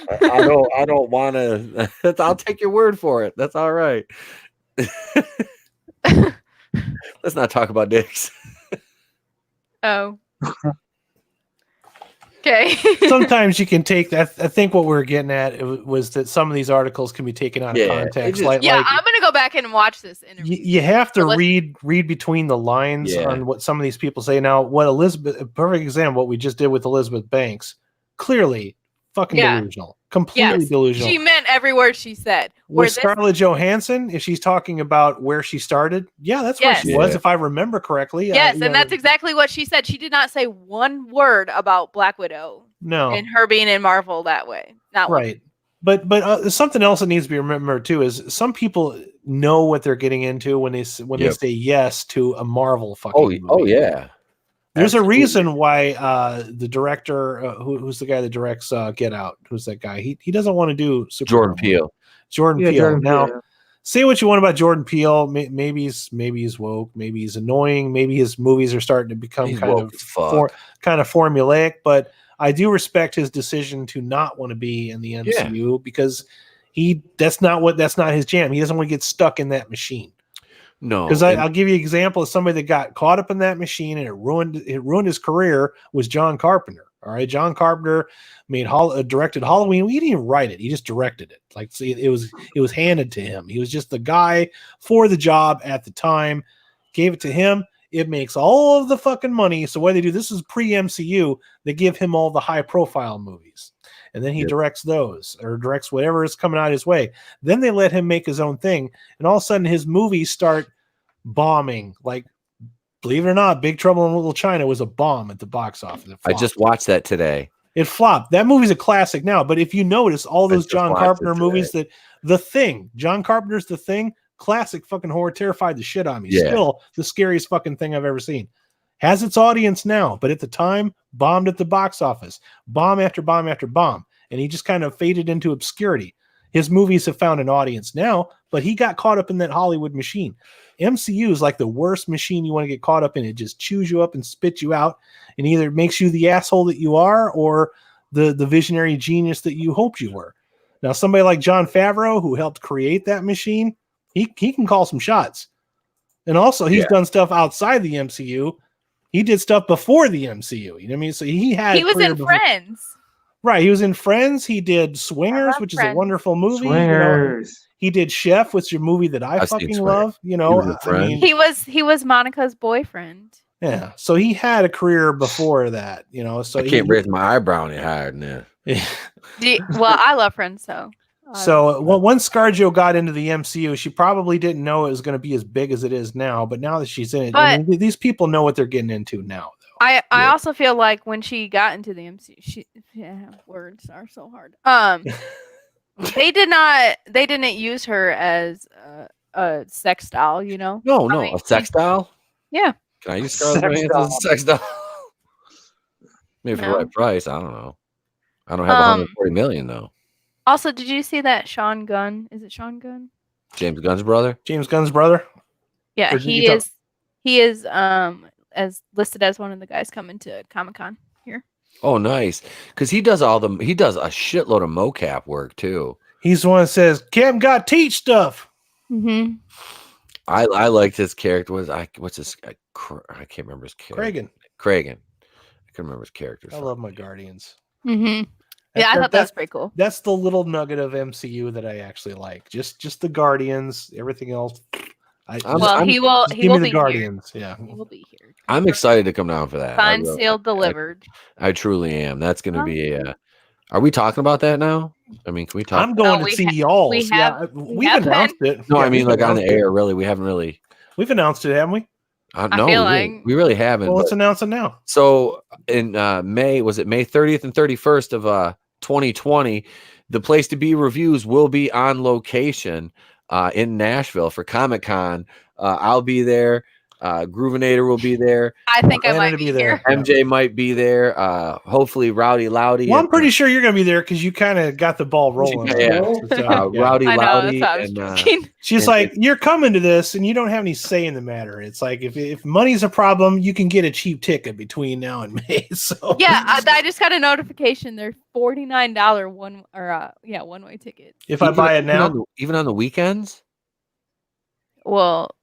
I don't want to. I'll take your word for it. That's all right. Let's not talk about dicks. Oh. Okay. Sometimes you can take that. I think what we were getting at was that some of these articles can be taken out of context. I'm going to go back and watch this interview. You have to read between the lines on what some of these people say. Now, what a perfect example, what we just did with Elizabeth Banks, clearly fucking delusional, completely delusional. She meant every word she said. With Scarlett Johansson, if she's talking about where she started, that's where she was, if I remember correctly. Yes, and that's exactly what she said. She did not say one word about Black Widow. No, and her being in Marvel that way. Not right. But something else that needs to be remembered too is some people know what they're getting into when they say yes to a Marvel fucking movie. Oh yeah. There's a reason why the director, who's the guy that directs Get Out, who's that guy? He doesn't want to do Jordan Peele. Jordan Peele. Now, say what you want about Jordan Peele. Maybe he's woke. Maybe he's annoying. Maybe his movies are starting to become kind of formulaic. But I do respect his decision to not want to be in the MCU because that's not his jam. He doesn't want to get stuck in that machine. No, because I'll give you an example of somebody that got caught up in that machine and it ruined his career was John Carpenter. All right, John Carpenter directed Halloween. He didn't even write it; he just directed it. Like it was handed to him. He was just the guy for the job at the time. Gave it to him. It makes all of the fucking money. So what they do? This is pre-MCU. They give him all the high-profile movies, and then he directs those or directs whatever is coming out his way. Then they let him make his own thing, and all of a sudden his movies start bombing. Like, believe it or not, Big Trouble in Little China was a bomb at the box office. I just watched that today. It flopped. That movie's a classic now, but if you notice all those John Carpenter movies, that The Thing, John Carpenter's The Thing, classic fucking horror, terrified the shit out of me. Still the scariest fucking thing I've ever seen. Has its audience now, but at the time, bombed at the box office. Bomb after bomb after bomb. And he just kind of faded into obscurity. His movies have found an audience now, but he got caught up in that Hollywood machine. MCU is like the worst machine you want to get caught up in. It just chews you up and spits you out and either makes you the asshole that you are or the visionary genius that you hoped you were. Now, somebody like Jon Favreau, who helped create that machine, he can call some shots. And also, he's done stuff outside the MCU He did stuff before the MCU. You know what I mean? So he had. He was in Friends. Right. He was in Friends. He did Swingers, which Friends. is a wonderful movie. Swingers. You know, he did Chef, which is a movie that I I've seen fucking Swingers. love. You know, a friend. He was Monica's boyfriend. Yeah. So he had a career before that. You know, so I can't raise my eyebrow any higher than that. Yeah. Well, I love Friends, so. So once ScarJo got into the MCU, she probably didn't know it was going to be as big as it is now. But now that she's in it, I mean, these people know what they're getting into now. I also feel like when she got into the MCU, words are so hard. They didn't use her as a sex doll, you know? No, a sex doll? Yeah. Can I use Scarlett Johansson as a sex doll? Maybe for the right price. I don't know. I don't have 140 million though. Also, did you see that Sean Gunn? Is it Sean Gunn? James Gunn's brother? James Gunn's brother? Yeah, he is as listed as one of the guys coming to Comic-Con here. Oh, nice. Because he does a shitload of mocap work too. He's the one that says, Cam got teach stuff. Mm-hmm. I liked his character. What's his? I can't remember his character. Kragan. I can remember his character. I love my Guardians. Mm-hmm. Yeah, I thought that was pretty cool. That's the little nugget of MCU that I actually like. Just the Guardians. Everything else. He will be Guardians. Here. Yeah, he will be here. I'm excited to come down for that. Signed, sealed, delivered. I truly am. That's going to be a. Are we talking about that now? I mean, can we talk? I'm going to see y'all. We've announced it. No, I mean like on the air. Really, we haven't really. We've announced it, haven't we? No, we really haven't. Well, let's announce it now. So in May 30th and 31st of 2020, the Place to Be reviews will be on location in Nashville for Comic-Con. I'll be there. Groovinator will be there. I think I might be there. MJ might be there. Hopefully Rowdy Loudy. Well, I'm pretty sure you're going to be there because you kind of got the ball rolling. Rowdy Loudy. And she's like, you're coming to this and you don't have any say in the matter. It's like, if money's a problem, you can get a cheap ticket between now and May. So yeah, I just got a notification. They're $49 one-way tickets. If I buy it now, even on the weekends. Well,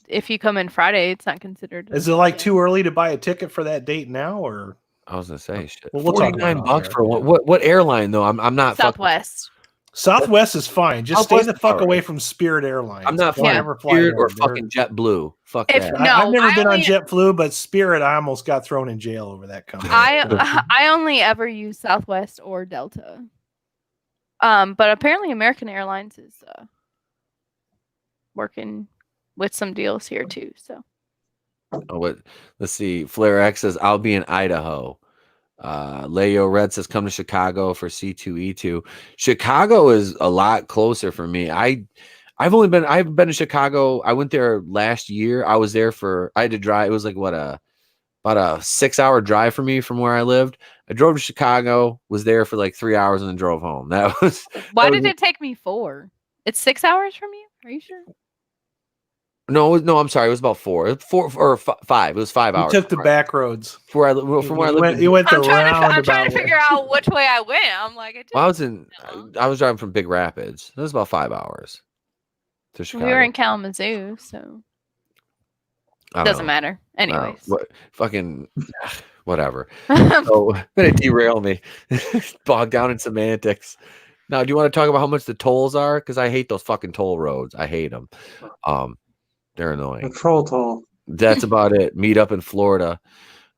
if you come in Friday, it's not considered. Is it like too early to buy a ticket for that date now, or? I was gonna say shit. Well, we'll $49 for what airline though? I'm not Southwest. Southwest is fine. Just stay the fuck away from Spirit Airlines. I'm not flying Spirit or fucking JetBlue. Fuck that. I've never been on JetBlue, but Spirit, I almost got thrown in jail over that company. I only ever use Southwest or Delta. But apparently American Airlines is working with some deals here too. So let's see. Flair X says I'll be in Idaho. Leo Red says come to Chicago for C2E2. Chicago is a lot closer for me. I've been to Chicago. I went there last year. I was there I had to drive. It was like about a 6-hour drive for me from where I lived. I drove to Chicago, was there for like 3 hours and then drove home. Why did it take me 4? It's 6 hours from you? Are you sure? No, I'm sorry. It was about 4 or 5. It was 5 hours. You took the back roads. From where I lived. You went the I'm trying to figure out which way I went. I'm like, I was driving from Big Rapids. It was about 5 hours to Chicago. We were in Kalamazoo, so it doesn't matter. Anyways, fucking whatever. So gonna derail me. Bogged down in semantics. Now, do you want to talk about how much the tolls are? Because I hate those fucking toll roads. I hate them. They're annoying. The troll toll. That's about it. Meet up in Florida.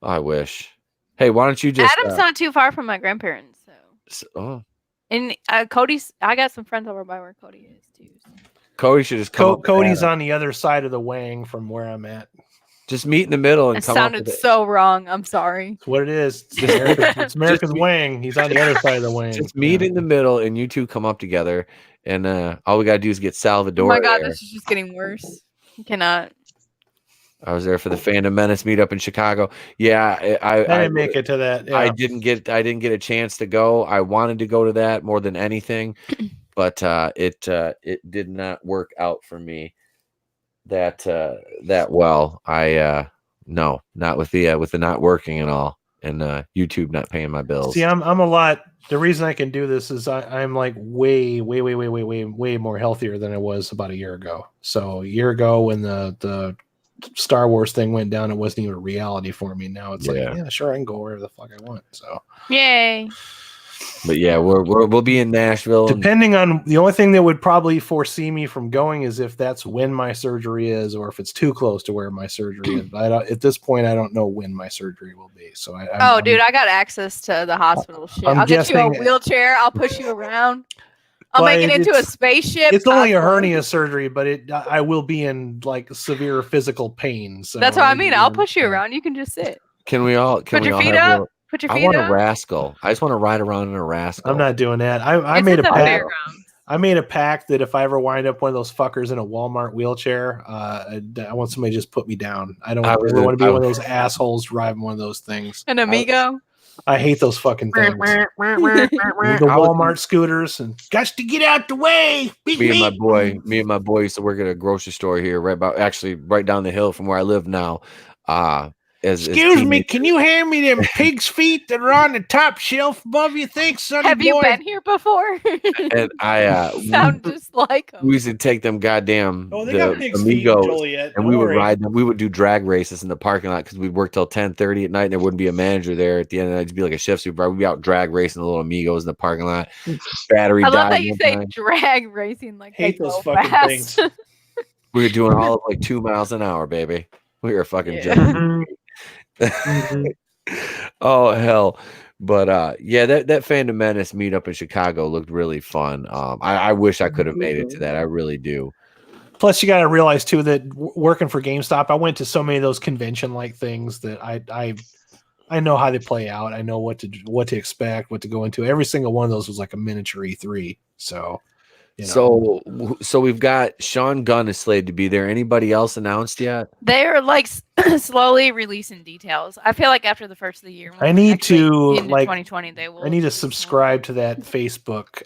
Oh, I wish. Hey, why don't you just? Adam's not too far from my grandparents, so. And Cody's. I got some friends over by where Cody is too. So. Cody should just come. Cody's on the other side of the Wang from where I'm at. Just meet in the middle and come. Sounded so wrong. I'm sorry. It's what it is. It's America's Wang. He's on the other side of the Wang. Just meet in the middle, and you two come up together, and all we gotta do is get Salvador. Oh my God, there. this is just getting worse. You cannot. I was there for the Fandom Menace meetup in Chicago. Yeah, I didn't make it to that. Yeah. I didn't get a chance to go. I wanted to go to that more than anything, but it did not work out for me that well. No, not with the not working and all, and YouTube not paying my bills. See, I'm a lot. The reason I can do this is I'm like way more healthier than I was about a year ago. So a year ago when the Star Wars thing went down, it wasn't even a reality for me. Now it's like, yeah, sure, I can go wherever the fuck I want. So, yay. But yeah, we'll be in Nashville. Depending on the only thing that would probably foresee me from going is if that's when my surgery is, or if it's too close to where my surgery is. But at this point, I don't know when my surgery will be. So dude, I got access to the hospital shit. I'll get you a wheelchair. I'll push you around. I'll make it into a spaceship. It's only a hernia surgery, but I will be in like severe physical pain. So that's what I mean. I'll push you around. You can just sit. Can we all put your feet up? Put your feet up. I want up. a rascal. I just want to ride around in a rascal. I'm not doing that. I made a pact. I made a pact that if I ever wind up one of those fuckers in a Walmart wheelchair, I want somebody to just put me down. I don't ever want to be one of those assholes driving one of those things. An Amigo. I hate those fucking things. The Walmart scooters and got to get out the way. Me and my boy used to work at a grocery store here, right down the hill from where I live now. Excuse me, can you hand me them pig's feet that are on the top shelf above you? Thanks, sonny boy. Have you been here before? And I sound just like them. We used to take them goddamn Amigos, and we would ride them. We would do drag races in the parking lot because we'd work till 10:30 at night, and there wouldn't be a manager there at the end. And I'd be like a shift supervisor. We'd be out drag racing the little Amigos in the parking lot. Battery. I love that you say drag racing like hate those fucking things. We were doing all of like 2 miles an hour, baby. We were fucking oh hell. But that Phantom Menace meetup in Chicago looked really fun. I wish I could have made it to that. I really do. Plus you got to realize too that working for GameStop, I went to so many of those convention like things that I know how they play out. I know what to expect, what to go into. Every single one of those was like a miniature E3. So So we've got Sean Gunn is slated to be there. Anybody else announced yet? They're like slowly releasing details. I feel like after the first of the year, I need to like 2020. They will. I need to subscribe to that Facebook,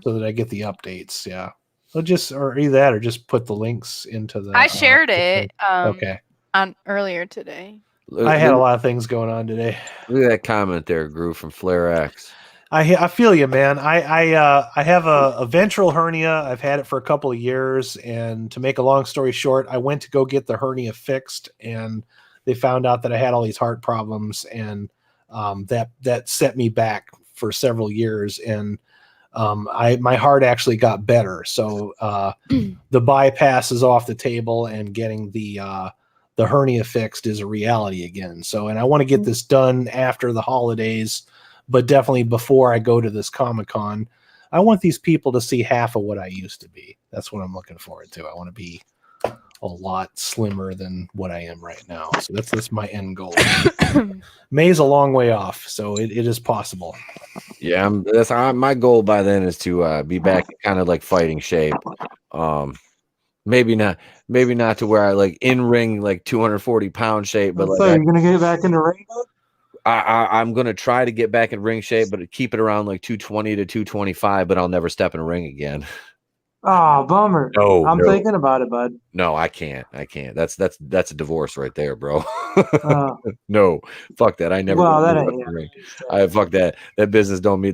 so that I get the updates. Yeah, so or either that or just put the links into the. I shared it. Okay. On earlier today. I had a lot of things going on today. Look at that comment there, Groove from Flare X. I feel you, man. I have a ventral hernia. I've had it for a couple of years, and to make a long story short, I went to go get the hernia fixed, and they found out that I had all these heart problems, and that set me back for several years, and my heart actually got better. So the bypass is off the table, and getting the hernia fixed is a reality again. So, and I want to get this done after the holidays. But definitely before I go to this Comic-Con, I want these people to see half of what I used to be. That's what I'm looking forward to. I want to be a lot slimmer than what I am right now. So that's my end goal. May's a long way off, so it is possible. Yeah, that's my goal by then is to be back in kind of like fighting shape. Maybe not to where I like in ring like 240-pound shape, but so you're gonna get back into ring? I'm gonna try to get back in ring shape, but keep it around like 220 to 225. But I'll never step in a ring again. Oh, bummer. No, I'm thinking about it, bud. No, I can't. That's a divorce right there, bro. No, fuck that. I never. Well, that ain't. I fuck that. That business don't mean.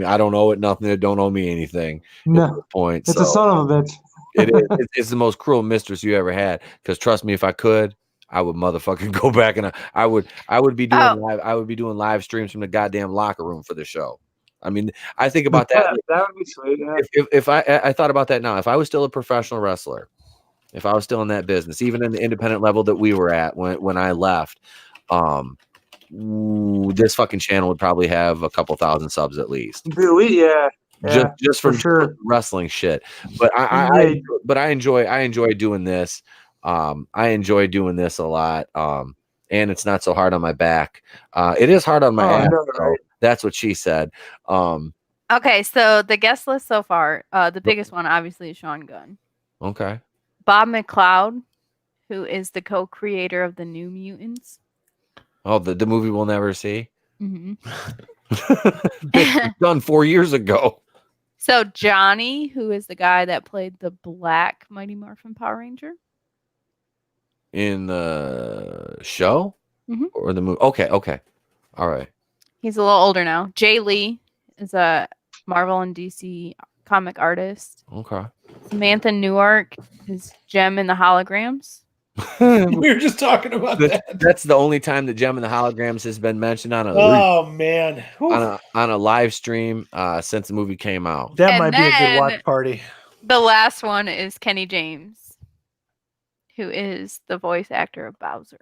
I don't owe it nothing. It don't owe me anything. No point. It's a son of a bitch. It is. It's the most cruel mistress you ever had. Because trust me, if I could, I would motherfucking go back and I would be doing live. I would be doing live streams from the goddamn locker room for the show. I mean, I think about that. That would be sweet. Yeah. If I thought about that now, if I was still a professional wrestler, if I was still in that business, even in the independent level that we were at when I left, this fucking channel would probably have a couple thousand subs at least. Yeah. Just from sure. Wrestling shit. But I enjoy doing this. I enjoy doing this a lot. And it's not so hard on my back. It is hard on my ass. Right? That's what she said. Okay, so the guest list so far, the biggest one obviously is Sean Gunn. Okay. Bob McLeod, who is the co-creator of the New Mutants. Oh, the movie we'll never see. Mm-hmm. Done 4 years ago. So Johnny, who is the guy that played the Black Mighty Morphin Power Ranger. In the show? Mm-hmm. Or the movie? Okay. All right. He's a little older now. Jay Lee is a Marvel and DC comic artist. Okay. Samantha Newark is Gem in the Holograms. We were just talking about that. That's the only time that Gem and the Holograms has been mentioned on Oh man, on a live stream since the movie came out. That And might be a good then- watch party. The last one is Kenny James, who is the voice actor of Bowser.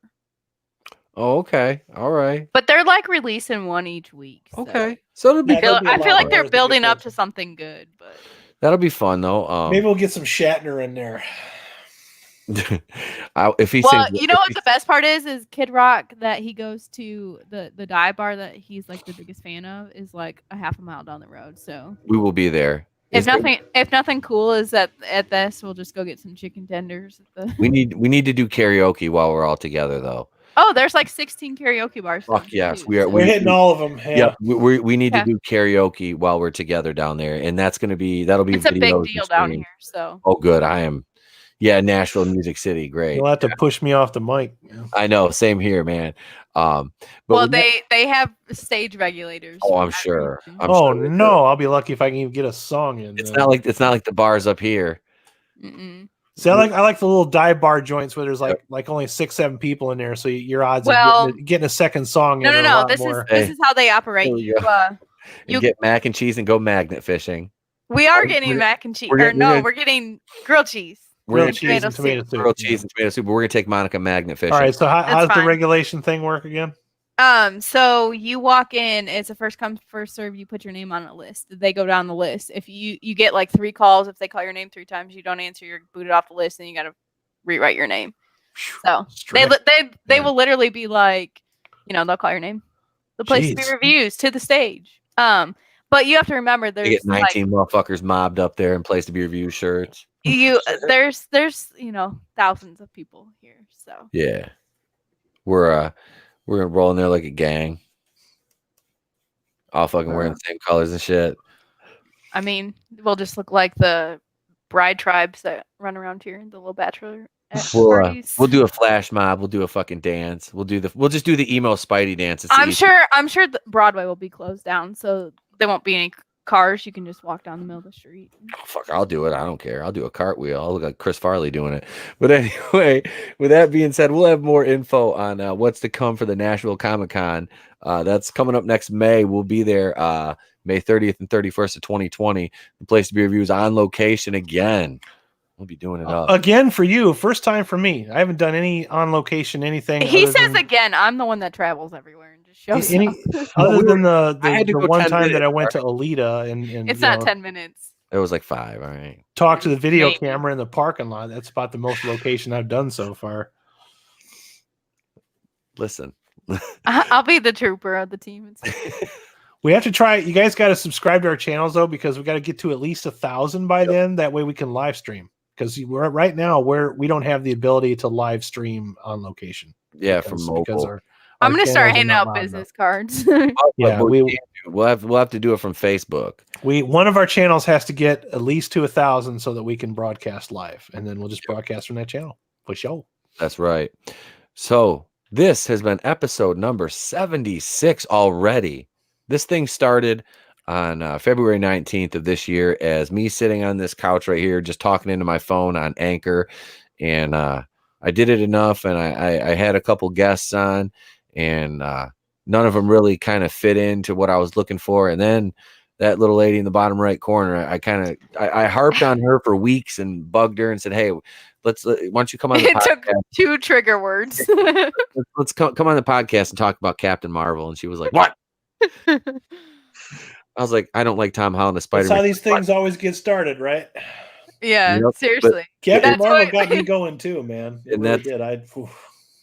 Oh, okay. All right. But they're like releasing one each week. So. Okay. So it'll be I feel like they're building up to something good, but that'll be fun though. Maybe we'll get some Shatner in there. If he well, sings, you know what the best part is Kid Rock that he goes to the dive bar that he's like the biggest fan of is like a half a mile down the road. So we will be there. If nothing cool is at this, we'll just go get some chicken tenders. We need to do karaoke while we're all together though. Oh, there's like 16 karaoke bars. Fuck yes, we're hitting all of them. Yeah, we need to do karaoke while we're together down there, and that'll be it's a big deal down here. So oh, good. I am. Yeah, Nashville, Music City, great. You'll have to push me off the mic. I know, same here, man. But well, they have stage regulators. Oh, I'm sure. No, I'll be lucky if I can even get a song in. It's not like the bars up here. Mm-mm. See, I like the little dive bar joints where there's like only 6-7 people in there, so your odds of getting a second song. No. This is how they operate. You get mac and cheese and go magnet fishing. We are getting mac and cheese. We're getting grilled cheese. Grilled cheese and tomato soup. Grilled cheese and tomato soup. But we're gonna take Monica magnet fishing. All right. So how's the regulation thing work again? So you walk in, it's a first come, first serve. You put your name on a list. They go down the list. If you get like 3 calls, if they call your name 3 times, you don't answer, you're booted off the list, and you got to rewrite your name. So they will literally be like, they'll call your name. The place to be reviews to the stage. But you have to remember there's they get 19 motherfuckers mobbed up there in place to be review shirts. There's thousands of people here. So yeah, we're gonna roll in there like a gang, all fucking wearing the same colors and shit. I mean, we'll just look like the bride tribes that run around here, the little bachelor parties. We'll do a flash mob. We'll do a fucking dance. We'll just do the emo Spidey dance. I'm sure Broadway will be closed down, so there won't be any cars. You can just walk down the middle of the street. Oh, fuck, I'll do it. I don't care. I'll do a cartwheel. I'll look like Chris Farley doing it. But anyway, with that being said, we'll have more info on what's to come for the Nashville Comic-Con. That's coming up next May. We'll be there May 30th and 31st of 2020. The place to be reviews on location again. We'll be doing it up. Again for you. First time for me. I haven't done any on location anything. He says again, I'm the one that travels everywhere and just shows up. Other than the one time that I went to Alita and it's not 10 minutes. It was like 5. All right. Talk to the video camera in the parking lot. That's about the most location I've done so far. Listen. I'll be the trooper of the team. We have to try. You guys got to subscribe to our channels though, because we got to get to at least 1,000 by then. That way we can live stream. Because we're right now we don't have the ability to live stream on location. Yeah, from mobile. I'm gonna start handing out business cards. Yeah, we'll have to do it from Facebook. One of our channels has to get at least to 1,000 so that we can broadcast live, and then we'll just broadcast from that channel for show. That's right. So this has been episode number 76 already. This thing started on February 19th of this year as me sitting on this couch right here, just talking into my phone on Anchor. And I did it enough, and I had a couple guests on, and none of them really kind of fit into what I was looking for. And then that little lady in the bottom right corner, I harped on her for weeks and bugged her and said, hey, why don't you come on the podcast? It took 2 trigger words. let's come on the podcast and talk about Captain Marvel. And she was like, what? I was like, I don't like Tom Holland, the Spider-Man. That's how these things always get started, right? Yeah, seriously. Captain Marvel got me going too, man. It really did.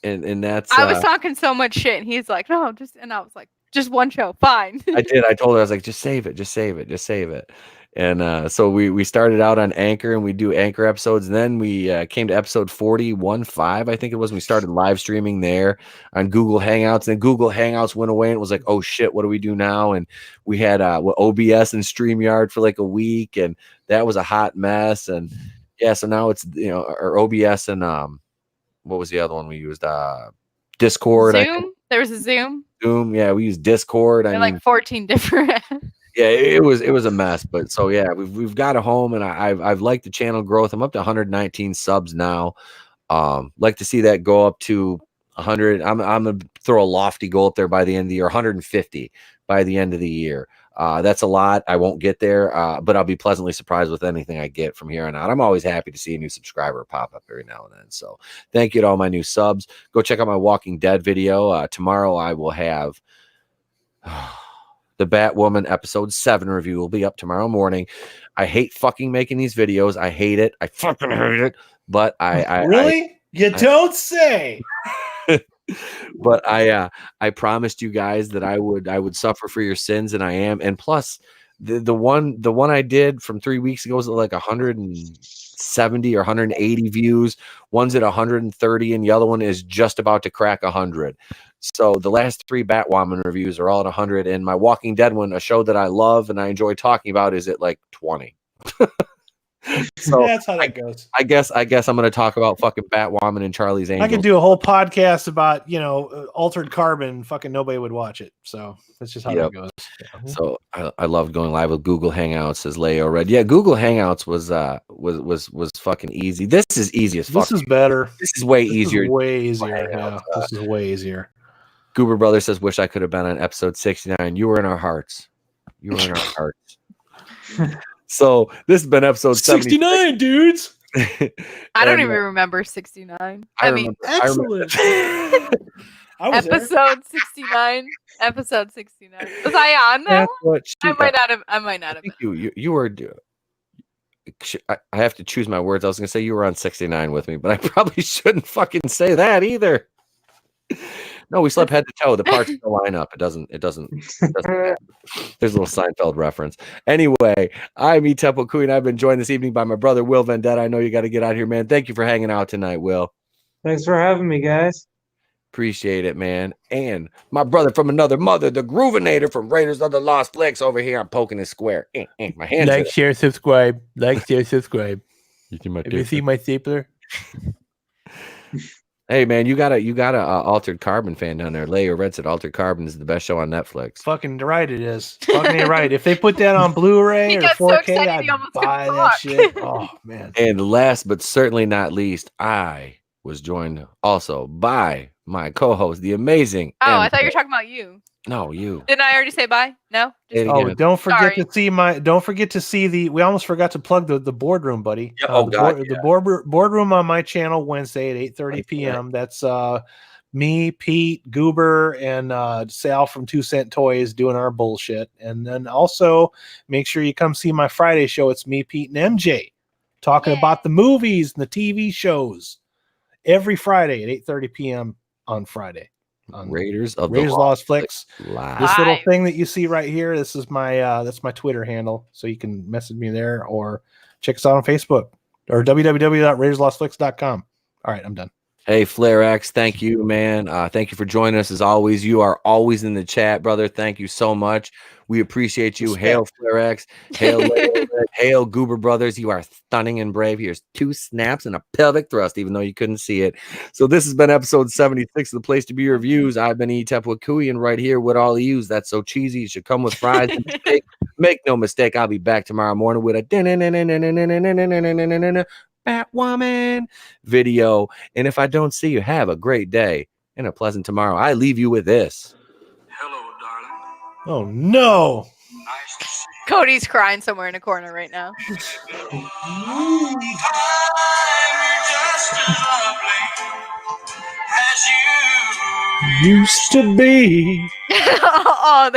And that's I was talking so much shit, and he's like, no, and I was like, just one show, fine. I did. I told her, I was like, just save it. And so we started out on Anchor, and we do Anchor episodes. And then we came to episode 41.5, I think it was. And we started live streaming there on Google Hangouts. And then Google Hangouts went away, and it was like, oh shit, what do we do now? And we had OBS and StreamYard for like a week, and that was a hot mess. And yeah, so now it's our OBS and what was the other one we used? Discord. Zoom. There was a Zoom. Zoom. Yeah, we used Discord. Like 14 different. Yeah, it was a mess, but so yeah, we've got a home, and I've liked the channel growth. I'm up to 119 subs now. Like to see that go up to 100. I'm gonna throw a lofty goal up there by the end of the year, 150 by the end of the year. That's a lot. I won't get there, but I'll be pleasantly surprised with anything I get from here on out. I'm always happy to see a new subscriber pop up every now and then. So thank you to all my new subs. Go check out my Walking Dead video. Tomorrow I will have the Batwoman episode 7 review will be up tomorrow morning. I hate fucking making these videos. I hate it. I fucking hate it. But you don't say. But I promised you guys that I would suffer for your sins, and I am. And plus, the one I did from 3 weeks ago was like 170 or 180 views. One's at 130, and the other one is just about to crack 100. So the last 3 Batwoman reviews are all at 100, and my Walking Dead one, a show that I love and I enjoy talking about, is at like 20. So that's how that goes. I guess I'm going to talk about fucking Batwoman and Charlie's Angels. I could do a whole podcast about altered carbon. Fucking nobody would watch it. So that's just how that goes. Yeah. So I loved going live with Google Hangouts, says Leo Red. Yeah, Google Hangouts was fucking easy. This is easy as fuck. This is better. This is way easier. Way easier. Yeah, this is way easier. Goober Brother says, "Wish I could have been on episode 69. You were in our hearts. You were in our hearts." So this has been episode 69, dudes. I don't even remember 69. I mean, excellent. Episode 69. Episode 69. Was I on that? I might not have. You were. I have to choose my words. I was going to say you were on 69 with me, but I probably shouldn't fucking say that either. No, we slept head to toe. The parts don't line up. It doesn't matter. There's a little Seinfeld reference. Anyway, I'm Temple Queen. I've been joined this evening by my brother, Will Vendetta. I know you got to get out here, man. Thank you for hanging out tonight, Will. Thanks for having me, guys. Appreciate it, man. And my brother from another mother, the Groovinator from Raiders of the Lost Flicks over here. I'm poking his square. My hands. Like, share, subscribe. Like, share, subscribe. Have you seen my stapler? Hey man, you got a Altered Carbon fan down there. Leo Red said Altered Carbon is the best show on Netflix. Fucking right, it is. Fucking right. If they put that on Blu-ray or 4K, I'd buy that shit. Oh man. And last but certainly not least, I was joined also by my co-host, the amazing. I thought you were talking about you. No, you. Didn't I already say bye? No. Don't forget to see Don't forget to see the. We almost forgot to plug the boardroom, buddy. Yeah, the boardroom on my channel Wednesday at 8:30 p.m. That's me, Pete, Goober, and Sal from 2 Cent Toys doing our bullshit. And then also make sure you come see my Friday show. It's me, Pete, and MJ talking about the movies and the TV shows every Friday at 8:30 p.m. on Friday. On Raiders of Raiders Lost Flicks. Live. This little thing that you see right here, this is my that's my Twitter handle, so you can message me there or check us out on Facebook or www.raiderslostflicks.com. All right, I'm done. Hey, Flare X, thank you, man. Thank you for joining us as always. You are always in the chat, brother. Thank you so much. We appreciate you. Hail, Flare X. Hail, hail, Goober Brothers. You are stunning and brave. Here's 2 snaps and a pelvic thrust, even though you couldn't see it. So this has been episode 76 of The Place to Be Reviews. I've been Temple and right here with all of you. That's so cheesy. You should come with fries and steak. Make no mistake, I'll be back tomorrow morning with a Batwoman video. And if I don't see you, have a great day and a pleasant tomorrow. I leave you with this. Hello, darling. Oh no. Cody's crying somewhere in a corner right now. I'm just as lovely as you Used to be. Oh, there